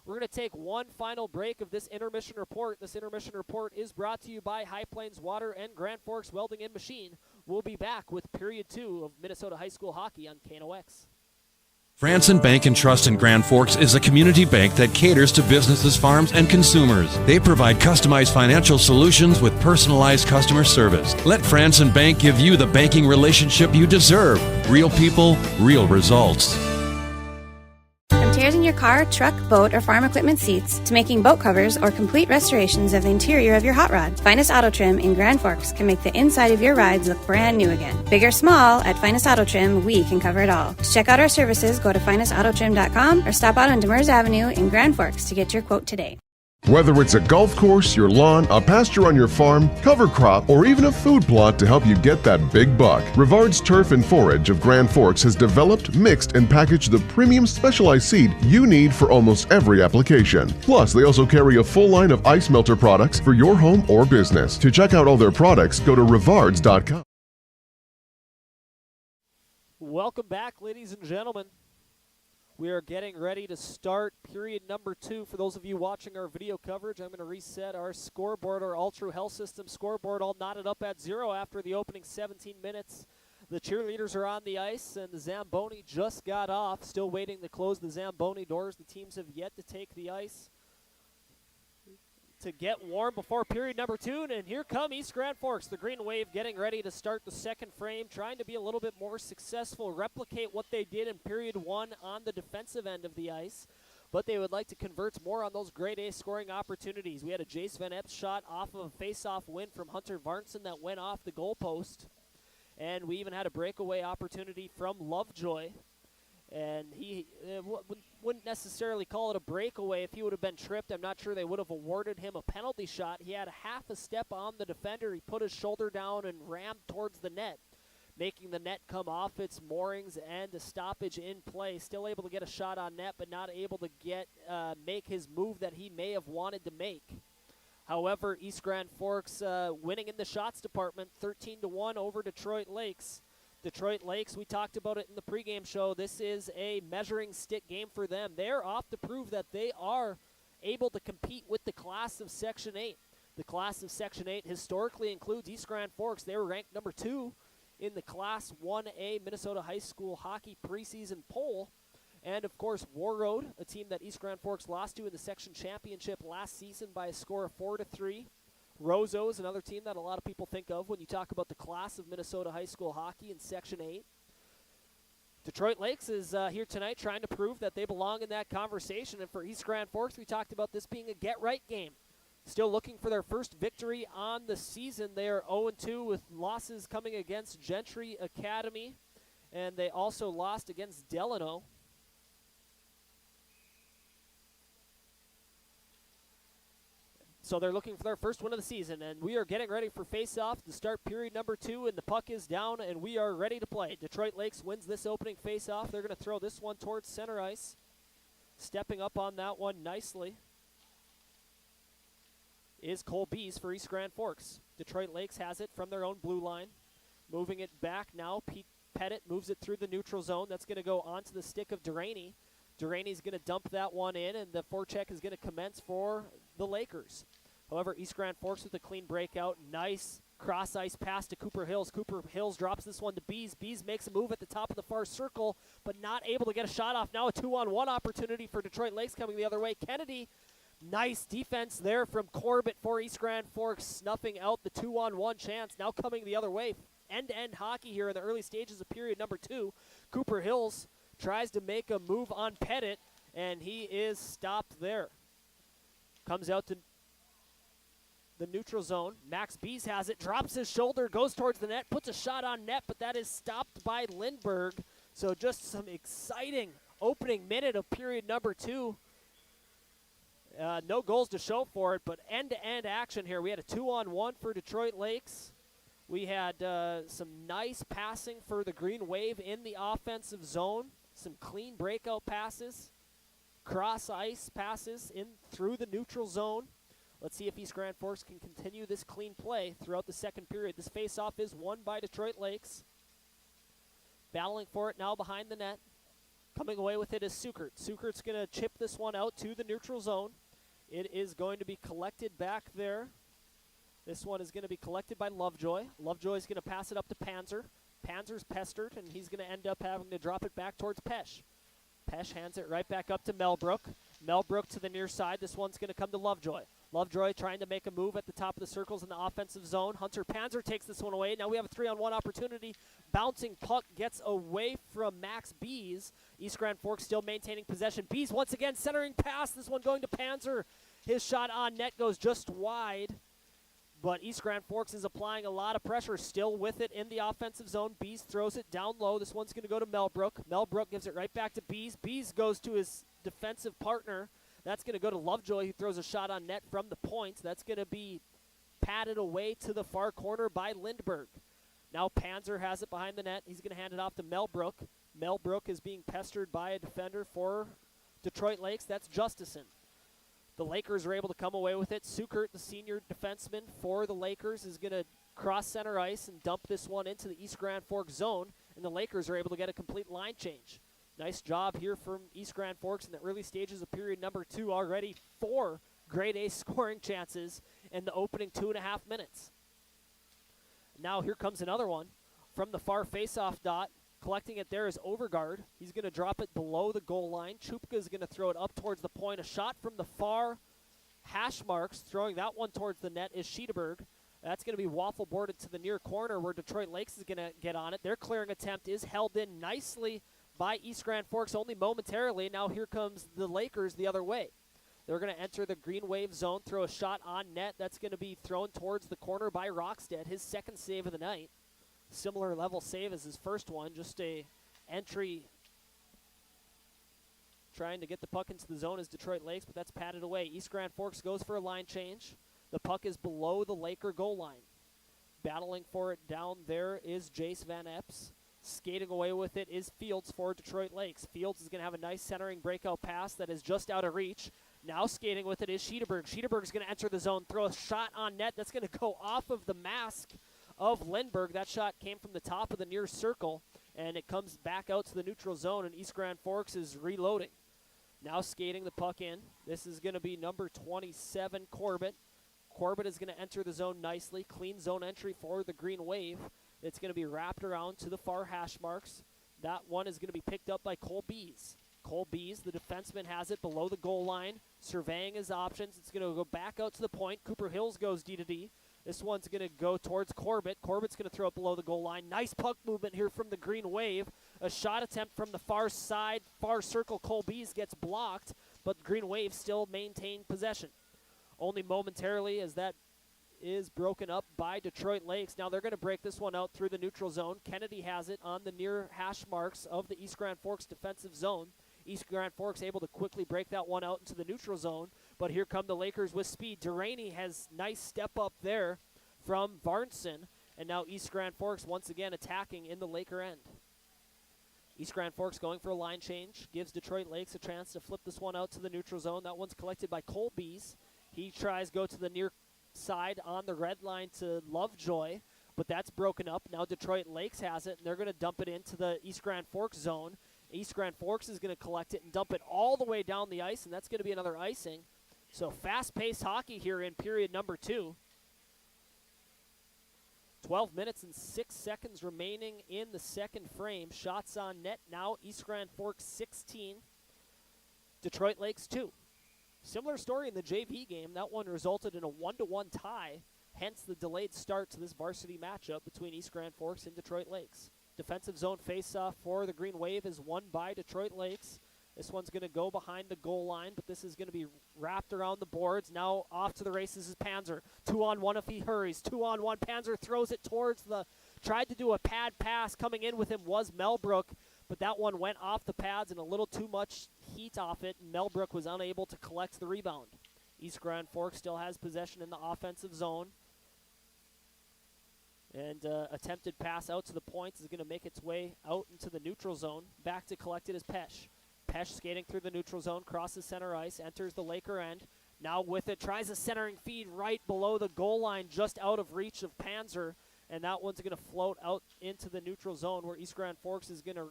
Speaker 1: We're going to take one final break of this intermission report. This intermission report is brought to you by High Plains Water and Grand Forks Welding and Machine. We'll be back with Period 2 of Minnesota high school hockey on KNOX.
Speaker 14: Franson Bank and Trust in Grand Forks is a community bank that caters to businesses, farms, and consumers. They provide customized financial solutions with personalized customer service. Let Franson Bank give you the banking relationship you deserve. Real people, real results.
Speaker 11: From tears in your car, truck, boat, or farm equipment seats to making boat covers or complete restorations of the interior of your hot rod, Finest Auto Trim in Grand Forks can make the inside of your rides look brand new again. Big or small, at Finest Auto Trim, we can cover it all. To check out our services, go to finestautotrim.com or stop out on Demers Avenue in Grand Forks to get your quote today.
Speaker 4: Whether it's a golf course, your lawn, a pasture on your farm, cover crop, or even a food plot to help you get that big buck, Rivard's Turf and Forage of Grand Forks has developed, mixed, and packaged the premium specialized seed you need for almost every application. Plus, they also carry a full line of ice melter products for your home or business. To check out all their products, go to rivards.com.
Speaker 1: Welcome back, ladies and gentlemen. We are getting ready to start period number 2. For those of you watching our video coverage, I'm going to reset our scoreboard, our Ultra Health System scoreboard, all knotted up at 0 after the opening 17 minutes. The cheerleaders are on the ice, and the Zamboni just got off. Still waiting to close the Zamboni doors. The teams have yet to take the ice to get warm before period number 2, and here come East Grand Forks, the Green Wave, getting ready to start the second frame, trying to be a little bit more successful, replicate what they did in period 1 on the defensive end of the ice, but they would like to convert more on those grade A scoring opportunities. We had a Jace Van Epps shot off of a face-off win from Hunter Varnson that went off the goalpost, and we even had a breakaway opportunity from Lovejoy. And he wouldn't necessarily call it a breakaway. If he would have been tripped, I'm not sure they would have awarded him a penalty shot. He had a half a step on the defender. He put his shoulder down and rammed towards the net, making the net come off its moorings and a stoppage in play. Still able to get a shot on net, but not able to make his move that he may have wanted to make. However, East Grand Forks winning in the shots department, 13-1 over Detroit Lakes. Detroit Lakes, we talked about it in the pregame show. This is a measuring stick game for them. They're off to prove that they are able to compete with the class of Section 8. The class of Section 8 historically includes East Grand Forks. They were ranked number 2 in the Class 1A Minnesota High School Hockey preseason poll. And, of course, Warroad, a team that East Grand Forks lost to in the section championship last season by a score of 4-3. Roseau is another team that a lot of people think of when you talk about the class of Minnesota high school hockey in Section 8. Detroit Lakes is here tonight trying to prove that they belong in that conversation. And for East Grand Forks, we talked about this being a get-right game. Still looking for their first victory on the season. They are 0-2 with losses coming against Gentry Academy, and they also lost against Delano. So they're looking for their first win of the season, and we are getting ready for face-off to start period number 2, and the puck is down, and we are ready to play. Detroit Lakes wins this opening face-off. They're going to throw this one towards center ice. Stepping up on that one nicely is Cole Bees for East Grand Forks. Detroit Lakes has it from their own blue line. Moving it back now, Pete Pettit moves it through the neutral zone. That's going to go onto the stick of Duraney. Duraney's going to dump that one in, and the forecheck is going to commence for the Lakers. However, East Grand Forks with a clean breakout. Nice cross-ice pass to Cooper Hills. Cooper Hills drops this one to Bees. Bees makes a move at the top of the far circle, but not able to get a shot off. Now a 2-on-1 opportunity for Detroit Lakes coming the other way. Kennedy, nice defense there from Corbett for East Grand Forks, snuffing out the 2-on-1 chance. Now coming the other way. End-to-end hockey here in the early stages of period number 2. Cooper Hills tries to make a move on Pettit, and he is stopped there. Comes out to the neutral zone. Max Bees has it, drops his shoulder, goes towards the net, puts a shot on net, but that is stopped by Lindbergh. So just some exciting opening minute of period number 2. No goals to show for it, but end-to-end action here. We had a 2-on-1 for Detroit Lakes. We had some nice passing for the Green Wave in the offensive zone. Some clean breakout passes, cross-ice passes in through the neutral zone. Let's see if East Grand Forks can continue this clean play throughout the second period. This face-off is won by Detroit Lakes. Battling for it now behind the net. Coming away with it is Sukert. Sukert's going to chip this one out to the neutral zone. It is going to be collected back there. This one is going to be collected by Lovejoy. Lovejoy's going to pass it up to Panzer. Panzer's pestered, and he's going to end up having to drop it back towards Pesch. Pesch hands it right back up to Melbrook. Melbrook to the near side. This one's going to come to Lovejoy. Lovejoy trying to make a move at the top of the circles in the offensive zone. Hunter Panzer takes this one away. Now we have a 3-on-1 opportunity. Bouncing puck gets away from Max Bees. East Grand Forks still maintaining possession. Bees once again centering pass. This one going to Panzer. His shot on net goes just wide. But East Grand Forks is applying a lot of pressure, still with it in the offensive zone. Bees throws it down low. This one's going to go to Melbrook. Melbrook gives it right back to Bees. Bees goes to his defensive partner. That's going to go to Lovejoy, who throws a shot on net from the point. That's going to be patted away to the far corner by Lindbergh. Now Panzer has it behind the net. He's going to hand it off to Melbrook. Melbrook is being pestered by a defender for Detroit Lakes. That's Justison. The Lakers are able to come away with it. Sukert, the senior defenseman for the Lakers, is going to cross center ice and dump this one into the East Grand Forks zone, and the Lakers are able to get a complete line change. Nice job here from East Grand Forks in the early stages of period number 2. Already 4 grade A scoring chances in the opening 2.5 minutes. Now here comes another one from the far face-off dot. Collecting it there is Overgaard. He's going to drop it below the goal line. Chupka is going to throw it up towards the point. A shot from the far hash marks. Throwing that one towards the net is Schiederberg. That's going to be waffle boarded to the near corner where Detroit Lakes is going to get on it. Their clearing attempt is held in nicely by East Grand Forks only momentarily. Now here comes the Lakers the other way. They're going to enter the Green Wave zone, throw a shot on net. That's going to be thrown towards the corner by Rockstead, his second save of the night. Similar level save as his first one, just a entry trying to get the puck into the zone as Detroit Lakes, but that's patted away. East Grand Forks goes for a line change. The puck is below the Laker goal line. Battling for it down there is Jace Van Epps. Skating away with it is Fields for Detroit Lakes. Fields is going to have a nice centering breakout pass that is just out of reach. Now skating with it is Schiederberg. Schiederberg is going to enter the zone, throw a shot on net. That's going to go off of the mask of Lindbergh. That shot came from the top of the near circle, and it comes back out to the neutral zone, and East Grand Forks is reloading. Now skating the puck in. This is going to be number 27, Corbett. Corbett is going to enter the zone nicely. Clean zone entry for the Green Wave. It's going to be wrapped around to the far hash marks. That one is going to be picked up by Cole Bees. Cole Bees, the defenseman, has it below the goal line, surveying his options. It's going to go back out to the point. Cooper Hills goes D to D. This one's going to go towards Corbett. Corbett's going to throw it below the goal line. Nice puck movement here from the Green Wave. A shot attempt from the far side, far circle. Cole Bees gets blocked, but the Green Wave still maintain possession. Only momentarily as that is broken up by Detroit Lakes. Now they're going to break this one out through the neutral zone. Kennedy has it on the near hash marks of the East Grand Forks defensive zone. East Grand Forks able to quickly break that one out into the neutral zone, but here come the Lakers with speed. Duraney has nice step up there from Varnson, and now East Grand Forks once again attacking in the Laker end. East Grand Forks going for a line change, gives Detroit Lakes a chance to flip this one out to the neutral zone. That one's collected by Cole Bees. He tries go to the near side on the red line to Lovejoy, but that's broken up. Now Detroit Lakes has it, and they're going to dump it into the East Grand Forks zone. East Grand Forks is going to collect it and dump it all the way down the ice, and that's going to be another icing. So fast-paced hockey here in period number 2. 12 minutes and 6 seconds remaining in the second frame. Shots on net now. East Grand Forks 16. Detroit Lakes 2. Similar story in the JV game. That one resulted in a 1-1 tie, hence the delayed start to this varsity matchup between East Grand Forks and Detroit Lakes. Defensive zone faceoff for the Green Wave is won by Detroit Lakes. This one's going to go behind the goal line, but this is going to be wrapped around the boards. Now off to the races is Panzer. 2-on-1 if he hurries. 2-on-1. Panzer throws it towards tried to do a pad pass. Coming in with him was Melbrook, but that one went off the pads and a little too much heat off it, and Melbrook was unable to collect the rebound. East Grand Forks still has possession in the offensive zone. And attempted pass out to the points is going to make its way out into the neutral zone. Back to collect it is Pesh. Pesh skating through the neutral zone, crosses center ice, enters the Laker end. Now with it, tries a centering feed right below the goal line, just out of reach of Panzer. And that one's going to float out into the neutral zone where East Grand Forks is going to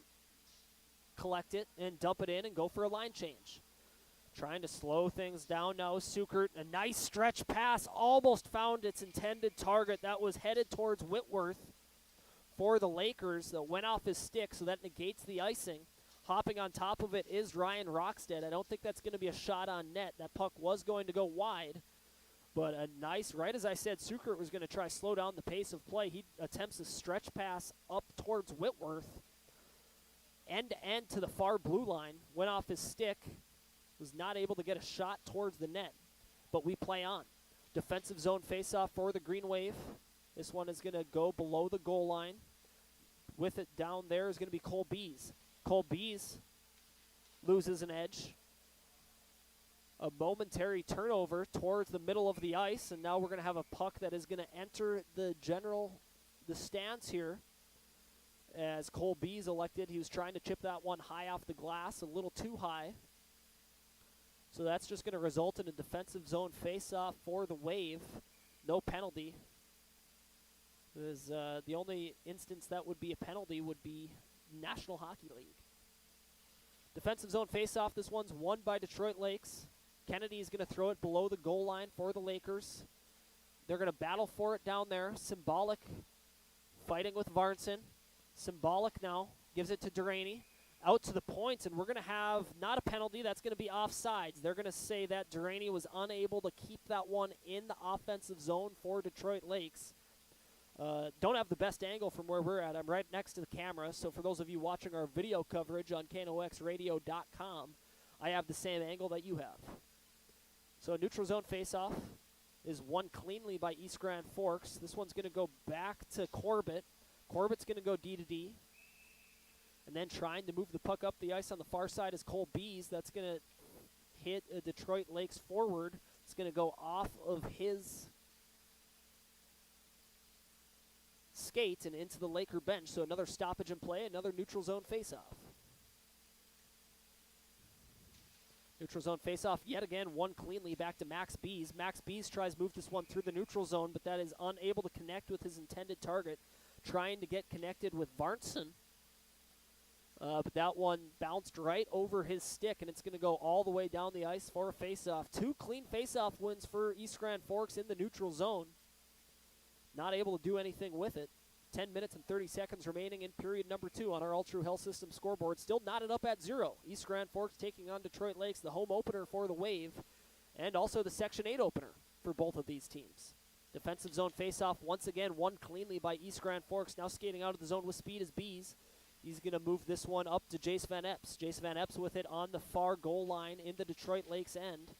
Speaker 1: collect it and dump it in and go for a line change. Trying to slow things down now, Sukert. A nice stretch pass, almost found its intended target. That was headed towards Whitworth for the Lakers. That went off his stick, so that negates the icing. Hopping on top of it is Ryan Rockstead. I don't think that's going to be a shot on net. That puck was going to go wide. But a nice, right as I said, Sukert was going to try slow down the pace of play. He attempts a stretch pass up towards Whitworth. End-to-end to the far blue line. Went off his stick. Was not able to get a shot towards the net. But we play on. Defensive zone faceoff for the Green Wave. This one is going to go below the goal line. With it down there is going to be Cole Bees. Cole Bees loses an edge. A momentary turnover towards the middle of the ice, and now we're going to have a puck that is going to enter the stands here. As Cole Bees elected, he was trying to chip that one high off the glass, a little too high. So that's just going to result in a defensive zone face-off for the Wave. No penalty. The only instance that would be a penalty would be National Hockey League. Defensive zone face-off. This one's won by Detroit Lakes. Kennedy is going to throw it below the goal line for the Lakers. They're going to battle for it down there. Symbolic fighting with Varnson. Symbolic now gives it to Duraney. Out to the points, and we're going to have not a penalty. That's going to be offsides. They're going to say that Duraney was unable to keep that one in the offensive zone for Detroit Lakes. Don't have the best angle from where we're at. I'm right next to the camera, so for those of you watching our video coverage on KNOXradio.com, I have the same angle that you have. So neutral zone faceoff is won cleanly by East Grand Forks. This one's going to go back to Corbett. Corbett's going to go D to D. And then trying to move the puck up the ice on the far side is Cole Bees. That's going to hit a Detroit Lakes forward. It's going to go off of his skate and into the Laker bench. So another stoppage in play, another neutral zone faceoff. Neutral zone faceoff yet again, won cleanly back to Max Bees. Max Bees tries to move this one through the neutral zone, but that is unable to connect with his intended target. Trying to get connected with Varnson. But that one bounced right over his stick, and it's going to go all the way down the ice for a faceoff. 2 clean faceoff wins for East Grand Forks in the neutral zone. Not able to do anything with it. 10 minutes and 30 seconds remaining in period number 2 on our All True Health System scoreboard. Still knotted up at 0. East Grand Forks taking on Detroit Lakes, the home opener for the Wave, and also the Section 8 opener for both of these teams. Defensive zone faceoff once again won cleanly by East Grand Forks. Now skating out of the zone with speed is Bees. He's going to move this one up to Jace Van Epps. Jace Van Epps with it on the far goal line in the Detroit Lakes end.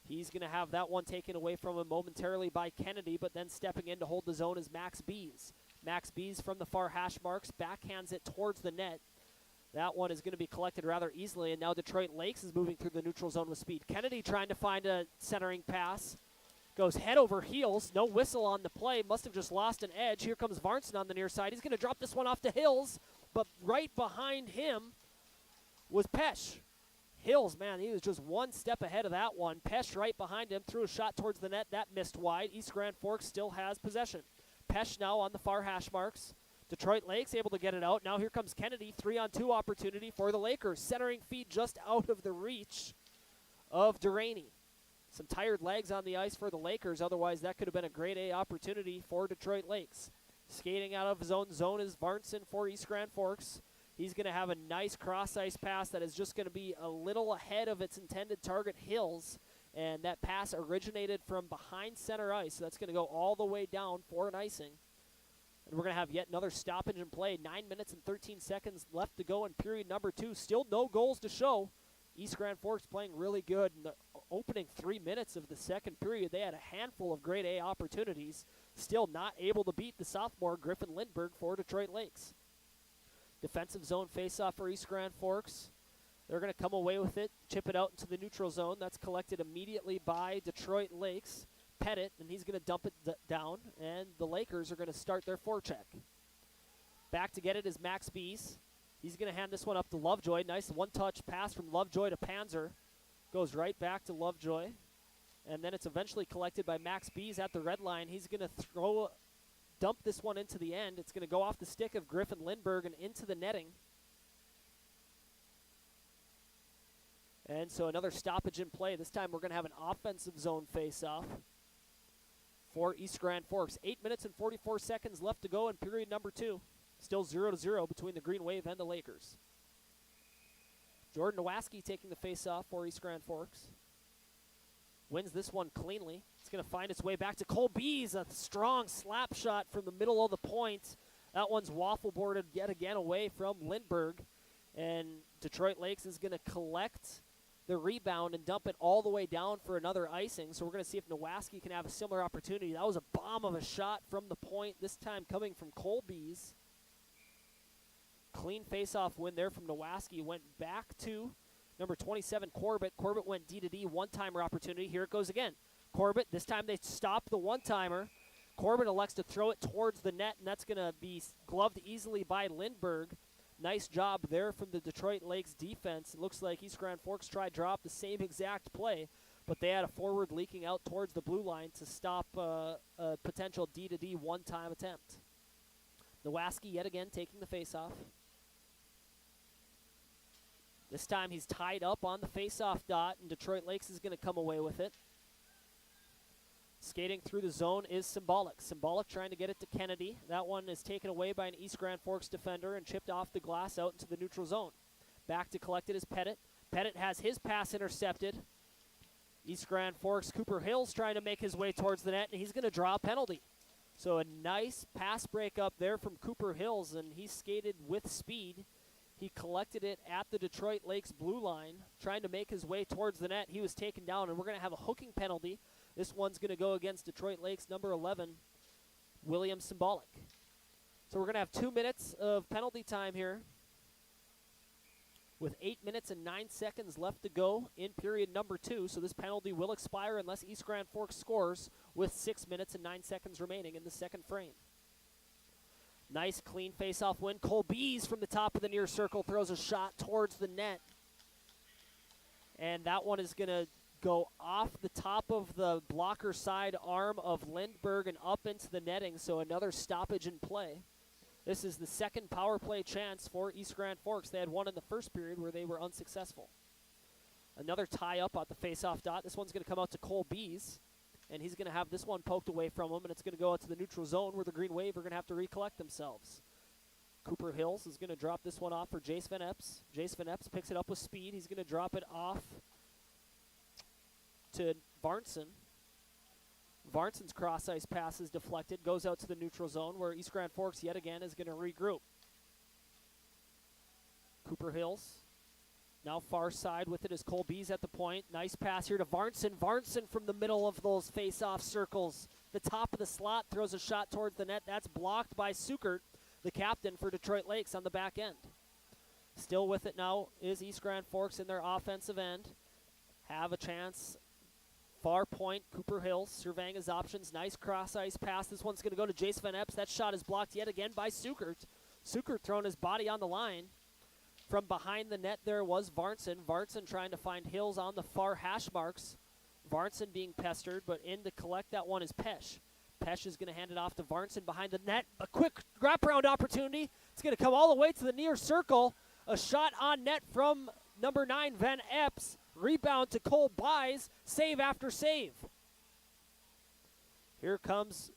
Speaker 1: He's going to have that one taken away from him momentarily by Kennedy, but then stepping in to hold the zone is Max Bees. Max Bees from the far hash marks, backhands it towards the net. That one is going to be collected rather easily, and now Detroit Lakes is moving through the neutral zone with speed. Kennedy trying to find a centering pass. Goes head over heels. No whistle on the play. Must have just lost an edge. Here comes Varnson on the near side. He's going to drop this one off to Hills, but right behind him was Pesh. Hills, man, he was just one step ahead of that one. Pesh right behind him, threw a shot towards the net. That missed wide. East Grand Forks still has possession. Pesh now on the far hash marks. Detroit Lakes able to get it out. Now here comes Kennedy. 3-on-2 opportunity for the Lakers. Centering feed just out of the reach of Duraney. Some tired legs on the ice for the Lakers. Otherwise, that could have been a grade A opportunity for Detroit Lakes. Skating out of zone. Zone is Varnson for East Grand Forks. He's going to have a nice cross-ice pass that is just going to be a little ahead of its intended target, Hills. And that pass originated from behind center ice. So that's going to go all the way down for an icing. And we're going to have yet another stoppage in play. 9 minutes and 13 seconds left to go in period number 2. Still no goals to show. East Grand Forks playing really good. In the opening 3 minutes of the second period, they had a handful of grade A opportunities. Still not able to beat the sophomore Griffin Lindbergh for Detroit Lakes. Defensive zone faceoff for East Grand Forks. They're going to come away with it, chip it out into the neutral zone. That's collected immediately by Detroit Lakes. Pettit, and he's going to dump it down, and the Lakers are going to start their forecheck. Back to get it is Max Bees. He's going to hand this one up to Lovejoy. Nice one-touch pass from Lovejoy to Panzer. Goes right back to Lovejoy, and then it's eventually collected by Max Bees at the red line. He's going to dump this one into the end. It's going to go off the stick of Griffin Lindbergh and into the netting. And so another stoppage in play. This time we're going to have an offensive zone face-off for East Grand Forks. 8 minutes and 44 seconds left to go in period number 2. Still 0-0 between the Green Wave and the Lakers. Jordan Nowaski taking the face-off for East Grand Forks. Wins this one cleanly. It's going to find its way back to Cole Bees. A strong slap shot from the middle of the point. That one's waffle boarded yet again away from Lindbergh. And Detroit Lakes is going to collect the rebound and dump it all the way down for another icing. So we're going to see if Nowaski can have a similar opportunity. That was a bomb of a shot from the point, this time coming from Colby's. Clean face-off win there from Nowaski. Went back to number 27, Corbett. Corbett went D-to-D, one-timer opportunity. Here it goes again. Corbett, this time they stop the one-timer. Corbett elects to throw it towards the net, and that's going to be gloved easily by Lindbergh. Nice job there from the Detroit Lakes defense. It looks like East Grand Forks tried to drop the same exact play, but they had a forward leaking out towards the blue line to stop a potential D-to-D one-time attempt. Nowaski yet again taking the face-off. This time he's tied up on the face-off dot, and Detroit Lakes is going to come away with it. Skating through the zone is Symbolic. Symbolic trying to get it to Kennedy. That one is taken away by an East Grand Forks defender and chipped off the glass out into the neutral zone. Back to collect it is Pettit. Pettit has his pass intercepted. East Grand Forks, Cooper Hills trying to make his way towards the net, and he's going to draw a penalty. So a nice pass break up there from Cooper Hills, and he skated with speed. He collected it at the Detroit Lakes blue line, trying to make his way towards the net. He was taken down, and we're going to have a hooking penalty. This one's going to go against Detroit Lakes number 11, William Symbolic. So we're going to have 2 minutes of penalty time here with 8 minutes and 9 seconds left to go in period number 2. So this penalty will expire unless East Grand Forks scores with 6 minutes and 9 seconds remaining in the second frame. Nice clean face-off win. Cole Bees from the top of the near circle throws a shot towards the net. And that one is going to go off the top of the blocker side arm of Lindbergh and up into the netting, so another stoppage in play. This is the second power play chance for East Grand Forks. They had one in the first period where they were unsuccessful. Another tie up at the face-off dot. This one's going to come out to Cole Bees, and he's going to have this one poked away from him, and it's going to go out to the neutral zone where the Green Wave are going to have to recollect themselves. Cooper Hills is going to drop this one off for Jace Van Epps. Jace Van Epps picks it up with speed. He's going to drop it off to Varnson. Varnson's cross-ice pass is deflected, goes out to the neutral zone where East Grand Forks yet again is going to regroup. Cooper Hills now far side with it is Cole Bees at the point. Nice pass here to Varnson. Varnson from the middle of those face-off circles. The top of the slot throws a shot towards the net. That's blocked by Sukert, the captain for Detroit Lakes on the back end. Still with it now is East Grand Forks in their offensive end. Have a chance. Far point, Cooper Hills surveying his options. Nice cross-ice pass. This one's going to go to Jace Van Epps. That shot is blocked yet again by Sukert. Sukert throwing his body on the line. From behind the net there was Varnson. Varnson trying to find Hills on the far hash marks. Varnson being pestered, but in to collect that one is Pesh. Pesh is going to hand it off to Varnson behind the net. A quick wraparound opportunity. It's going to come all the way to the near circle. A shot on net from number 9, Van Epps. Rebound to Cole Buys. Save after save. Here comes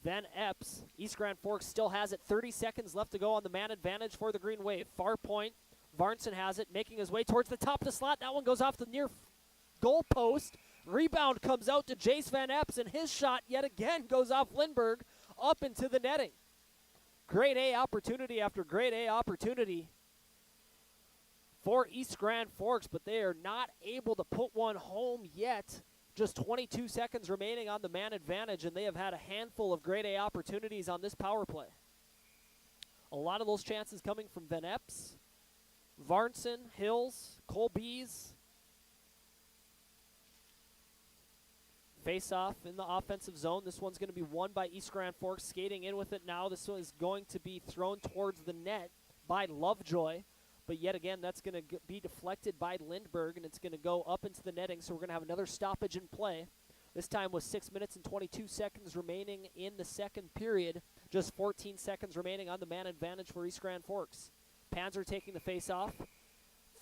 Speaker 1: Van Epps. East Grand Forks still has it. 30 seconds left to go on the man advantage for the Green Wave. Far point. Varnson has it, making his way towards the top of the slot. That one goes off the near goal post. Rebound comes out to Jace Van Epps, and his shot yet again goes off Lindbergh up into the netting. Grade A opportunity after grade A opportunity for East Grand Forks, but they are not able to put one home yet. Just 22 seconds remaining on the man advantage, and they have had a handful of grade A opportunities on this power play. A lot of those chances coming from Van Epps, Varnson, Hills, Colby's. Face-off in the offensive zone. This one's going to be won by East Grand Forks. Skating in with it now. This one is going to be thrown towards the net by Lovejoy. But yet again, that's going to be deflected by Lindbergh, and it's going to go up into the netting, so we're going to have another stoppage in play. This time with 6 minutes and 22 seconds remaining in the second period. Just 14 seconds remaining on the man advantage for East Grand Forks. Panzer taking the face-off.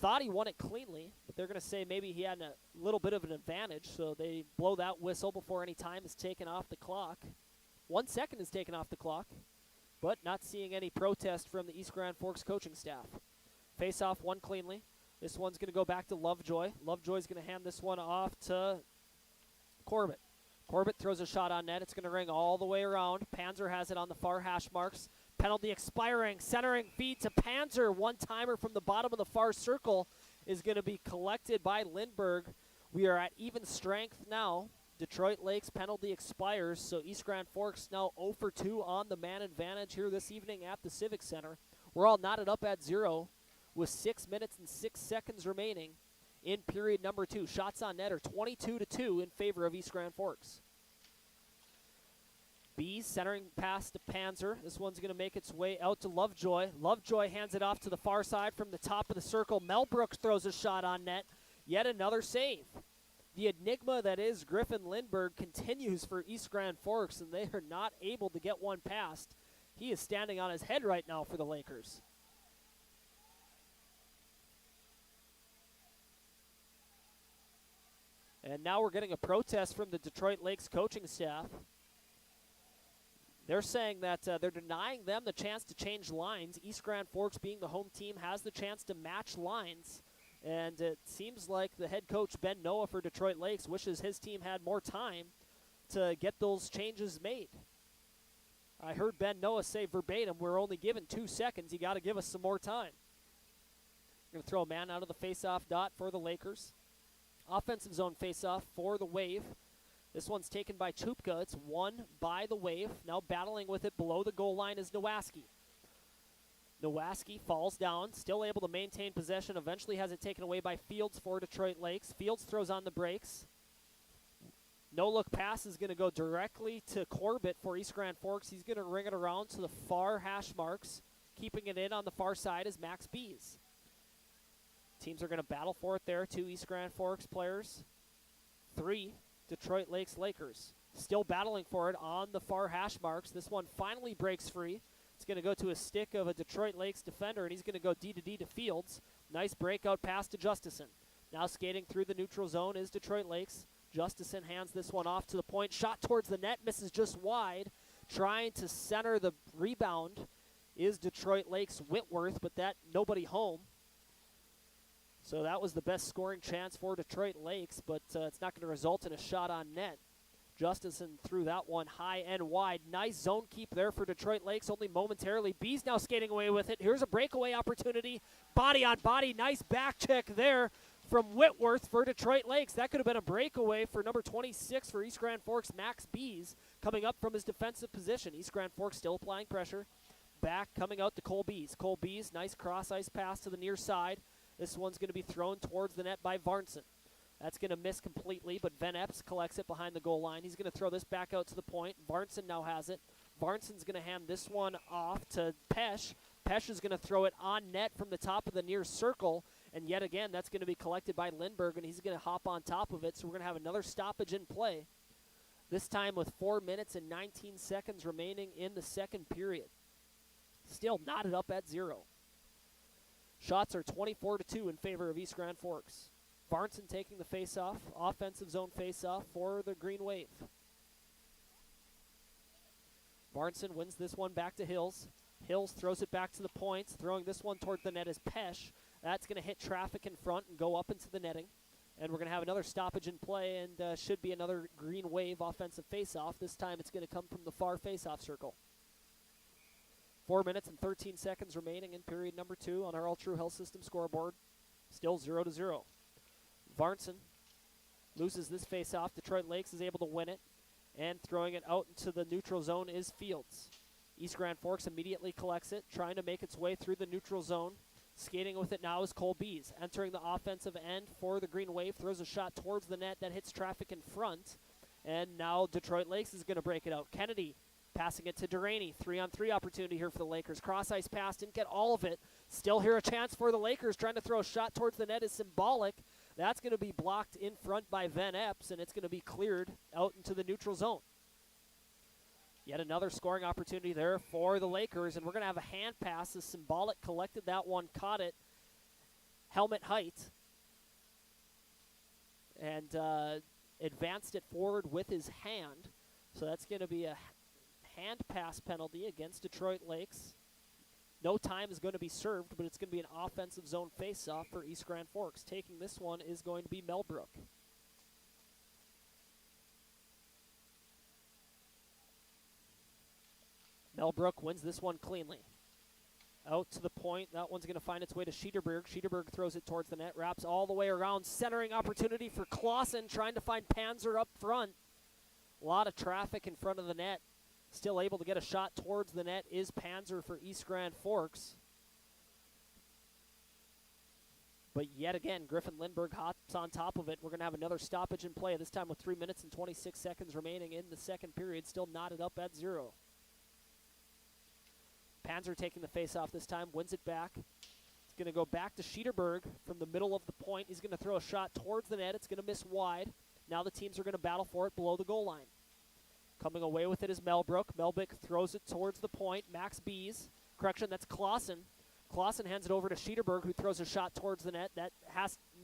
Speaker 1: Thought he won it cleanly, but they're going to say maybe he had a little bit of an advantage, so they blow that whistle before any time is taken off the clock. 1 second is taken off the clock, but not seeing any protest from the East Grand Forks coaching staff. Face-off won cleanly. This one's going to go back to Lovejoy. Lovejoy's going to hand this one off to Corbett. Corbett throws a shot on net. It's going to ring all the way around. Panzer has it on the far hash marks. Penalty expiring. Centering feed to Panzer. One-timer from the bottom of the far circle is going to be collected by Lindbergh. We are at even strength now. Detroit Lakes penalty expires, so East Grand Forks now 0 for 2 on the man advantage here this evening at the Civic Center. We're all knotted up at 0 with 6 minutes and 6 seconds remaining in period number 2. Shots on net are 22-2 in favor of East Grand Forks. Bees centering pass to Panzer. This one's going to make its way out to Lovejoy. Lovejoy hands it off to the far side from the top of the circle. Mel Brooks throws a shot on net. Yet another save. The enigma that is Griffin Lindbergh continues for East Grand Forks, and they are not able to get one past. He is standing on his head right now for the Lakers. And now we're getting a protest from the Detroit Lakes coaching staff. They're saying that they're denying them the chance to change lines. East Grand Forks, being the home team, has the chance to match lines. And it seems like the head coach, Ben Noah, for Detroit Lakes, wishes his team had more time to get those changes made. I heard Ben Noah say verbatim, we're only given 2 seconds. You got to give us some more time. Going to throw a man out of the face-off dot for the Lakers. Offensive zone face-off for the Wave. This one's taken by Chupka. It's won by the Wave. Now battling with it below the goal line is Nowaski. Nowaski falls down, still able to maintain possession. Eventually has it taken away by Fields for Detroit Lakes. Fields throws on the brakes. No-look pass is going to go directly to Corbett for East Grand Forks. He's going to ring it around to the far hash marks. Keeping it in on the far side is Max Bees. Teams are going to battle for it there. 2 East Grand Forks players. 3 Detroit Lakes Lakers. Still battling for it on the far hash marks. This one finally breaks free. It's going to go to a stick of a Detroit Lakes defender, and he's going to go D to Fields. Nice breakout pass to Justison. Now skating through the neutral zone is Detroit Lakes. Justison hands this one off to the point. Shot towards the net, misses just wide. Trying to center the rebound is Detroit Lakes Whitworth, but that nobody home. So that was the best scoring chance for Detroit Lakes, but it's not going to result in a shot on net. Justison threw that one high and wide. Nice zone keep there for Detroit Lakes, only momentarily. Bees now skating away with it. Here's a breakaway opportunity. Body on body. Nice back check there from Whitworth for Detroit Lakes. That could have been a breakaway for number 26 for East Grand Forks, Max Bees, coming up from his defensive position. East Grand Forks still applying pressure. back coming out to Cole Bees. Cole Bees, nice cross-ice pass to the near side. This one's going to be thrown towards the net by Varnson. That's going to miss completely, but Van Epps collects it behind the goal line. He's going to throw this back out to the point. Varnson now has it. Varnson's going to hand this one off to Pesh. Pesh is going to throw it on net from the top of the near circle, and yet again, that's going to be collected by Lindbergh, and he's going to hop on top of it, so we're going to have another stoppage in play, this time with 4 minutes and 19 seconds remaining in the second period. Still knotted up at 0. Shots are 24-2 in favor of East Grand Forks. Varnson taking the face-off, offensive zone face-off for the Green Wave. Varnson wins this one back to Hills. Hills throws it back to the points, throwing this one toward the net is Pesh. That's going to hit traffic in front and go up into the netting. And we're going to have another stoppage in play and should be another Green Wave offensive face-off. This time it's going to come from the far face-off circle. 4 minutes and 13 seconds remaining in period number 2 on our All True Health System scoreboard. Still 0-0. Varnson loses this face-off. Detroit Lakes is able to win it. And throwing it out into the neutral zone is Fields. East Grand Forks immediately collects it, trying to make its way through the neutral zone. Skating with it now is Cole Bees. Entering the offensive end for the Green Wave, throws a shot towards the net that hits traffic in front. And now Detroit Lakes is going to break it out. Kennedy passing it to Duraney. 3-on-3 opportunity here for the Lakers. Cross-ice pass, didn't get all of it. Still here a chance for the Lakers. Trying to throw a shot towards the net is Symbolic. That's going to be blocked in front by Van Epps, and it's going to be cleared out into the neutral zone. Yet another scoring opportunity there for the Lakers, and we're going to have a hand pass as Symbolic collected that one, caught it, helmet height, and advanced it forward with his hand. So that's going to be a hand pass penalty against Detroit Lakes. No time is going to be served, but it's going to be an offensive zone face-off for East Grand Forks. Taking this one is going to be Melbrook. Melbrook wins this one cleanly. Out to the point. That one's going to find its way to Schiederberg. Schiederberg throws it towards the net. Wraps all the way around. Centering opportunity for Clausen, trying to find Panzer up front. A lot of traffic in front of the net. Still able to get a shot towards the net is Panzer for East Grand Forks. But yet again, Griffin Lindbergh hops on top of it. We're going to have another stoppage in play, this time with 3 minutes and 26 seconds remaining in the second period. Still knotted up at 0. Panzer taking the face-off this time, wins it back. It's going to go back to Schiederberg from the middle of the point. He's going to throw a shot towards the net. It's going to miss wide. Now the teams are going to battle for it below the goal line. Coming away with it is Melbrook. Melbrook throws it towards the point. Max Bees. Correction, that's Clausen. Clausen hands it over to Schiederberg, who throws a shot towards the net. That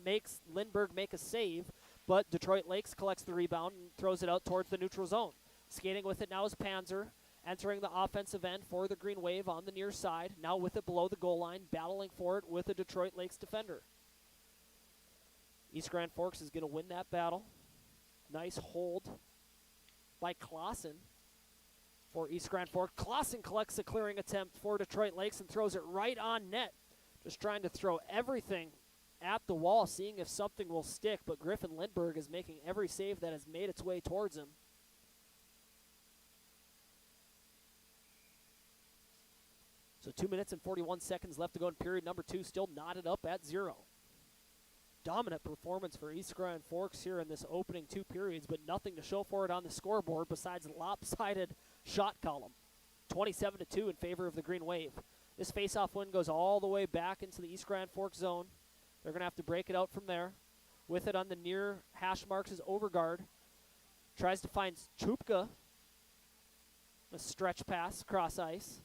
Speaker 1: makes Lindbergh make a save, but Detroit Lakes collects the rebound and throws it out towards the neutral zone. Skating with it now is Panzer. Entering the offensive end for the Green Wave on the near side. Now with it below the goal line, battling for it with a Detroit Lakes defender. East Grand Forks is going to win that battle. Nice hold by Clausen for East Grand Forks. Clausen collects a clearing attempt for Detroit Lakes and throws it right on net. Just trying to throw everything at the wall, seeing if something will stick, but Griffin Lindbergh is making every save that has made its way towards him. So 2 minutes and 41 seconds left to go in period number 2, still knotted up at 0. Dominant performance for East Grand Forks here in this opening 2 periods, but nothing to show for it on the scoreboard besides lopsided shot column. 27-2 in favor of the Green Wave. This face-off win goes all the way back into the East Grand Forks zone. They're going to have to break it out from there. With it on the near hash marks is Overgaard. Tries to find Chupka. A stretch pass across ice.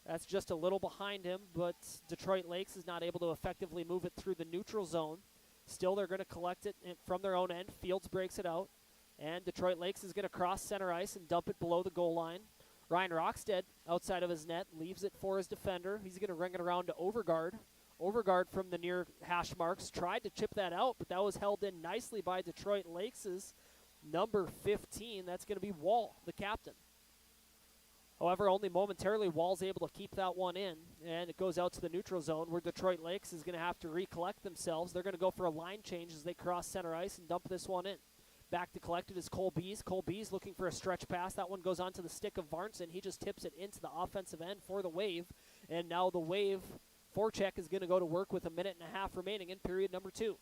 Speaker 1: That's just a little behind him, but Detroit Lakes is not able to effectively move it through the neutral zone. Still, they're going to collect it from their own end. Fields breaks it out, and Detroit Lakes is going to cross center ice and dump it below the goal line. Ryan Rockstead, outside of his net, leaves it for his defender. He's going to ring it around to Overgaard. Overgaard from the near hash marks tried to chip that out, but that was held in nicely by Detroit Lakes' number 15. That's going to be Wall, the captain. However, only momentarily, Wall's able to keep that one in, and it goes out to the neutral zone where Detroit Lakes is going to have to recollect themselves. They're going to go for a line change as they cross center ice and dump this one in. Back to collect it is Cole Bees. Cole Bees looking for a stretch pass. That one goes onto the stick of Varnson. He just tips it into the offensive end for the Wave. And now the Wave forecheck is going to go to work with 1.5 minutes remaining in period number 2.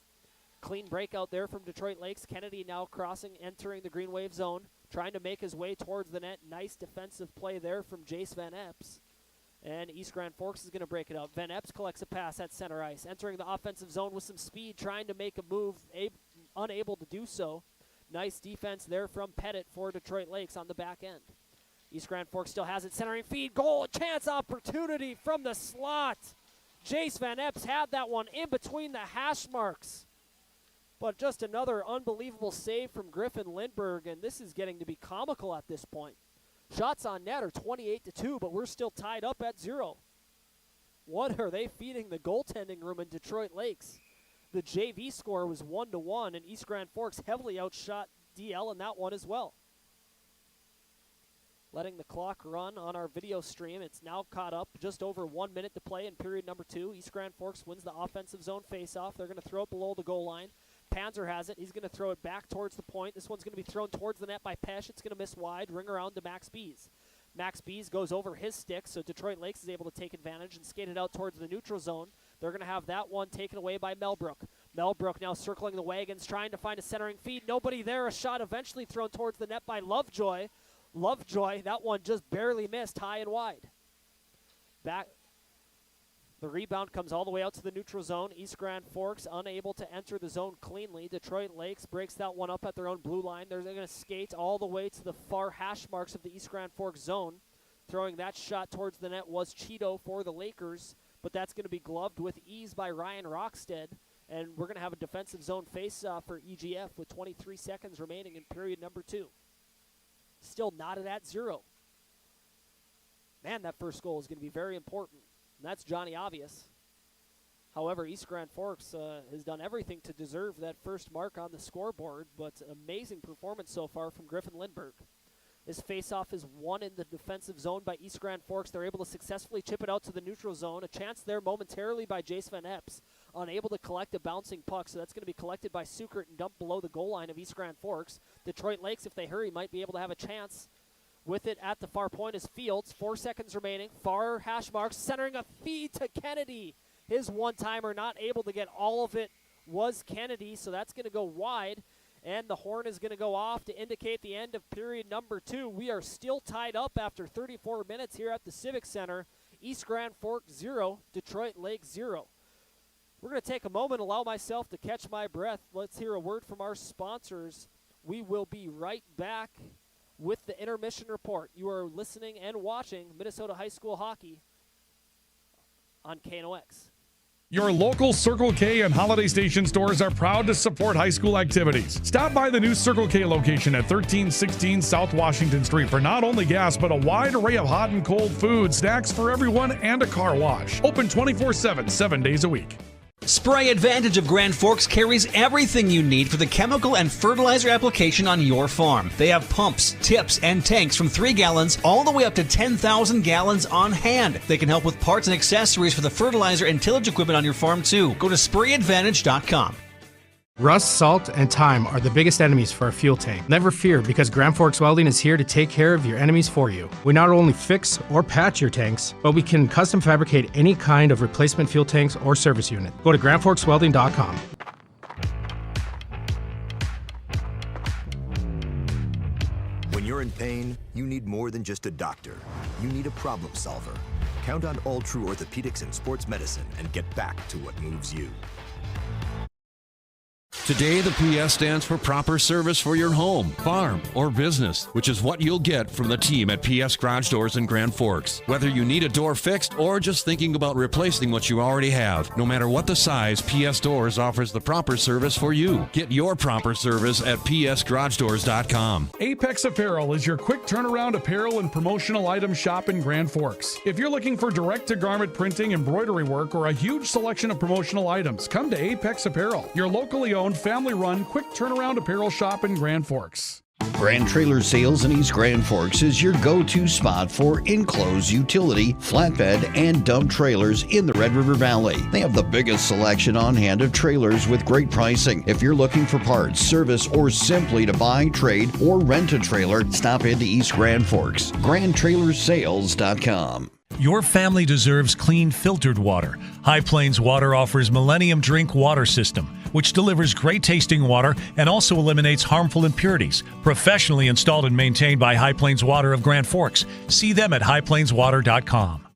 Speaker 1: Clean breakout there from Detroit Lakes. Kennedy now crossing, entering the Green Wave zone, trying to make his way towards the net. Nice defensive play there from Jace Van Epps. And East Grand Forks is going to break it out. Van Epps collects a pass at center ice, entering the offensive zone with some speed, trying to make a move, unable to do so. Nice defense there from Pettit for Detroit Lakes on the back end. East Grand Forks still has it, centering feed, goal, chance opportunity from the slot. Jace Van Epps had that one in between the hash marks. But just another unbelievable save from Griffin Lindbergh, and this is getting to be comical at this point. Shots on net are 28-2, but we're still tied up at 0. What are they feeding the goaltending room in Detroit Lakes? The JV score was 1-1, and East Grand Forks heavily outshot DL in that one as well. Letting the clock run on our video stream. It's now caught up. Just over 1 minute to play in period number 2. East Grand Forks wins the offensive zone faceoff. They're going to throw it below the goal line. Panzer has it. He's going to throw it back towards the point. This one's going to be thrown towards the net by Pesh. It's going to miss wide. Ring around to Max Bees. Max Bees goes over his stick, so Detroit Lakes is able to take advantage and skate it out towards the neutral zone. They're going to have that one taken away by Melbrook. Melbrook now circling the wagons, trying to find a centering feed. Nobody there. A shot eventually thrown towards the net by Lovejoy. Lovejoy, that one just barely missed, high and wide. Back. The rebound comes all the way out to the neutral zone. East Grand Forks unable to enter the zone cleanly. Detroit Lakes breaks that one up at their own blue line. They're going to skate all the way to the far hash marks of the East Grand Forks zone. Throwing that shot towards the net was Cheeto for the Lakers, but that's going to be gloved with ease by Ryan Rockstead. And we're going to have a defensive zone face-off for EGF with 23 seconds remaining in period number 2. Still knotted at 0. Man, that first goal is going to be very important. And that's Johnny Obvious. However, East Grand Forks has done everything to deserve that first mark on the scoreboard, but amazing performance so far from Griffin Lindbergh. This faceoff is won in the defensive zone by East Grand Forks. They're able to successfully chip it out to the neutral zone. A chance there momentarily by Jace Van Epps, unable to collect a bouncing puck, so that's going to be collected by Sukert and dumped below the goal line of East Grand Forks. Detroit Lakes, if they hurry, might be able to have a chance with it at the far point is Fields. 4 seconds remaining. Far hash marks, centering a feed to Kennedy. His one-timer not able to get all of it was Kennedy, so that's going to go wide. And the horn is going to go off to indicate the end of period number 2. We are still tied up after 34 minutes here at the Civic Center. East Grand Forks 0, Detroit Lakes 0. We're going to take a moment, allow myself to catch my breath. Let's hear a word from our sponsors. We will be right back with the intermission report. You are listening and watching Minnesota High School Hockey on KNOX.
Speaker 2: Your local Circle K and Holiday Station stores are proud to support high school activities. Stop by the new Circle K location at 1316 South Washington Street for not only gas, but a wide array of hot and cold food, snacks for everyone, and a car wash. Open 24/7, 7 days a week.
Speaker 6: Spray Advantage of Grand Forks carries everything you need for the chemical and fertilizer application on your farm. They have pumps, tips, and tanks from 3 gallons all the way up to 10,000 gallons on hand. They can help with parts and accessories for the fertilizer and tillage equipment on your farm too. Go to sprayadvantage.com.
Speaker 9: Rust, salt, and time are the biggest enemies for a fuel tank. Never fear, because Grand Forks Welding is here to take care of your enemies for you. We not only fix or patch your tanks, but we can custom fabricate any kind of replacement fuel tanks or service unit. Go to grandforkswelding.com.
Speaker 19: When you're in pain, you need more than just a doctor. You need a problem solver. Count on All True Orthopedics and Sports Medicine and get back to what moves you.
Speaker 14: Today, the PS stands for proper service for your home, farm, or business, which is what you'll get from the team at PS Garage Doors in Grand Forks. Whether you need a door fixed or just thinking about replacing what you already have, no matter what the size, PS Doors offers the proper service for you. Get your proper service at psgaragedoors.com.
Speaker 2: Apex Apparel is your quick turnaround apparel and promotional item shop in Grand Forks. If you're looking for direct-to-garment printing, embroidery work, or a huge selection of promotional items, come to Apex Apparel, your locally owned, family-run, quick turnaround apparel shop in Grand Forks.
Speaker 5: Grand Trailer Sales in East Grand Forks is your go-to spot for enclosed utility, flatbed, and dump trailers in the Red River Valley. They have the biggest selection on hand of trailers with great pricing. If you're looking for parts, service, or simply to buy, trade, or rent a trailer, stop into East Grand Forks. GrandTrailersales.com.
Speaker 8: Your family deserves clean, filtered water. High Plains Water offers Millennium Drink Water System, which delivers great-tasting water and also eliminates harmful impurities. Professionally installed and maintained by High Plains Water of Grand Forks. See them at highplainswater.com.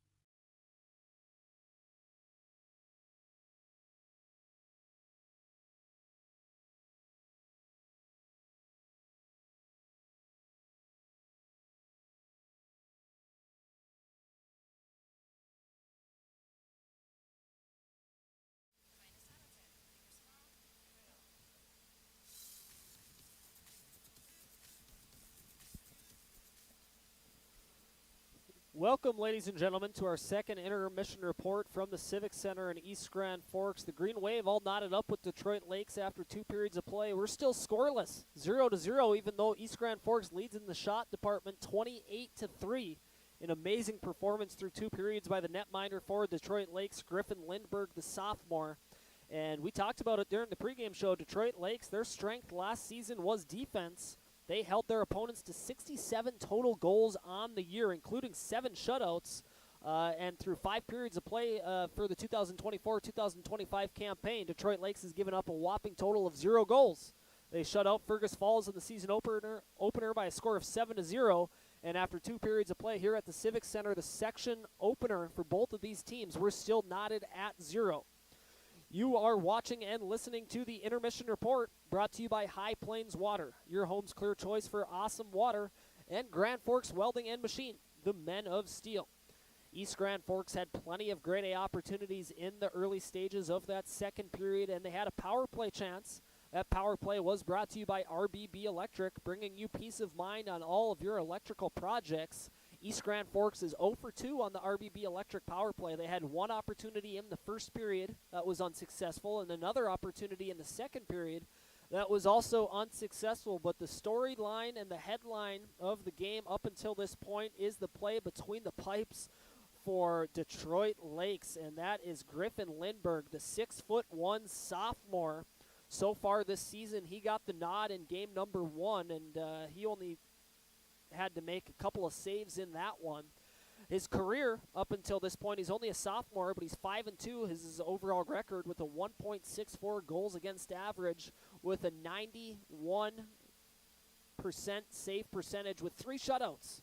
Speaker 1: Welcome, ladies and gentlemen, to our second intermission report from the Civic Center in East Grand Forks. The Green Wave all knotted up with Detroit Lakes after 2 periods of play. We're still scoreless, 0-0, even though East Grand Forks leads in the shot department 28-3. An amazing performance through 2 periods by the netminder for Detroit Lakes, Griffin Lindbergh, the sophomore. And we talked about it during the pregame show. Detroit Lakes, their strength last season was defense. They held their opponents to 67 total goals on the year, including 7 shutouts. And through 5 periods of play for the 2024-2025 campaign, Detroit Lakes has given up a whopping total of 0 goals. They shut out Fergus Falls in the season opener by a score of 7-0. And after 2 periods of play here at the Civic Center, the section opener for both of these teams, we're still knotted at 0. You are watching and listening to the Intermission Report, brought to you by High Plains Water, your home's clear choice for awesome water, and Grand Forks Welding and Machine, the men of steel. East Grand Forks had plenty of grade A opportunities in the early stages of that second period, and they had a power play chance. That power play was brought to you by RBB Electric, bringing you peace of mind on all of your electrical projects. East Grand Forks is 0 for 2 on the RBB Electric power play. They had 1 opportunity in the first period that was unsuccessful, and another opportunity in the second period that was also unsuccessful. But the storyline and the headline of the game up until this point is the play between the pipes for Detroit Lakes, and that is Griffin Lindbergh, the 6'1" sophomore. So far this season, he got the nod in game number 1, and he only had to make a couple of saves in that one. His career up until this point, he's only a sophomore, but he's 5-2. His overall record with a 1.64 goals against average, with a 91% save percentage with 3 shutouts.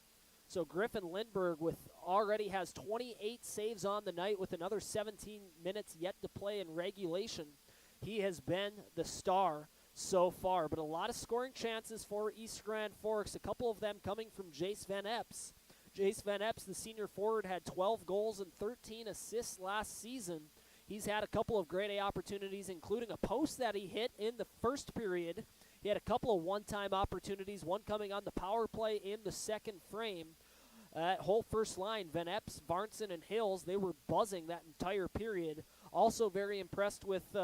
Speaker 1: So Griffin Lindbergh already has 28 saves on the night with another 17 minutes yet to play in regulation. He has been the star so far, but a lot of scoring chances for East Grand Forks, a couple of them coming from Jace Van Epps. Jace Van Epps, the senior forward, had 12 goals and 13 assists last season. He's had a couple of grade A opportunities, including a post that he hit in the first period. He had a couple of one-time opportunities, one coming on the power play in the second frame. That whole first line, Van Epps, Varnson, and Hills, they were buzzing that entire period. Also very impressed with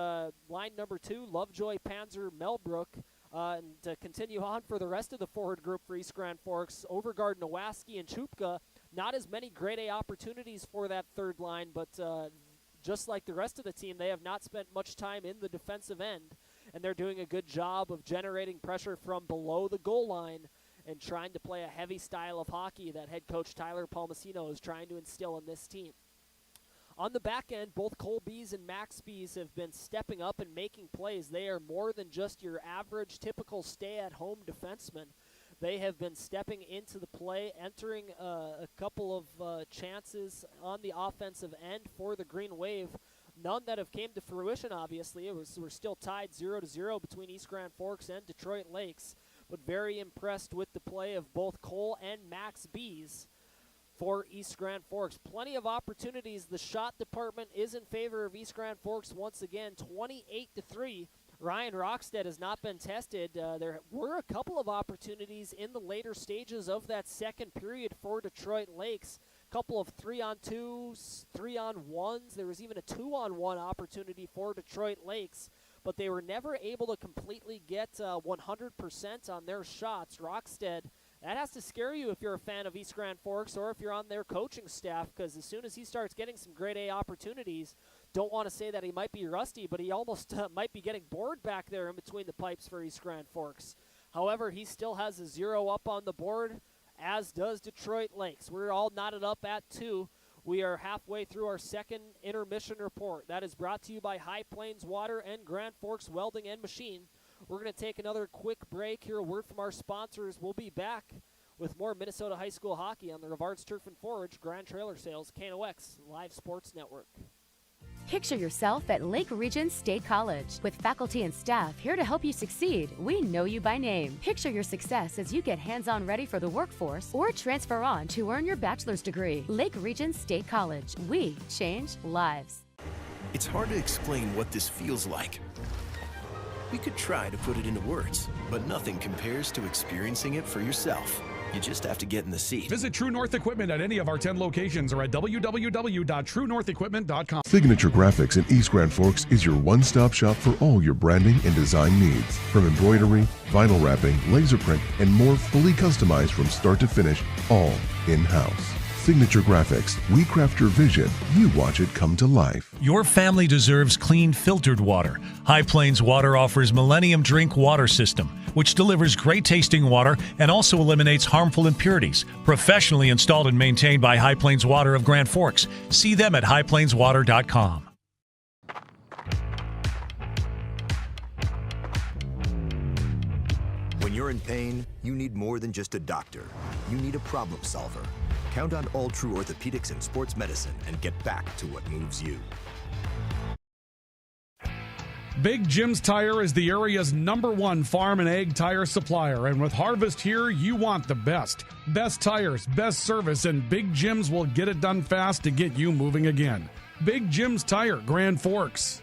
Speaker 1: line number 2, Lovejoy, Panzer, Melbrook. And to continue on for the rest of the forward group for East Grand Forks, Overgaard, Nowaski, and Chupka, not as many grade A opportunities for that third line, but just like the rest of the team, they have not spent much time in the defensive end, and they're doing a good job of generating pressure from below the goal line and trying to play a heavy style of hockey that head coach Tyler Palmasino is trying to instill in this team. On the back end, both Cole Bees and Max Bees have been stepping up and making plays. They are more than just your average, typical stay-at-home defenseman. They have been stepping into the play, entering a couple of chances on the offensive end for the Green Wave. None that have came to fruition, obviously. We're still tied 0-0 between East Grand Forks and Detroit Lakes, but very impressed with the play of both Cole and Max Bees for East Grand Forks. Plenty of opportunities. The shot department is in favor of East Grand Forks once again, 28-3. Ryan Rockstead has not been tested. There were a couple of opportunities in the later stages of that second period for Detroit Lakes. A couple of 3-on-2s, 3-on-1s. There was even a 2-on-1 opportunity for Detroit Lakes. but they were never able to completely get 100% on their shots. Rockstead, that has to scare you if you're a fan of East Grand Forks or if you're on their coaching staff, because as soon as he starts getting some grade A opportunities, don't want to say that he might be rusty, but he almost might be getting bored back there in between the pipes for East Grand Forks. However, he still has a 0 up on the board, as does Detroit Lakes. We're all knotted up at 2. We are halfway through our second intermission report. That is brought to you by High Plains Water and Grand Forks Welding and Machine. We're going to take another quick break here. A word from our sponsors. We'll be back with more Minnesota high school hockey on the Rivard's Turf and Forage Grand Trailer Sales KNOX Live Sports Network.
Speaker 7: Picture yourself at Lake Region State College. With faculty and staff here to help you succeed, we know you by name. Picture your success as you get hands-on ready for the workforce or transfer on to earn your bachelor's degree. Lake Region State College. We change lives.
Speaker 3: It's hard to explain what this feels like. We could try to put it into words, but nothing compares to experiencing it for yourself. You just have to get in the seat.
Speaker 2: Visit True North Equipment at any of our 10 locations or at www.truenorthequipment.com.
Speaker 4: Signature Graphics in East Grand Forks is your one-stop shop for all your branding and design needs. From embroidery, vinyl wrapping, laser print, and more, fully customized from start to finish, all in-house. Signature Graphics. We craft your vision. You watch it come to life.
Speaker 8: Your family deserves clean, filtered water. High Plains Water offers Millennium Drink Water System, which delivers great-tasting water and also eliminates harmful impurities. Professionally installed and maintained by High Plains Water of Grand Forks. See them at highplainswater.com.
Speaker 19: When you're in pain, you need more than just a doctor. You need a problem solver. Count on All True Orthopedics and Sports Medicine and get back to what moves you.
Speaker 2: Big Jim's Tire is the area's #1 farm and ag tire supplier, and with Harvest here, you want the best. Best tires, best service, and Big Jim's will get it done fast to get you moving again. Big Jim's Tire, Grand Forks.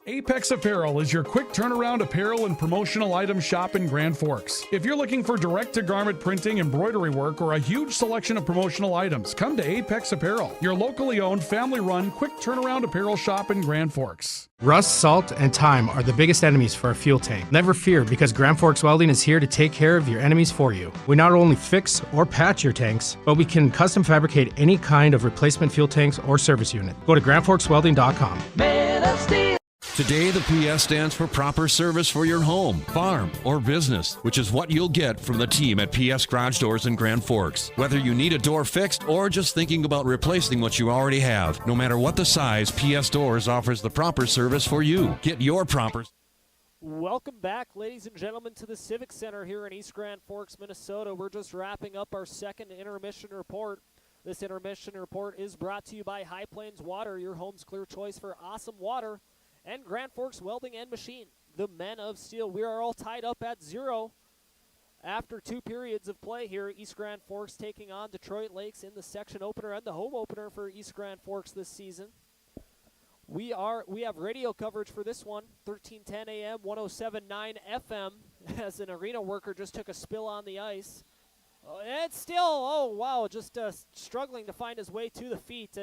Speaker 2: Apex Apparel is your quick turnaround apparel and promotional item shop in Grand Forks. If you're looking for direct-to-garment printing, embroidery work, or a huge selection of promotional items, come to Apex Apparel, your locally owned, family-run, quick turnaround apparel shop in Grand Forks.
Speaker 9: Rust, salt, and time are the biggest enemies for a fuel tank. Never fear, because Grand Forks Welding is here to take care of your enemies for you. We not only fix or patch your tanks, but we can custom fabricate any kind of replacement fuel tanks or service unit. Go to grandforkswelding.com.
Speaker 14: Man of Steel. Today, the PS stands for proper service for your home, farm, or business, which is what you'll get from the team at PS Garage Doors in Grand Forks. Whether you need a door fixed or just thinking about replacing what you already have, no matter what the size, PS Doors offers the proper service for you. Get your proper...
Speaker 1: Welcome back, ladies and gentlemen, to the Civic Center here in East Grand Forks, Minnesota. We're just wrapping up our second intermission report. This intermission report is brought to you by High Plains Water, your home's clear choice for awesome water, and Grand Forks Welding and Machine, the Men of Steel. We are all tied up at 0 after 2 periods of play here. East Grand Forks taking on Detroit Lakes in the section opener and the home opener for East Grand Forks this season. We have radio coverage for this one, 1310 AM, 107.9 FM, as an arena worker just took a spill on the ice. It's still, just struggling to find his way to the feet.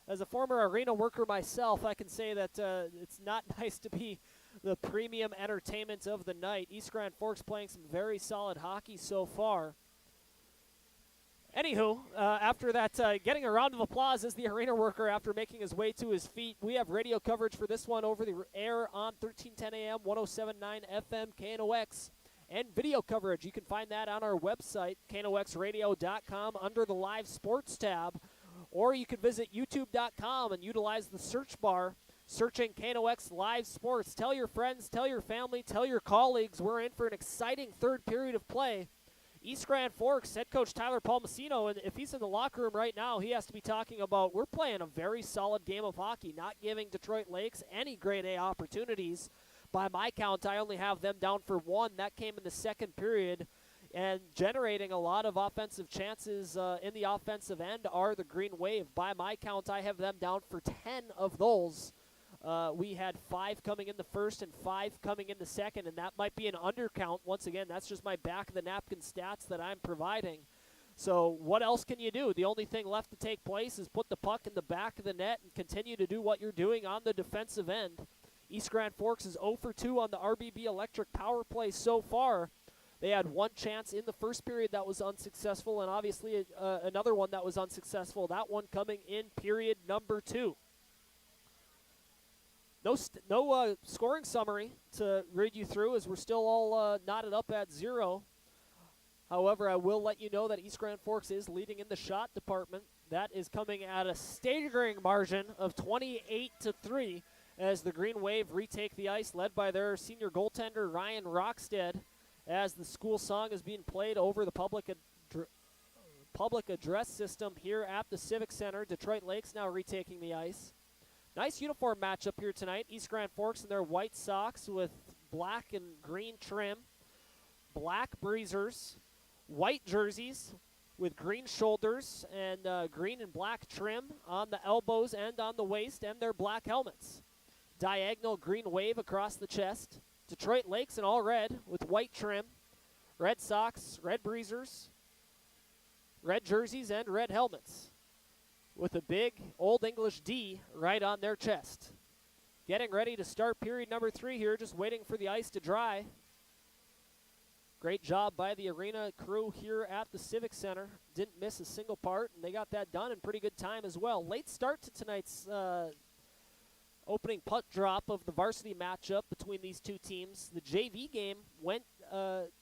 Speaker 1: As a former arena worker myself, I can say that it's not nice to be the premium entertainment of the night. East Grand Forks playing some very solid hockey so far. Anywho, after that, getting a round of applause as the arena worker after making his way to his feet. We have radio coverage for this one over the air on 1310 AM, 107.9 FM, KNOX, and video coverage. You can find that on our website, knoxradio.com, under the Live Sports tab. Or you can visit youtube.com and utilize the search bar, searching KNOX Live Sports. Tell your friends, tell your family, tell your colleagues we're in for an exciting third period of play. East Grand Forks head coach Tyler Palmasino, and if he's in the locker room right now, he has to be talking about we're playing a very solid game of hockey, not giving Detroit Lakes any grade A opportunities. By my count, I only have them down for 1. That came in the second period. And generating a lot of offensive chances in the offensive end are the Green Wave. By my count, I have them down for 10 of those. We had 5 coming in the first and 5 coming in the second, and that might be an undercount. Once again, that's just my back-of-the-napkin stats that I'm providing. So what else can you do? The only thing left to take place is put the puck in the back of the net and continue to do what you're doing on the defensive end. East Grand Forks is 0 for 2 on the RBB Electric power play so far. They had one chance in the first period that was unsuccessful, and obviously another one that was unsuccessful. That one coming in period number 2. No scoring summary to read you through, as we're still all knotted up at 0. However, I will let you know that East Grand Forks is leading in the shot department. That is coming at a staggering margin of 28-3 as the Green Wave retake the ice, led by their senior goaltender Ryan Rockstead, as the school song is being played over the public address system here at the Civic Center. Detroit Lakes now retaking the ice. Nice uniform matchup here tonight. East Grand Forks in their white socks with black and green trim. Black breezers, white jerseys with green shoulders and green and black trim on the elbows and on the waist, and their black helmets. Diagonal green wave across the chest. Detroit Lakes in all red with white trim, red socks, red breezers, red jerseys, and red helmets with a big Old English D right on their chest. Getting ready to start period number 3 here, just waiting for the ice to dry. Great job by the arena crew here at the Civic Center. Didn't miss a single part, and they got that done in pretty good time as well. Late start to tonight's opening puck drop of the varsity matchup between these two teams. The JV game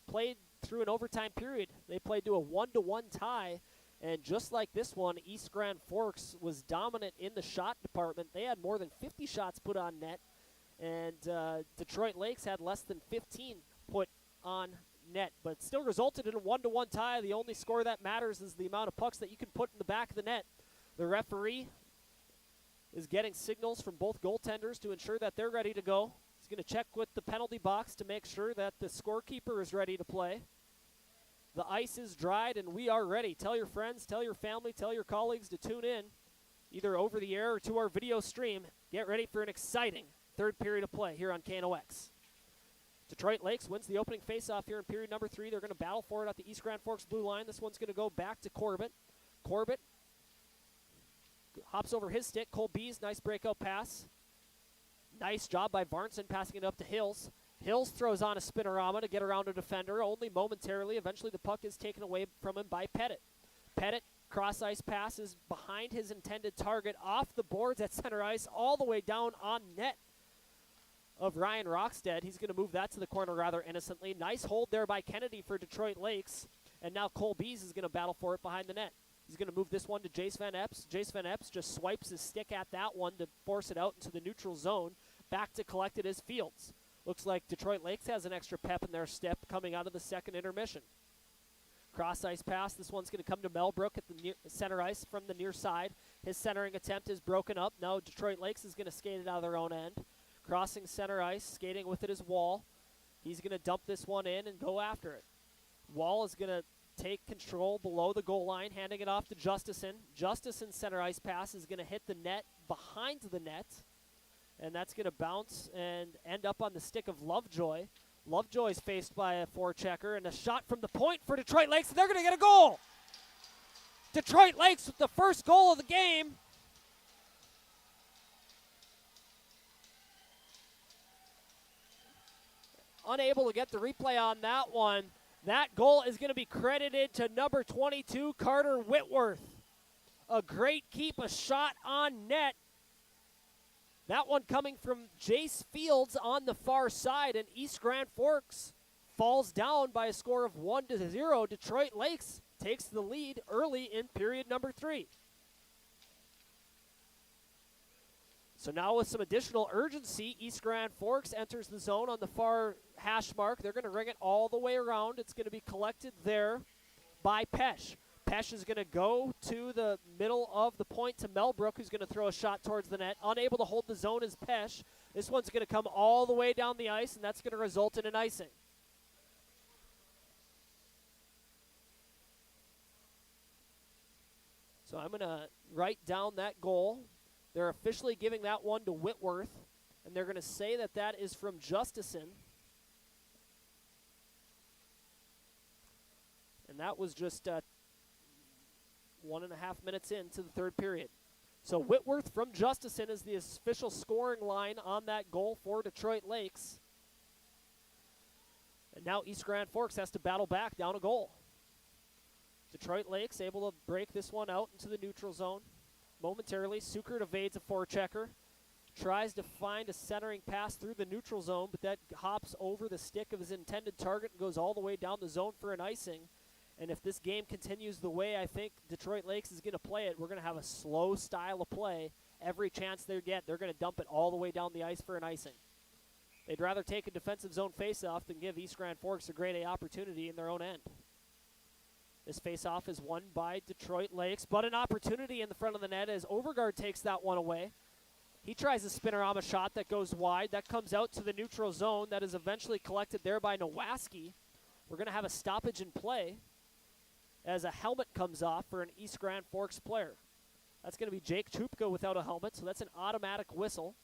Speaker 1: played through an overtime period. They played to a 1-1 tie, and just like this one, East Grand Forks was dominant in the shot department. They had more than 50 shots put on net, and Detroit Lakes had less than 15 put on net, but it still resulted in a 1-1 tie. The only score that matters is the amount of pucks that you can put in the back of the net. The referee is getting signals from both goaltenders to ensure that they're ready to go. He's going to check with the penalty box to make sure that the scorekeeper is ready to play. The ice is dried, and we are ready. Tell your friends, tell your family, tell your colleagues to tune in, either over the air or to our video stream. Get ready for an exciting third period of play here on KNOX. Detroit Lakes wins the opening faceoff here in period number 3. They're going to battle for it at the East Grand Forks blue line. This one's going to go back to Corbett. Corbett hops over his stick. Cole Bees, nice breakout pass. Nice job by Varnson passing it up to Hills. Hills throws on a spinorama to get around a defender, only momentarily. Eventually the puck is taken away from him by Pettit. Pettit, cross-ice pass is behind his intended target, off the boards at center ice, all the way down on net of Ryan Rockstead. He's going to move that to the corner rather innocently. Nice hold there by Kennedy for Detroit Lakes. And now Cole Bees is going to battle for it behind the net. He's going to move this one to Jace Van Epps. Jace Van Epps just swipes his stick at that one to force it out into the neutral zone. Back to collect it is Fields. Looks like Detroit Lakes has an extra pep in their step coming out of the second intermission. Cross-ice pass. This one's going to come to Melbrook at the center ice from the near side. His centering attempt is broken up. Now Detroit Lakes is going to skate it out of their own end. Crossing center ice, skating with it is Wall. He's going to dump this one in and go after it. Wall is going to take control below the goal line, handing it off to Justison. Justison's center ice pass is going to hit the net behind the net, and that's going to bounce and end up on the stick of Lovejoy. Lovejoy's faced by a forechecker, and a shot from the point for Detroit Lakes, and they're going to get a goal! Detroit Lakes with the first goal of the game. Unable to get the replay on that one. That goal is going to be credited to number 22, Carter Whitworth. A great keep, a shot on net. That one coming from Jace Fields on the far side, and East Grand Forks falls down by a score of 1-0. Detroit Lakes takes the lead early in period number 3. So now with some additional urgency, East Grand Forks enters the zone on the far hash mark. They're going to ring it all the way around. It's going to be collected there by Pesh. Pesh is going to go to the middle of the point to Melbrook, who's going to throw a shot towards the net. Unable to hold the zone is Pesh. This one's going to come all the way down the ice, and that's going to result in an icing. So I'm going to write down that goal. They're officially giving that one to Whitworth, and they're going to say that that is from Justison. And that was just 1.5 minutes into the third period.
Speaker 18: So Whitworth from Justison is the official scoring line on that goal for Detroit Lakes. And now East Grand Forks has to battle back down a goal. Detroit Lakes able to break this one out into the neutral zone. Momentarily, Sukert evades a forechecker. Tries to find a centering pass through the neutral zone, but that hops over the stick of his intended target and goes all the way down the zone for an icing. And if this game continues the way I think Detroit Lakes is going to play it, we're going to have a slow style of play. Every chance they get, they're going to dump it all the way down the ice for an icing. They'd rather take a defensive zone faceoff than give East Grand Forks a grade A opportunity in their own end. This faceoff is won by Detroit Lakes, but an opportunity in the front of the net as Overgaard takes that one away. He tries a spinorama shot that goes wide. That comes out to the neutral zone. That is eventually collected there by Nowaski. We're going to have a stoppage in play as a helmet comes off for an East Grand Forks player. That's going to be Jake Chupka without a helmet, so that's an automatic whistle.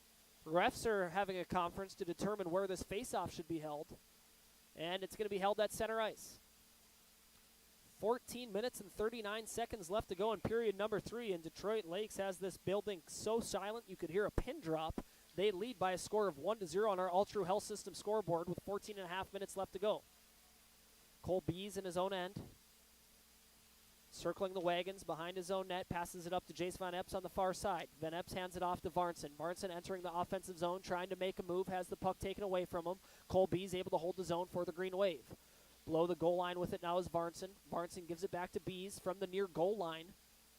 Speaker 18: Refs are having a conference to determine where this faceoff should be held, and it's going to be held at center ice. 14 minutes and 39 seconds left to go in period number 3, and Detroit Lakes has this building so silent you could hear a pin drop. They lead by a score of 1-0 on our All-True Health System scoreboard with 14 and a half minutes left to go. Cole Bees in his own end. Circling the wagons behind his own net, passes it up to Jace Van Epps on the far side. Van Epps hands it off to Varnson. Varnson entering the offensive zone, trying to make a move, has the puck taken away from him. Cole Bees able to hold the zone for the Green Wave. Below the goal line with it now is Varnson. Varnson gives it back to Bees from the near goal line.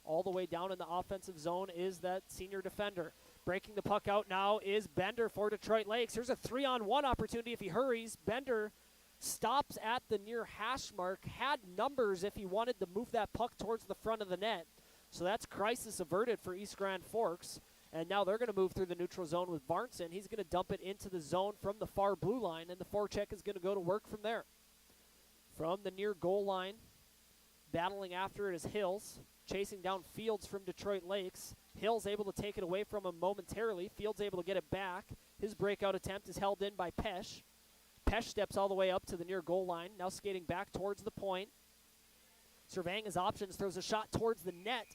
Speaker 18: All the way down in the offensive zone is that senior defender. Breaking the puck out now is Bender for Detroit Lakes. Here's a 3-on-1 opportunity if he hurries. Bender stops at the near hash mark, had numbers if he wanted to move that puck towards the front of the net. So that's crisis averted for East Grand Forks. And now they're going to move through the neutral zone with Varnson. He's going to dump it into the zone from the far blue line, and the forecheck is going to go to work from there. From the near goal line, battling after it is Hills, chasing down Fields from Detroit Lakes. Hills able to take it away from him momentarily. Fields able to get it back. His breakout attempt is held in by Pesh. Pesh steps all the way up to the near goal line, now skating back towards the point. Surveying his options, throws a shot towards the net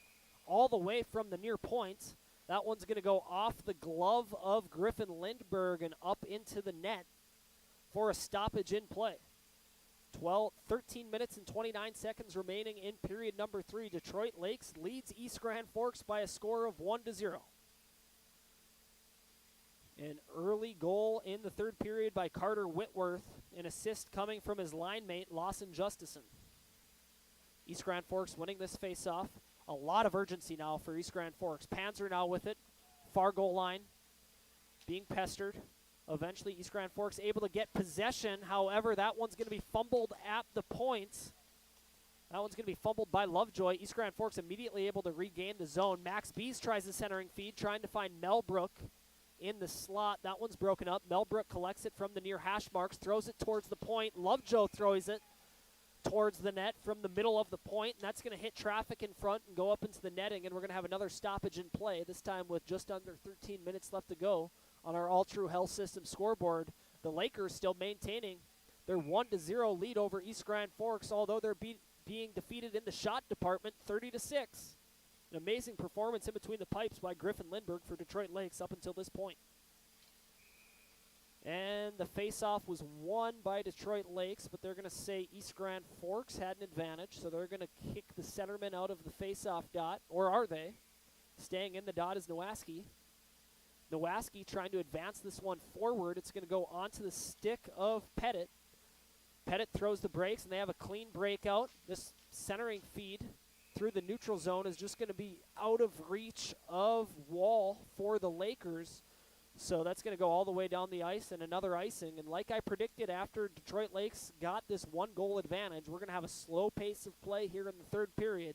Speaker 18: all the way from the near point. That one's going to go off the glove of Griffin Lindberg and up into the net for a stoppage in play. 13 minutes and 29 seconds remaining in period number 3. Detroit Lakes leads East Grand Forks by a score of 1-0. An early goal in the third period by Carter Whitworth, an assist coming from his line mate, Lawson Justison. East Grand Forks winning this faceoff. A lot of urgency now for East Grand Forks. Panzer now with it. Far goal line, being pestered. Eventually, East Grand Forks able to get possession. However, that one's going to be fumbled at the point. That one's going to be fumbled by Lovejoy. East Grand Forks immediately able to regain the zone. Max Bees tries the centering feed, trying to find Melbrook in the slot. That one's broken up. Melbrook collects it from the near hash marks, throws it towards the point. Lovejoy throws it towards the net from the middle of the point, and that's going to hit traffic in front and go up into the netting, and we're going to have another stoppage in play, this time with just under 13 minutes left to go on our All-True Health System scoreboard. The Lakers still maintaining their 1-0 lead over East Grand Forks, although they're being defeated in the shot department 30-6. An amazing performance in between the pipes by Griffin Lindberg for Detroit Lakes up until this point. And the faceoff was won by Detroit Lakes, but they're going to say East Grand Forks had an advantage, so they're going to kick the centerman out of the faceoff dot, or are they? Staying in the dot is Nowaski. Nowaski trying to advance this one forward. It's going to go onto the stick of Pettit. Pettit throws the brakes, and they have a clean breakout. This centering feed through the neutral zone is just going to be out of reach of Wall for the Lakers. So that's going to go all the way down the ice and another icing. And like I predicted, after Detroit Lakes got this 1-goal advantage, we're going to have a slow pace of play here in the third period.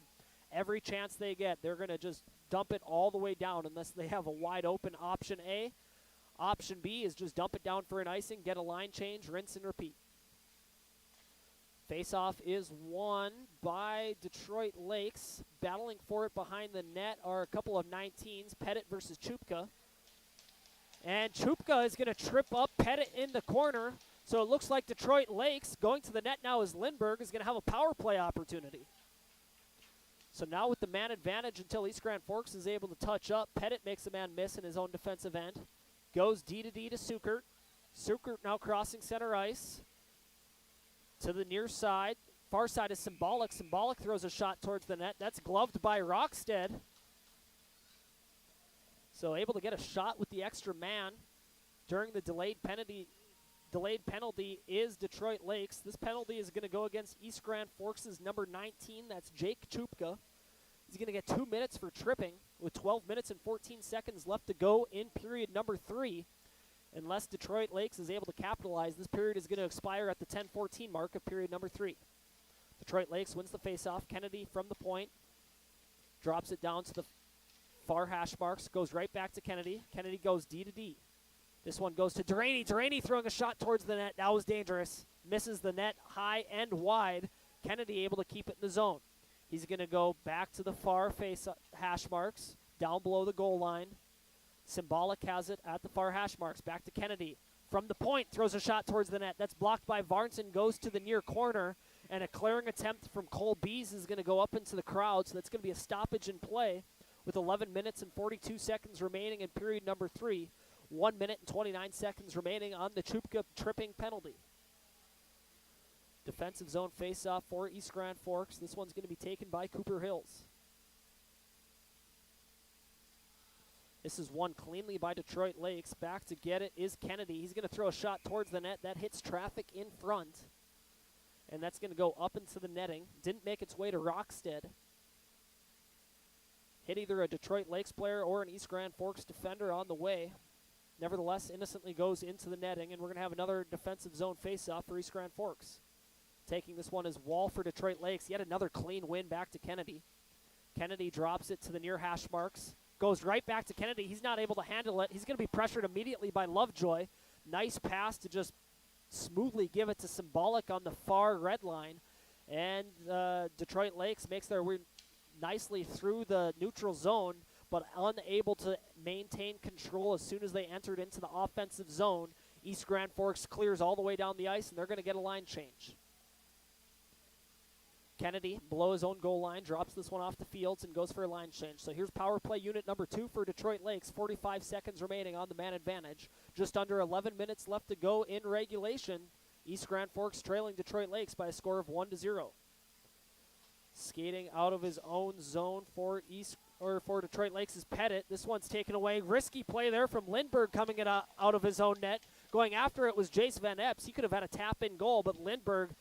Speaker 18: Every chance they get, they're going to just dump it all the way down unless they have a wide open option A. Option B is just dump it down for an icing, get a line change, rinse and repeat. Faceoff is won by Detroit Lakes. Battling for it behind the net are a couple of 19s, Pettit versus Chupka. And Chupka is going to trip up Pettit in the corner. So it looks like Detroit Lakes going to the net now as Lindberg is going to have a power play opportunity. So now with the man advantage until East Grand Forks is able to touch up, Pettit makes a man miss in his own defensive end. Goes D to Sukert. Sukert now crossing center ice to the near side. Far side is Symbolic. Symbolic throws a shot towards the net. That's gloved by Rockstead. So able to get a shot with the extra man during the delayed penalty is Detroit Lakes. This penalty is going to go against East Grand Forks' number 19. That's Jake Chupka. He's going to get 2 minutes for tripping with 12 minutes and 14 seconds left to go in period number 3. Unless Detroit Lakes is able to capitalize, this period is going to expire at the 10:14 mark of period number 3. Detroit Lakes wins the faceoff. Kennedy from the point drops it down to the far hash marks, goes right back to Kennedy. Kennedy goes D to D. This one goes to Duraney. Duraney throwing a shot towards the net. That was dangerous. Misses the net high and wide. Kennedy able to keep it in the zone. He's going to go back to the far face hash marks, down below the goal line. Symbolic has it at the far hash marks. Back to Kennedy. From the point, throws a shot towards the net. That's blocked by Varnson, goes to the near corner, and a clearing attempt from Cole Bees is going to go up into the crowd, so that's going to be a stoppage in play with 11 minutes and 42 seconds remaining in period number 3. 1 minute and 29 seconds remaining on the Chupka tripping penalty. Defensive zone faceoff for East Grand Forks. This one's going to be taken by Cooper Hills. This is won cleanly by Detroit Lakes. Back to get it is Kennedy. He's going to throw a shot towards the net. That hits traffic in front. And that's going to go up into the netting. Didn't make its way to Rockstead. Hit either a Detroit Lakes player or an East Grand Forks defender on the way. Nevertheless, innocently goes into the netting, and we're going to have another defensive zone faceoff for East Grand Forks. Taking this one is Wall for Detroit Lakes. Yet another clean win back to Kennedy. Kennedy drops it to the near hash marks. Goes right back to Kennedy. He's not able to handle it. He's going to be pressured immediately by Lovejoy. Nice pass to just smoothly give it to Symbolic on the far red line. And Detroit Lakes makes their way nicely through the neutral zone, but unable to maintain control as soon as they entered into the offensive zone. East Grand Forks clears all the way down the ice, and they're going to get a line change. Kennedy, below his own goal line, drops this one off the fields and goes for a line change. So here's power play unit number 2 for Detroit Lakes. 45 seconds remaining on the man advantage. Just under 11 minutes left to go in regulation. East Grand Forks trailing Detroit Lakes by a score of 1-0. Skating out of his own zone for Detroit Lakes is Pettit. This one's taken away. Risky play there from Lindbergh coming it out of his own net. Going after it was Jace Van Epps. He could have had a tap-in goal, but Lindbergh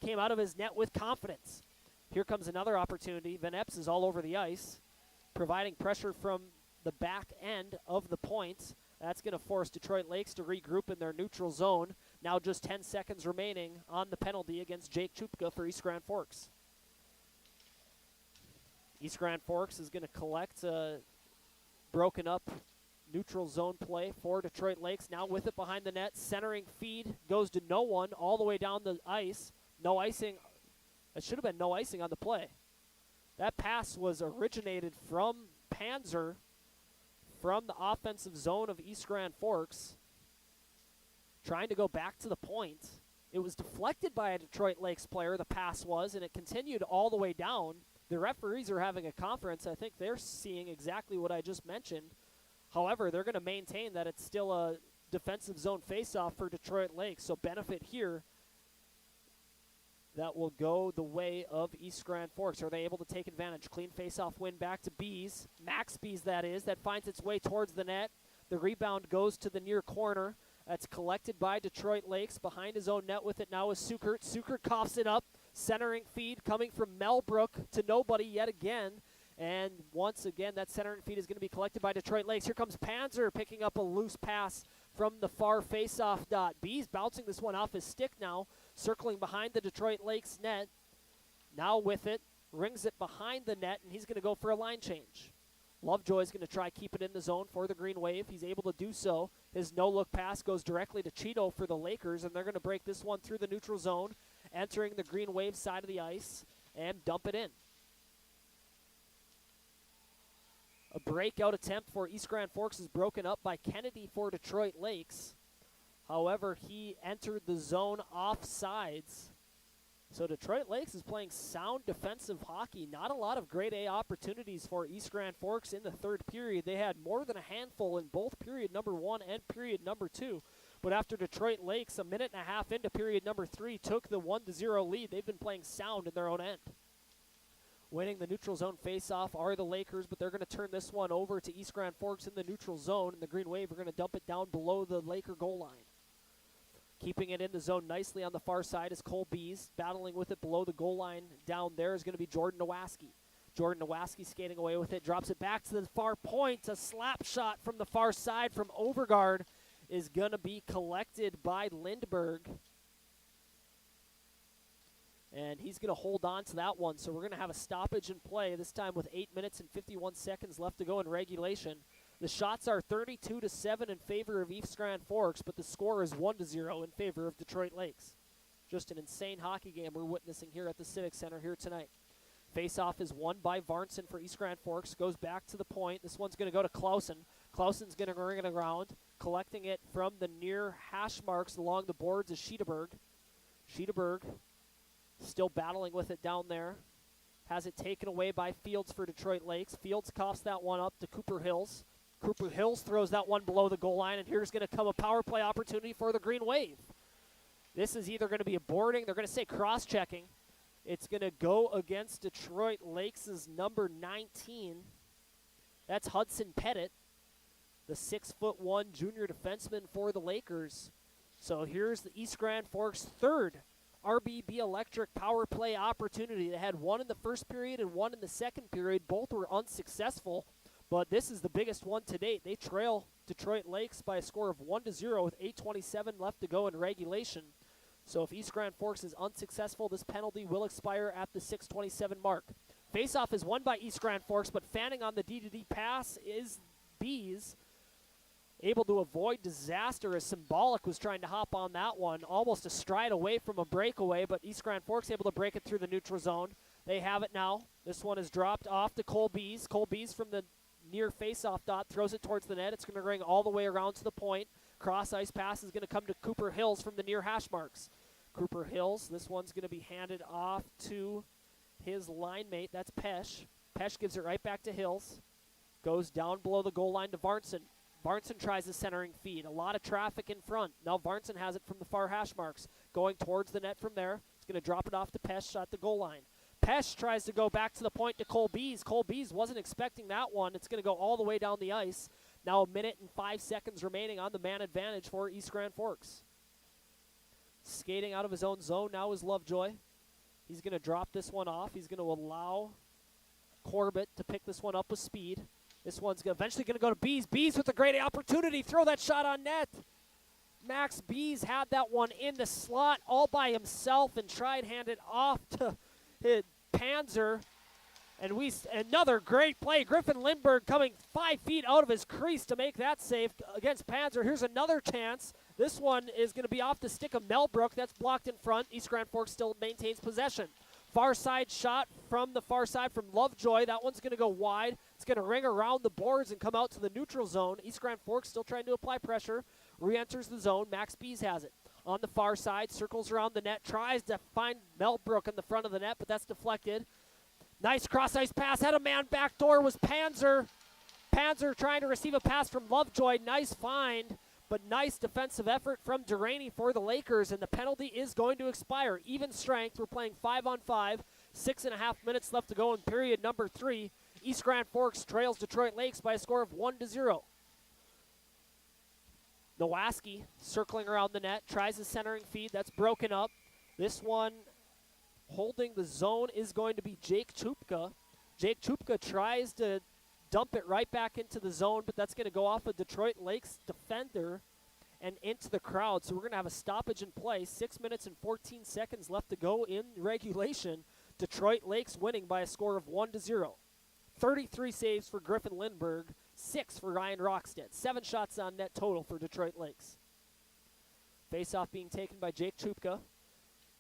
Speaker 18: came out of his net with confidence. Here comes another opportunity. Van Epps is all over the ice, providing pressure from the back end of the points. That's going to force Detroit Lakes to regroup in their neutral zone. Now just 10 seconds remaining on the penalty against Jake Chupka for East Grand Forks. East Grand Forks is going to collect broken up neutral zone play for Detroit Lakes. Now with it behind the net, centering feed goes to no one all the way down the ice. No icing. It should have been no icing on the play. That pass was originated from Panzer from the offensive zone of East Grand Forks, trying to go back to the point. It was deflected by a Detroit Lakes player, the pass was, and it continued all the way down. The referees are having a conference. I think they're seeing exactly what I just mentioned. However, they're going to maintain that it's still a defensive zone faceoff for Detroit Lakes. So benefit here that will go the way of East Grand Forks. Are they able to take advantage? Clean faceoff win back to Bees. Max Bees, that is. That finds its way towards the net. The rebound goes to the near corner. That's collected by Detroit Lakes. Behind his own net with it now is Sukert. Sukert coughs it up. Centering feed coming from Melbrook to nobody yet again. And once again, that centering feed is going to be collected by Detroit Lakes. Here comes Panzer picking up a loose pass from the far faceoff dot. Bees bouncing this one off his stick now, circling behind the Detroit Lakes net. Now with it, rings it behind the net, and he's going to go for a line change. Lovejoy is going to try keep it in the zone for the Green Wave. He's able to do so. His no-look pass goes directly to Cheeto for the Lakers, and they're going to break this one through the neutral zone, entering the Green Wave side of the ice, and dump it in. A breakout attempt for East Grand Forks is broken up by Kennedy for Detroit Lakes. However, he entered the zone off sides So Detroit Lakes is playing sound defensive hockey. Not a lot of grade A opportunities for East Grand Forks in the third period. They had more than a handful in both period number 1 and period number 2. But after Detroit Lakes, a minute and a half into period number 3, took the 1-0 lead, they've been playing sound in their own end. Winning the neutral zone faceoff are the Lakers, but they're going to turn this one over to East Grand Forks in the neutral zone, and the Green Wave are going to dump it down below the Laker goal line. Keeping it in the zone nicely on the far side is Cole Bees. Battling with it below the goal line down there is going to be Jordan Nowaski. Jordan Nowaski skating away with it, drops it back to the far point. A slap shot from the far side from Overgaard is going to be collected by Lindberg. And he's going to hold on to that one. So we're going to have a stoppage in play, this time with 8 minutes and 51 seconds left to go in regulation. The shots are 32-7 in favor of East Grand Forks, but the score is 1-0 in favor of Detroit Lakes. Just an insane hockey game we're witnessing here at the Civic Center here tonight. Face-off is won by Varnson for East Grand Forks. Goes back to the point. This one's going to go to Clausen. Clausen's going to ring it around. Collecting it from the near hash marks along the boards is Schiederberg. Schiederberg still battling with it down there. Has it taken away by Fields for Detroit Lakes. Fields coughs that one up to Cooper Hills. Cooper Hills throws that one below the goal line, and here's going to come a power play opportunity for the Green Wave. This is either going to be a boarding, they're going to say cross-checking. It's going to go against Detroit Lakes' number 19. That's Hudson Pettit, the 6'1" junior defenseman for the Lakers. So here's the East Grand Forks' third RBB Electric power play opportunity. They had one in the first period and one in the second period. Both were unsuccessful. But this is the biggest one to date. They trail Detroit Lakes by a score of 1-0 with 8:27 left to go in regulation. So if East Grand Forks is unsuccessful, this penalty will expire at the 6:27 mark. Faceoff is won by East Grand Forks, but fanning on the D-to-D pass is Bees. Able to avoid disaster as Symbolic was trying to hop on that one. Almost a stride away from a breakaway, but East Grand Forks able to break it through the neutral zone. They have it now. This one is dropped off to Cole Bees. Cole Bees from the near face-off dot throws it towards the net. It's going to ring all the way around to the point. Cross-ice pass is going to come to Cooper Hills from the near hash marks. Cooper Hills, this one's going to be handed off to his line mate. That's Pesh. Pesh gives it right back to Hills. Goes down below the goal line to Varnson. Varnson tries the centering feed. A lot of traffic in front. Now Varnson has it from the far hash marks. Going towards the net from there. It's going to drop it off to Pesh at the goal line. Pesh tries to go back to the point to Cole Bees. Cole Bees wasn't expecting that one. It's going to go all the way down the ice. Now 1 minute and 5 seconds remaining on the man advantage for East Grand Forks. Skating out of his own zone now is Lovejoy. He's going to drop this one off. He's going to allow Corbett to pick this one up with speed. This one's eventually going to go to Bees. Bees with a great opportunity. Throw that shot on net. Max Bees had that one in the slot all by himself and tried hand it off to Panzer. And another great play. Griffin Lindberg coming 5 feet out of his crease to make that save against Panzer. Here's another chance. This one is going to be off the stick of Melbrook. That's blocked in front. East Grand Forks still maintains possession. Far side shot from the far side from Lovejoy. That one's going to go wide. It's going to ring around the boards and come out to the neutral zone. East Grand Forks still trying to apply pressure. Re-enters the zone. Max Bees has it. On the far side, circles around the net, tries to find Melbrook in the front of the net, but that's deflected. Nice cross-ice pass. Had a man backdoor was Panzer. Panzer trying to receive a pass from Lovejoy. Nice find, but nice defensive effort from Duraney for the Lakers, and the penalty is going to expire. Even strength. We're playing 5-on-5. 6.5 minutes left to go in period number 3. East Grand Forks trails Detroit Lakes by a score of 1-0. Nowaski circling around the net, tries the centering feed. That's broken up. This one holding the zone is going to be Jake Chupka. Jake Chupka tries to dump it right back into the zone, but that's going to go off a Detroit Lakes defender and into the crowd. So we're going to have a stoppage in play. 6 minutes and 14 seconds left to go in regulation. Detroit Lakes winning by a score of 1-0. 33 saves for Griffin Lindberg, 6 for Ryan Rockstead. 7 shots on net total for Detroit Lakes. Face-off being taken by Jake Chupka.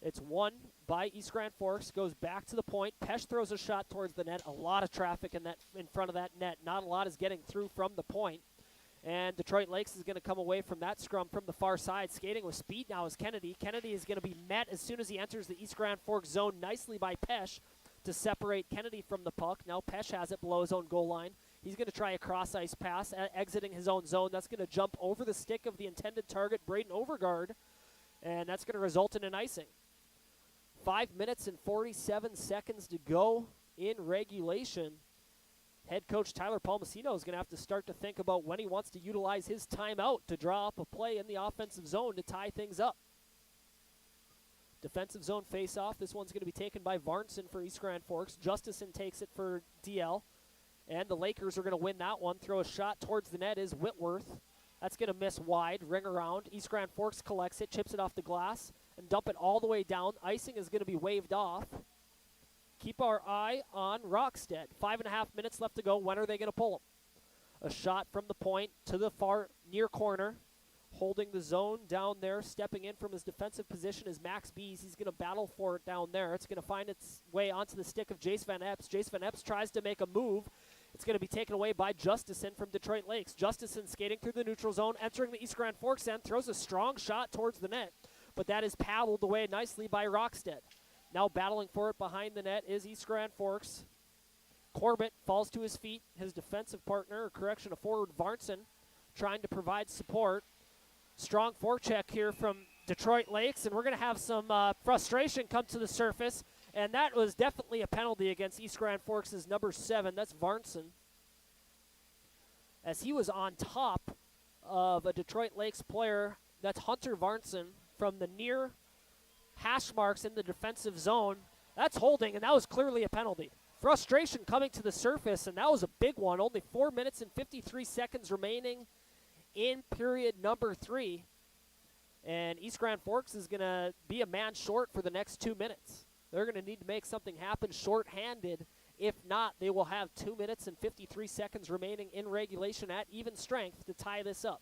Speaker 18: It's won by East Grand Forks, goes back to the point. Pesh throws a shot towards the net. A lot of traffic in front of that net. Not a lot is getting through from the point. And Detroit Lakes is going to come away from that scrum from the far side. Skating with speed now is Kennedy. Kennedy is going to be met as soon as he enters the East Grand Forks zone nicely by Pesh to separate Kennedy from the puck. Now Pesh has it below his own goal line. He's going to try a cross-ice pass, exiting his own zone. That's going to jump over the stick of the intended target, Braden Overgaard, and that's going to result in an icing. 5 minutes and 47 seconds to go in regulation. Head coach Tyler Palmasino is going to have to start to think about when he wants to utilize his timeout to draw up a play in the offensive zone to tie things up. Defensive zone face-off. This one's going to be taken by Varnson for East Grand Forks. Justison takes it for DL. And the Lakers are going to win that one. Throw a shot towards the net is Whitworth. That's going to miss wide. Ring around. East Grand Forks collects it, chips it off the glass, and dump it all the way down. Icing is going to be waved off. Keep our eye on Rockstead. 5.5 minutes left to go. When are they going to pull him? A shot from the point to the far near corner. Holding the zone down there. Stepping in from his defensive position is Max Bees. He's going to battle for it down there. It's going to find its way onto the stick of Jace Van Epps. Jace Van Epps tries to make a move. It's going to be taken away by Justison from Detroit Lakes. Justison skating through the neutral zone, entering the East Grand Forks end, throws a strong shot towards the net. But that is paddled away nicely by Rockstead. Now battling for it behind the net is East Grand Forks. Corbett falls to his feet. His defensive partner, or correction, a forward Varnson, trying to provide support. Strong forecheck here from Detroit Lakes, and we're going to have some frustration come to the surface. And that was definitely a penalty against East Grand Forks' number 7. That's Varnson. As he was on top of a Detroit Lakes player, that's Hunter Varnson, from the near hash marks in the defensive zone. That's holding, and that was clearly a penalty. Frustration coming to the surface, and that was a big one. Only 4 minutes and 53 seconds remaining in period number 3. And East Grand Forks is going to be a man short for the next 2 minutes. They're going to need to make something happen short-handed. If not, they will have 2 minutes and 53 seconds remaining in regulation at even strength to tie this up.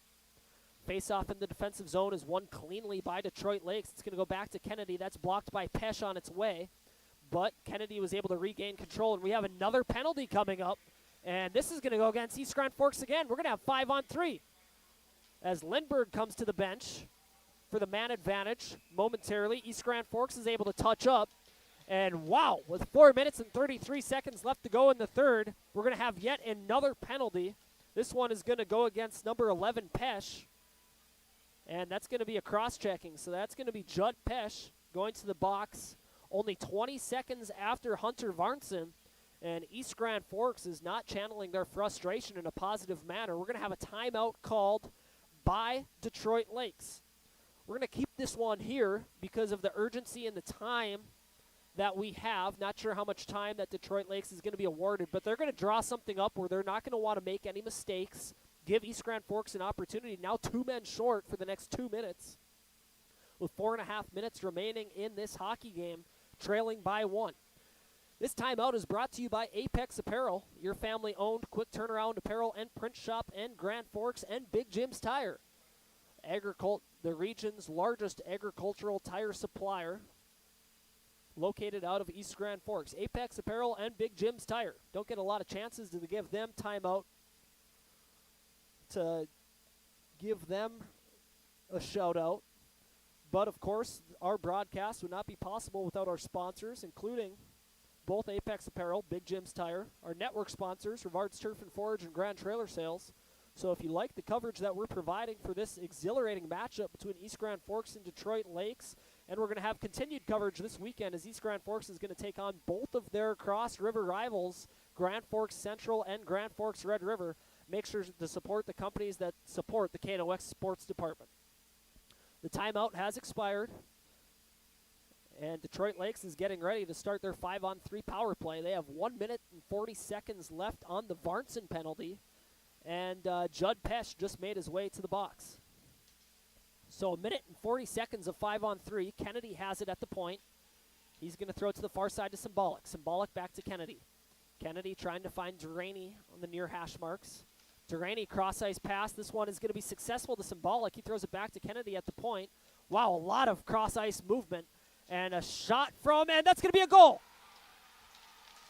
Speaker 18: Face-off in the defensive zone is won cleanly by Detroit Lakes. It's going to go back to Kennedy. That's blocked by Pesh on its way. But Kennedy was able to regain control, and we have another penalty coming up. And this is going to go against East Grand Forks again. We're going to have 5-on-3. As Lindbergh comes to the bench for the man advantage momentarily. East Grand Forks is able to touch up. And wow, with 4 minutes and 33 seconds left to go in the third, we're going to have yet another penalty. This one is going to go against number 11, Pesh. And that's going to be a cross-checking. So that's going to be Judd Pesh going to the box only 20 seconds after Hunter Varnson. And East Grand Forks is not channeling their frustration in a positive manner. We're going to have a timeout called by Detroit Lakes. We're going to keep this one here because of the urgency and the time that we have. Not sure how much time that Detroit Lakes is going to be awarded, but they're going to draw something up where they're not going to want to make any mistakes. Give East Grand Forks an opportunity. Now 2 men short for the next 2 minutes. With 4.5 minutes remaining in this hockey game, trailing by 1. This timeout is brought to you by Apex Apparel, your family-owned quick turnaround apparel and print shop in Grand Forks, and Big Jim's Tire, the region's largest agricultural tire supplier, located out of East Grand Forks. Apex Apparel and Big Jim's Tire. Don't get a lot of chances to give them timeout, to give them a shout-out. But, of course, our broadcast would not be possible without our sponsors, including both Apex Apparel, Big Jim's Tire, our network sponsors, Rivard's Turf and Forage and Grand Trailer Sales. So if you like the coverage that we're providing for this exhilarating matchup between East Grand Forks and Detroit Lakes, and we're going to have continued coverage this weekend as East Grand Forks is going to take on both of their cross-river rivals, Grand Forks Central and Grand Forks Red River. Make sure to support the companies that support the KNOX Sports Department. The timeout has expired, and Detroit Lakes is getting ready to start their 5-on-3 power play. They have 1 minute and 40 seconds left on the Varnson penalty, and Judd Pesh just made his way to the box. So 1 minute and 40 seconds of 5-on-3. Kennedy has it at the point. He's going to throw it to the far side to Symbolic. Symbolic back to Kennedy. Kennedy trying to find Duraney on the near hash marks. Duraney cross-ice pass. This one is going to be successful to Symbolic. He throws it back to Kennedy at the point. Wow, a lot of cross-ice movement. And a shot from, and that's going to be a goal.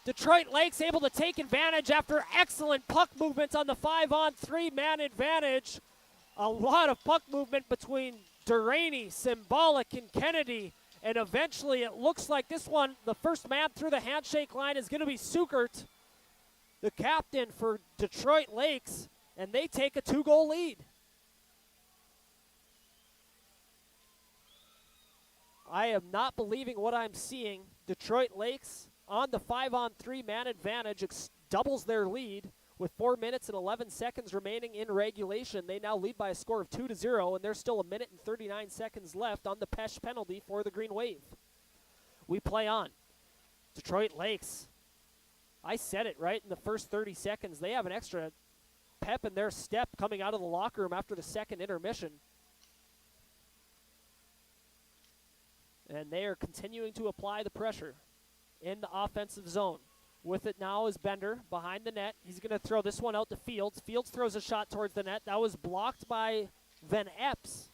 Speaker 18: Detroit Lakes able to take advantage after excellent puck movements on the 5-on-3 man advantage. A lot of puck movement between Duraney, Symbolic, and Kennedy. And eventually it looks like this one, the first man through the handshake line is going to be Sukert, the captain for Detroit Lakes, and they take a 2-goal lead. I am not believing what I'm seeing. Detroit Lakes on the 5-on-3 man advantage doubles their lead with 4 minutes and 11 seconds remaining in regulation. They now lead by a score of 2-0, and there's still 1 minute and 39 seconds left on the Pesh penalty for the Green Wave. We play on. Detroit Lakes, I said it right in the first 30 seconds. They have an extra pep in their step coming out of the locker room after the second intermission. And they are continuing to apply the pressure in the offensive zone. With it now is Bender behind the net. He's going to throw this one out to Fields. Fields throws a shot towards the net. That was blocked by Van Epps.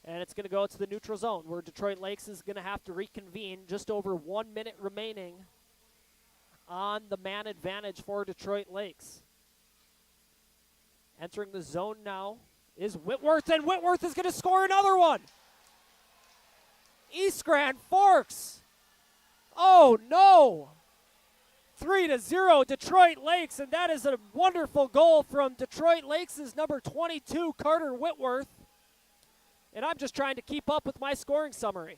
Speaker 18: And it's going to go to the neutral zone where Detroit Lakes is going to have to reconvene. Just over 1 minute remaining on the man advantage for Detroit Lakes. Entering the zone now is Whitworth, and Whitworth is going to score another one. East Grand Forks. Oh, no. 3-0 Detroit Lakes, and that is a wonderful goal from Detroit Lakes' number 22, Carter Whitworth. And I'm just trying to keep up with my scoring summary.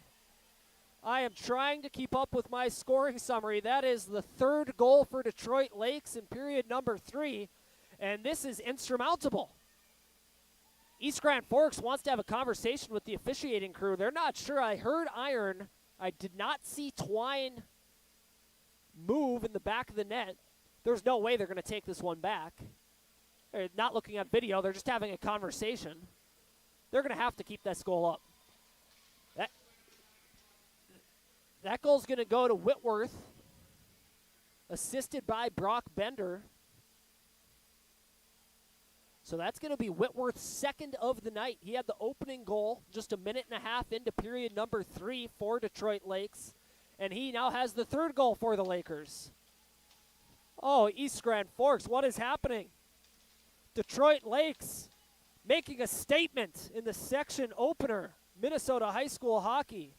Speaker 18: I am trying to keep up with my scoring summary. That is the third goal for Detroit Lakes in period number 3, and this is insurmountable. East Grand Forks wants to have a conversation with the officiating crew. They're not sure. I heard iron. I did not see Twine move in the back of the net. There's no way they're going to take this one back. They're not looking at video. They're just having a conversation. They're going to have to keep this goal up. That goal's going to go to Whitworth, assisted by Brock Bender. So that's going to be Whitworth's second of the night. He had the opening goal just a minute and a half into period number 3 for Detroit Lakes. And he now has the third goal for the Lakers. Oh, East Grand Forks, what is happening? Detroit Lakes making a statement in the section opener, Minnesota high school hockey.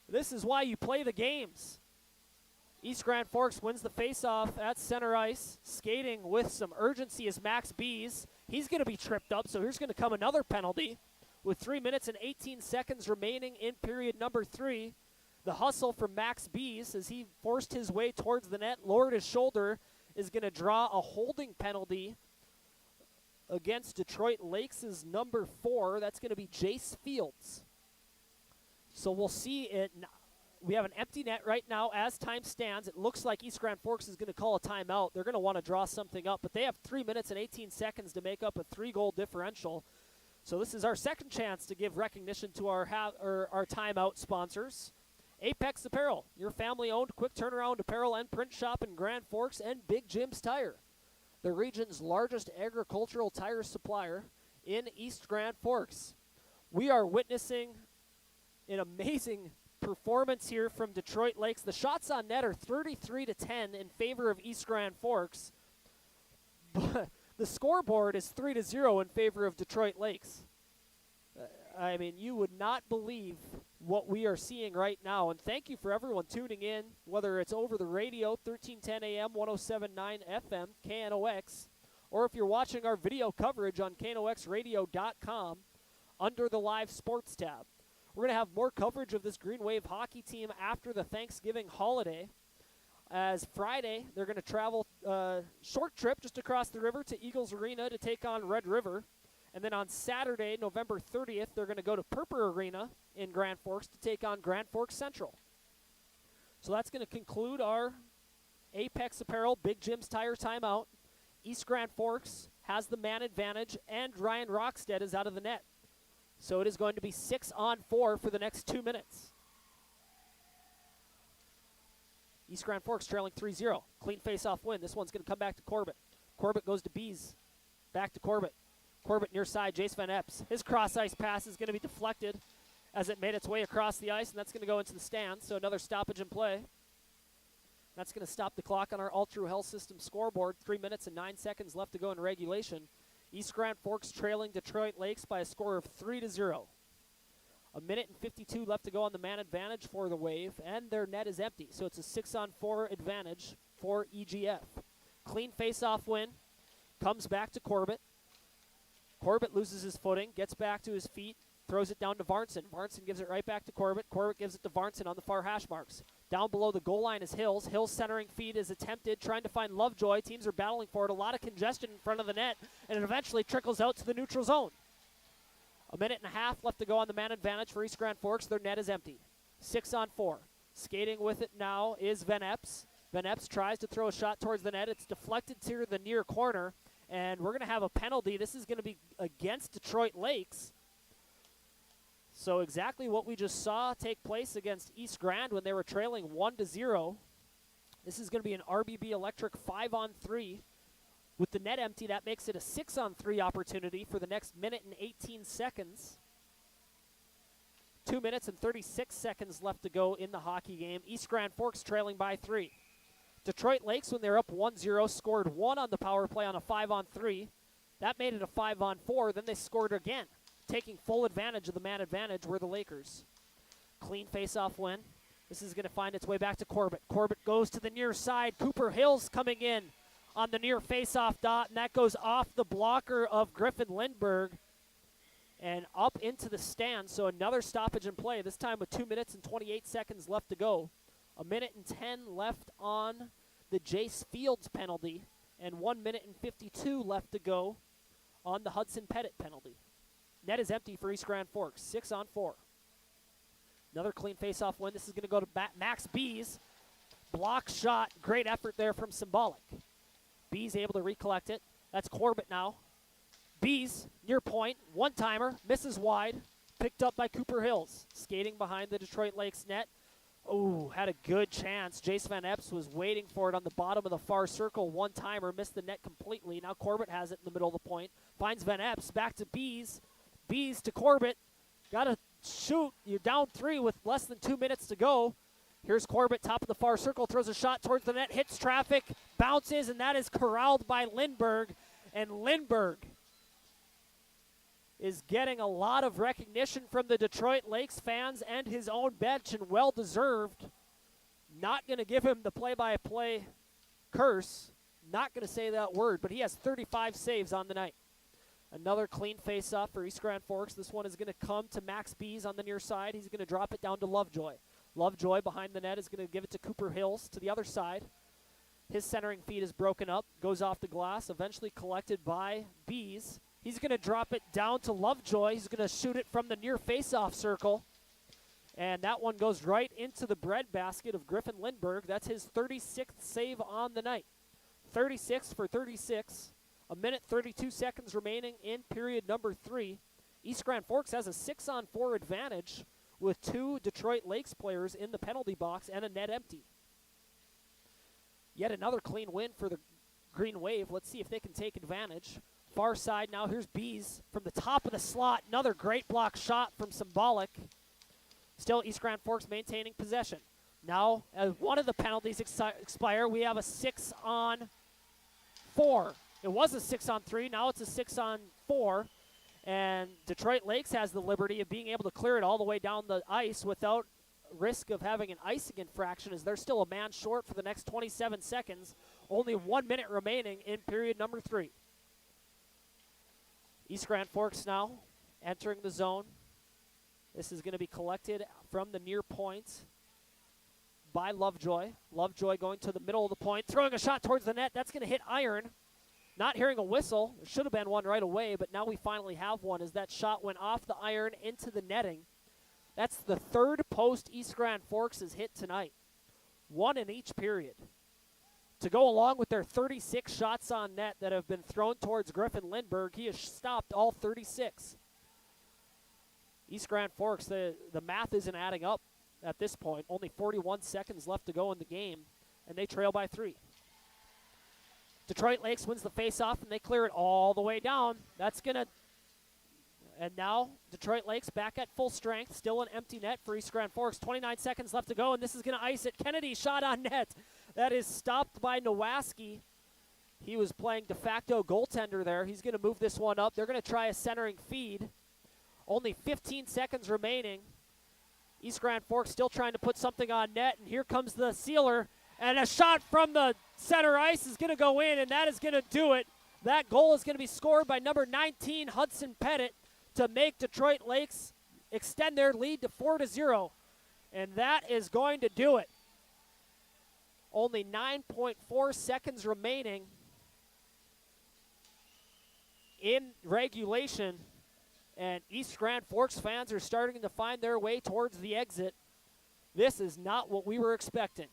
Speaker 18: This is why you play the games. East Grand Forks wins the faceoff at center ice, skating with some urgency is Max Bees. He's going to be tripped up, so here's going to come another penalty with 3 minutes and 18 seconds remaining in period number 3. The hustle from Max Bees as he forced his way towards the net, lowered his shoulder, is going to draw a holding penalty against Detroit Lakes' number 4. That's going to be Jace Fields. So we'll see it. We have an empty net right now as time stands. It looks like East Grand Forks is going to call a timeout. They're going to want to draw something up, but they have 3 minutes and 18 seconds to make up a 3-goal differential. So this is our second chance to give recognition to our timeout sponsors. Apex Apparel, your family-owned quick turnaround apparel and print shop in Grand Forks, and Big Jim's Tire, the region's largest agricultural tire supplier in East Grand Forks. We are witnessing an amazing performance here from Detroit Lakes. The shots on net are 33-10 in favor of East Grand Forks, but the scoreboard is 3-0 in favor of Detroit Lakes. I mean, you would not believe what we are seeing right now. And thank you for everyone tuning in, whether it's over the radio, 1310 AM, 107.9 FM, KNOX, or if you're watching our video coverage on knoxradio.com under the live sports tab. We're going to have more coverage of this Green Wave hockey team after the Thanksgiving holiday. As Friday, they're going to travel a short trip just across the river to Eagles Arena to take on Red River. And then on Saturday, November 30th, they're going to go to Purpur Arena in Grand Forks to take on Grand Forks Central. So that's going to conclude our Apex Apparel Big Jim's Tire timeout. East Grand Forks has the man advantage, and Ryan Rockstead is out of the net. So it is going to be 6-on-4 for the next 2 minutes. East Grand Forks trailing 3-0. Clean face-off win. This one's going to come back to Corbett. Corbett goes to Bees. Back to Corbett. Corbett near side, Jace Van Epps. His cross-ice pass is going to be deflected as it made its way across the ice, and that's going to go into the stands, so another stoppage in play. That's going to stop the clock on our All-True Health System scoreboard. 3 minutes and 9 seconds left to go in regulation. East Grand Forks trailing Detroit Lakes by a score of 3-0. A minute and 52 left to go on the man advantage for the Wave, and their net is empty. So it's a 6-on-4 advantage for EGF. Clean face-off win. Comes back to Corbett. Corbett loses his footing, gets back to his feet, throws it down to Varnson. Varnson gives it right back to Corbett. Corbett gives it to Varnson on the far hash marks. Down below the goal line is Hills. Hills' centering feed is attempted, trying to find Lovejoy. Teams are battling for it. A lot of congestion in front of the net, and it eventually trickles out to the neutral zone. A minute and a half left to go on the man advantage for East Grand Forks. Their net is empty. 6-on-4. Skating with it now is Van Epps. Van Epps tries to throw a shot towards the net. It's deflected to the near corner, and we're going to have a penalty. This is going to be against Detroit Lakes. So exactly what we just saw take place against East Grand when they were trailing 1-0. This is going to be an RBB Electric 5-on-3. With the net empty, that makes it a 6-on-3 opportunity for the next minute and 18 seconds. 2 minutes and 36 seconds left to go in the hockey game. East Grand Forks trailing by 3. Detroit Lakes, when they're up 1-0, scored 1 on the power play on a 5-on-3. That made it a 5-on-4. Then they scored again. Taking full advantage of the man advantage were the Lakers. Clean face-off win. This is going to find its way back to Corbett. Corbett goes to the near side. Cooper Hills coming in on the near face-off dot, and that goes off the blocker of Griffin Lindbergh and up into the stand. So another stoppage in play, this time with 2 minutes and 28 seconds left to go. A minute and 10 left on the Jace Fields penalty, and 1 minute and 52 left to go on the Hudson Pettit penalty. Net is empty for East Grand Forks, 6-on-4. Another clean face-off win. This is going to go to Max Bees. Block shot, great effort there from Symbolic. Bees able to recollect it. That's Corbett now. Bees, near point, one-timer, misses wide, picked up by Cooper Hills. Skating behind the Detroit Lakes net. Oh, had a good chance. Jace Van Epps was waiting for it on the bottom of the far circle. One-timer, missed the net completely. Now Corbett has it in the middle of the point. Finds Van Epps, back to Bees. Bees to Corbett. Got to shoot. You're down 3 with less than 2 minutes to go. Here's Corbett, top of the far circle, throws a shot towards the net, hits traffic, bounces, and that is corralled by Lindbergh. And Lindbergh is getting a lot of recognition from the Detroit Lakes fans and his own bench, and well-deserved. Not going to give him the play-by-play curse. Not going to say that word, but he has 35 saves on the night. Another clean face-off for East Grand Forks. This one is going to come to Max Bees on the near side. He's going to drop it down to Lovejoy. Lovejoy behind the net is going to give it to Cooper Hills to the other side. His centering feed is broken up, goes off the glass, eventually collected by Bees. He's going to drop it down to Lovejoy. He's going to shoot it from the near face-off circle. And that one goes right into the breadbasket of Griffin Lindbergh. That's his 36th save on the night. 36 for 36. A minute 32 seconds remaining in period number 3. East Grand Forks has a 6-on-4 advantage with 2 Detroit Lakes players in the penalty box and a net empty. Yet another clean win for the Green Wave. Let's see if they can take advantage. Far side now, here's Bees from the top of the slot. Another great block shot from Symbolic. Still East Grand Forks maintaining possession. Now, as one of the penalties expire, we have a 6-on-4. It was a 6-on-3, now it's a 6-on-4. And Detroit Lakes has the liberty of being able to clear it all the way down the ice without risk of having an icing infraction, as they're still a man short for the next 27 seconds. Only 1 minute remaining in period number 3. East Grand Forks now entering the zone. This is going to be collected from the near point by Lovejoy. Lovejoy going to the middle of the point, throwing a shot towards the net. That's going to hit iron. Not hearing a whistle. There should have been one right away, but now we finally have one as that shot went off the iron into the netting. That's the 3rd post East Grand Forks has hit tonight. 1 in each period. To go along with their 36 shots on net that have been thrown towards Griffin Lindbergh, he has stopped all 36. East Grand Forks, the math isn't adding up at this point. Only 41 seconds left to go in the game, and they trail by 3. Detroit Lakes wins the faceoff, and they clear it all the way down. That's going to... And now Detroit Lakes back at full strength. Still an empty net for East Grand Forks. 29 seconds left to go, and this is going to ice it. Kennedy shot on net. That is stopped by Nowaski. He was playing de facto goaltender there. He's going to move this one up. They're going to try a centering feed. Only 15 seconds remaining. East Grand Forks still trying to put something on net, and here comes the sealer. And a shot from the center ice is going to go in, and that is going to do it. That goal is going to be scored by number 19, Hudson Pettit, to make Detroit Lakes extend their lead to 4-0. And that is going to do it. Only 9.4 seconds remaining in regulation. And East Grand Forks fans are starting to find their way towards the exit. This is not what we were expecting.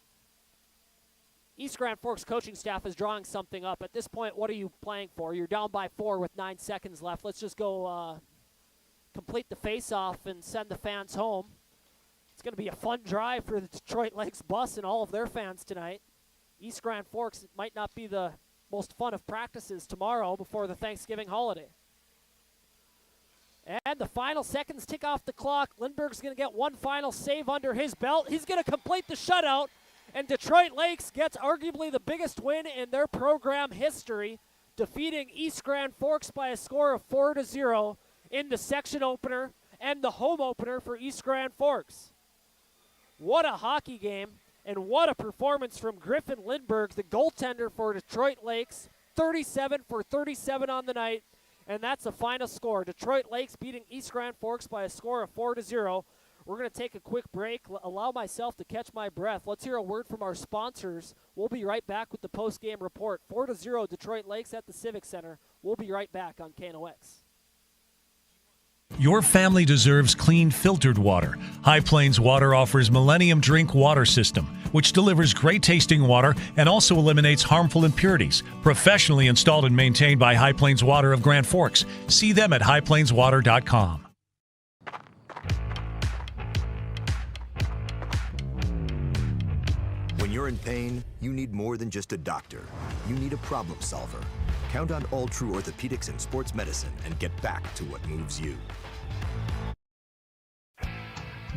Speaker 18: East Grand Forks coaching staff is drawing something up. At this point, what are you playing for? You're down by 4 with 9 seconds left. Let's just go complete the face-off and send the fans home. It's going to be a fun drive for the Detroit Lakes bus and all of their fans tonight. East Grand Forks, it might not be the most fun of practices tomorrow before the Thanksgiving holiday. And the final seconds tick off the clock. Lindbergh's going to get one final save under his belt. He's going to complete the shutout. And Detroit Lakes gets arguably the biggest win in their program history, defeating East Grand Forks by a score of 4-0 in the section opener and the home opener for East Grand Forks. What a hockey game, and what a performance from Griffin Lindbergh, the goaltender for Detroit Lakes. 37 for 37 on the night, and that's the final score. Detroit Lakes beating East Grand Forks by a score of 4-0. We're going to take a quick break, allow myself to catch my breath. Let's hear a word from our sponsors. We'll be right back with the post-game report. 4-0 Detroit Lakes at the Civic Center. We'll be right back on KNOX.
Speaker 8: Your family deserves clean, filtered water. High Plains Water offers Millennium Drink Water System, which delivers great-tasting water and also eliminates harmful impurities. Professionally installed and maintained by High Plains Water of Grand Forks. See them at highplainswater.com.
Speaker 19: When you're in pain, you need more than just a doctor. You need a problem solver. Count on All True Orthopedics and Sports Medicine and get back to what moves you.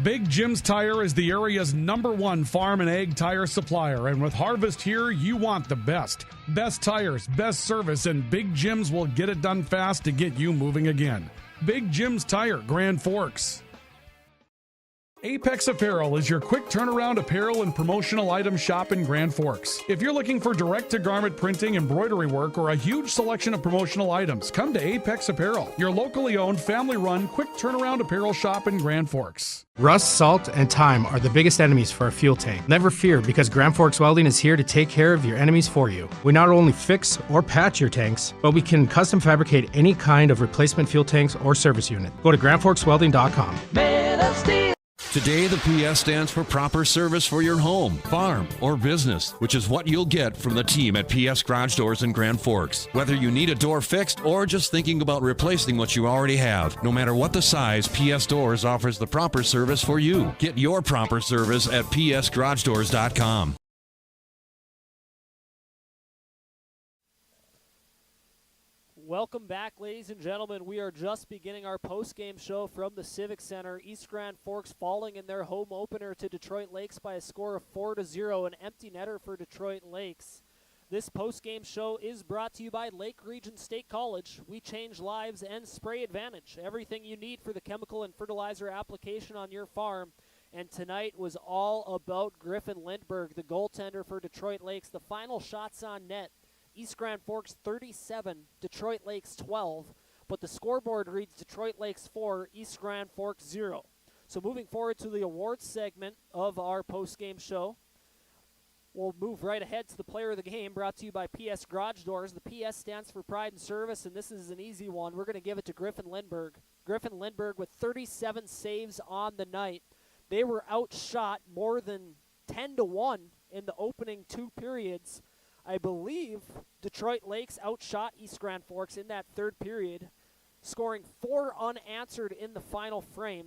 Speaker 2: Big Jim's Tire is the area's #1 farm and ag tire supplier, and with Harvest here, you want the best. Best tires, best service, and Big Jim's will get it done fast to get you moving again. Big Jim's Tire, Grand Forks. Apex Apparel is your quick turnaround apparel and promotional item shop in Grand Forks. If you're looking for direct-to-garment printing, embroidery work, or a huge selection of promotional items, come to Apex Apparel, your locally owned, family-run, quick turnaround apparel shop in Grand Forks.
Speaker 9: Rust, salt, and time are the biggest enemies for a fuel tank. Never fear, because Grand Forks Welding is here to take care of your enemies for you. We not only fix or patch your tanks, but we can custom fabricate any kind of replacement fuel tanks or service unit. Go to grandforkswelding.com.
Speaker 14: Today, the PS stands for proper service for your home, farm, or business, which is what you'll get from the team at PS Garage Doors in Grand Forks. Whether you need a door fixed or just thinking about replacing what you already have, no matter what the size, PS Doors offers the proper service for you. Get your proper service at psgaragedoors.com.
Speaker 18: Welcome back, ladies and gentlemen. We are just beginning our post-game show from the Civic Center. East Grand Forks falling in their home opener to Detroit Lakes by a score of 4-0, an empty netter for Detroit Lakes. This post-game show is brought to you by Lake Region State College. We change lives and Spray Advantage. Everything you need for the chemical and fertilizer application on your farm. And tonight was all about Griffin Lindbergh, the goaltender for Detroit Lakes. The final shots on net. East Grand Forks 37, Detroit Lakes 12, but the scoreboard reads Detroit Lakes 4, East Grand Forks 0. So moving forward to the awards segment of our post-game show, we'll move right ahead to the player of the game, brought to you by PS Garage Doors. The PS stands for Pride and Service, and this is an easy one. We're going to give it to Griffin Lindbergh. Griffin Lindbergh with 37 saves on the night. They were outshot more than 10-1 in the opening 2 periods. I believe Detroit Lakes outshot East Grand Forks in that third period, scoring 4 unanswered in the final frame.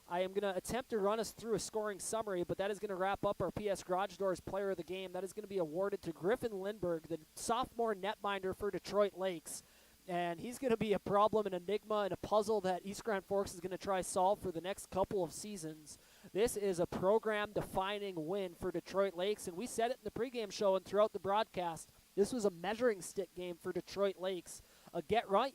Speaker 18: I am going to attempt to run us through a scoring summary, but that is going to wrap up our PS Garage Doors player of the game. That is going to be awarded to Griffin Lindbergh, the sophomore netminder for Detroit Lakes. And he's going to be a problem, an enigma, and a puzzle that East Grand Forks is going to try solve for the next couple of seasons. This is a program-defining win for Detroit Lakes, and we said it in the pregame show and throughout the broadcast. This was a measuring stick game for Detroit Lakes, a get right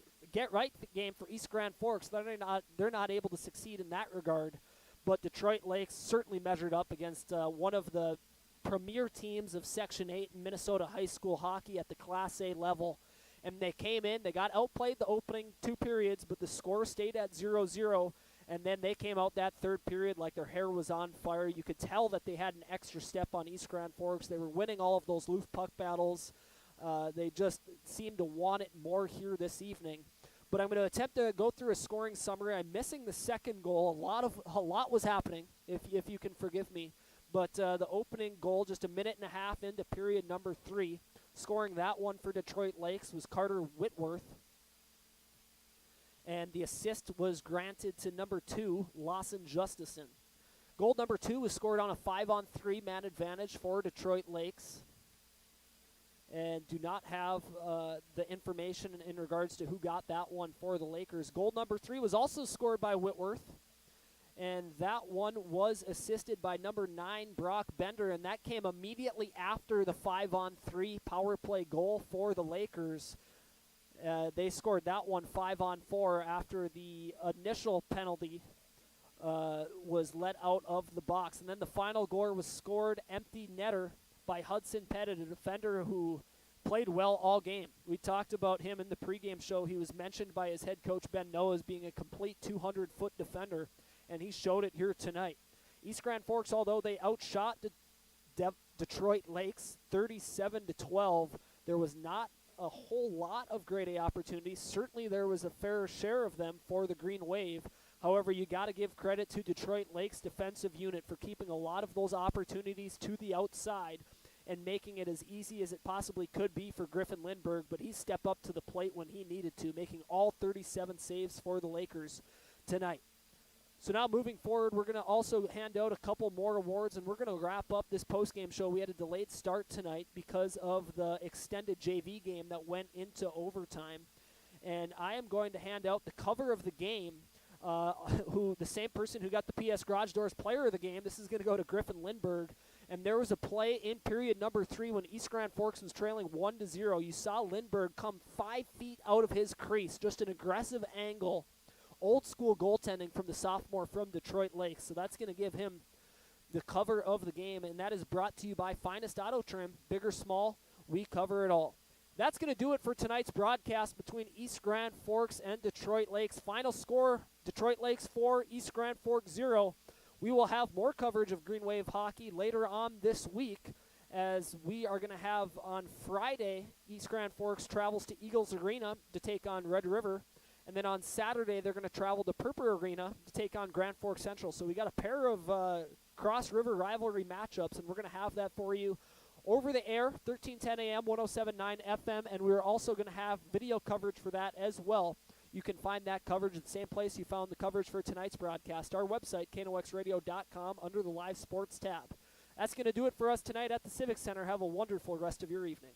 Speaker 18: game for East Grand Forks. They're not able to succeed in that regard, but Detroit Lakes certainly measured up against one of the premier teams of Section 8 in Minnesota high school hockey at the Class A level. And they came in, they got outplayed the opening 2 periods, but the score stayed at 0-0, and then they came out that third period like their hair was on fire. You could tell that they had an extra step on East Grand Forks. They were winning all of those loose puck battles. They just seemed to want it more here this evening. But I'm going to attempt to go through a scoring summary. I'm missing the second goal. A lot was happening, if you can forgive me. But the opening goal, just a minute and a half into period number 3, scoring that one for Detroit Lakes was Carter Whitworth. And the assist was granted to number 2, Lawson Justison. Goal number 2 was scored on a 5-on-3 man advantage for Detroit Lakes. And do not have the information in regards to who got that one for the Lakers. Goal number 3 was also scored by Whitworth. And that one was assisted by number 9, Brock Bender, and that came immediately after the 5-on-3 power play goal for the Lakers. They scored that one 5-on-4 after the initial penalty was let out of the box. And then the final goal was scored empty netter by Hudson Pettit, a defender who played well all game. We talked about him in the pregame show. He was mentioned by his head coach, Ben Noah, as being a complete 200-foot defender, and he showed it here tonight. East Grand Forks, although they outshot Detroit Lakes 37-12, there was not a whole lot of grade A opportunities. Certainly there was a fair share of them for the Green Wave. However, you got to give credit to Detroit Lakes' defensive unit for keeping a lot of those opportunities to the outside and making it as easy as it possibly could be for Griffin Lindbergh, but he stepped up to the plate when he needed to, making all 37 saves for the Lakers tonight. So now moving forward, we're going to also hand out a couple more awards, and we're going to wrap up this postgame show. We had a delayed start tonight because of the extended JV game that went into overtime. And I am going to hand out the cover of the game, the same person who got the PS Garage Doors Player of the Game. This is going to go to Griffin Lindbergh. And there was a play in period number 3 when East Grand Forks was trailing 1-0. You saw Lindbergh come 5 feet out of his crease, just an aggressive angle. Old school goaltending from the sophomore from Detroit Lakes. So that's going to give him the cover of the game, and that is brought to you by Finest Auto Trim. Big or small, we cover it all. That's going to do it for tonight's broadcast between East Grand Forks and Detroit Lakes. Final score, Detroit Lakes 4, East Grand Forks 0. We will have more coverage of Green Wave hockey later on this week, as we are going to have on Friday, East Grand Forks travels to Eagles Arena to take on Red River. And then on Saturday, they're going to travel to Purple Arena to take on Grand Forks Central. So we got a pair of cross-river rivalry matchups, and we're going to have that for you over the air, 1310 AM, 107.9 FM, and we're also going to have video coverage for that as well. You can find that coverage at the same place you found the coverage for tonight's broadcast, our website, KNOXradio.com, under the Live Sports tab. That's going to do it for us tonight at the Civic Center. Have a wonderful rest of your evening.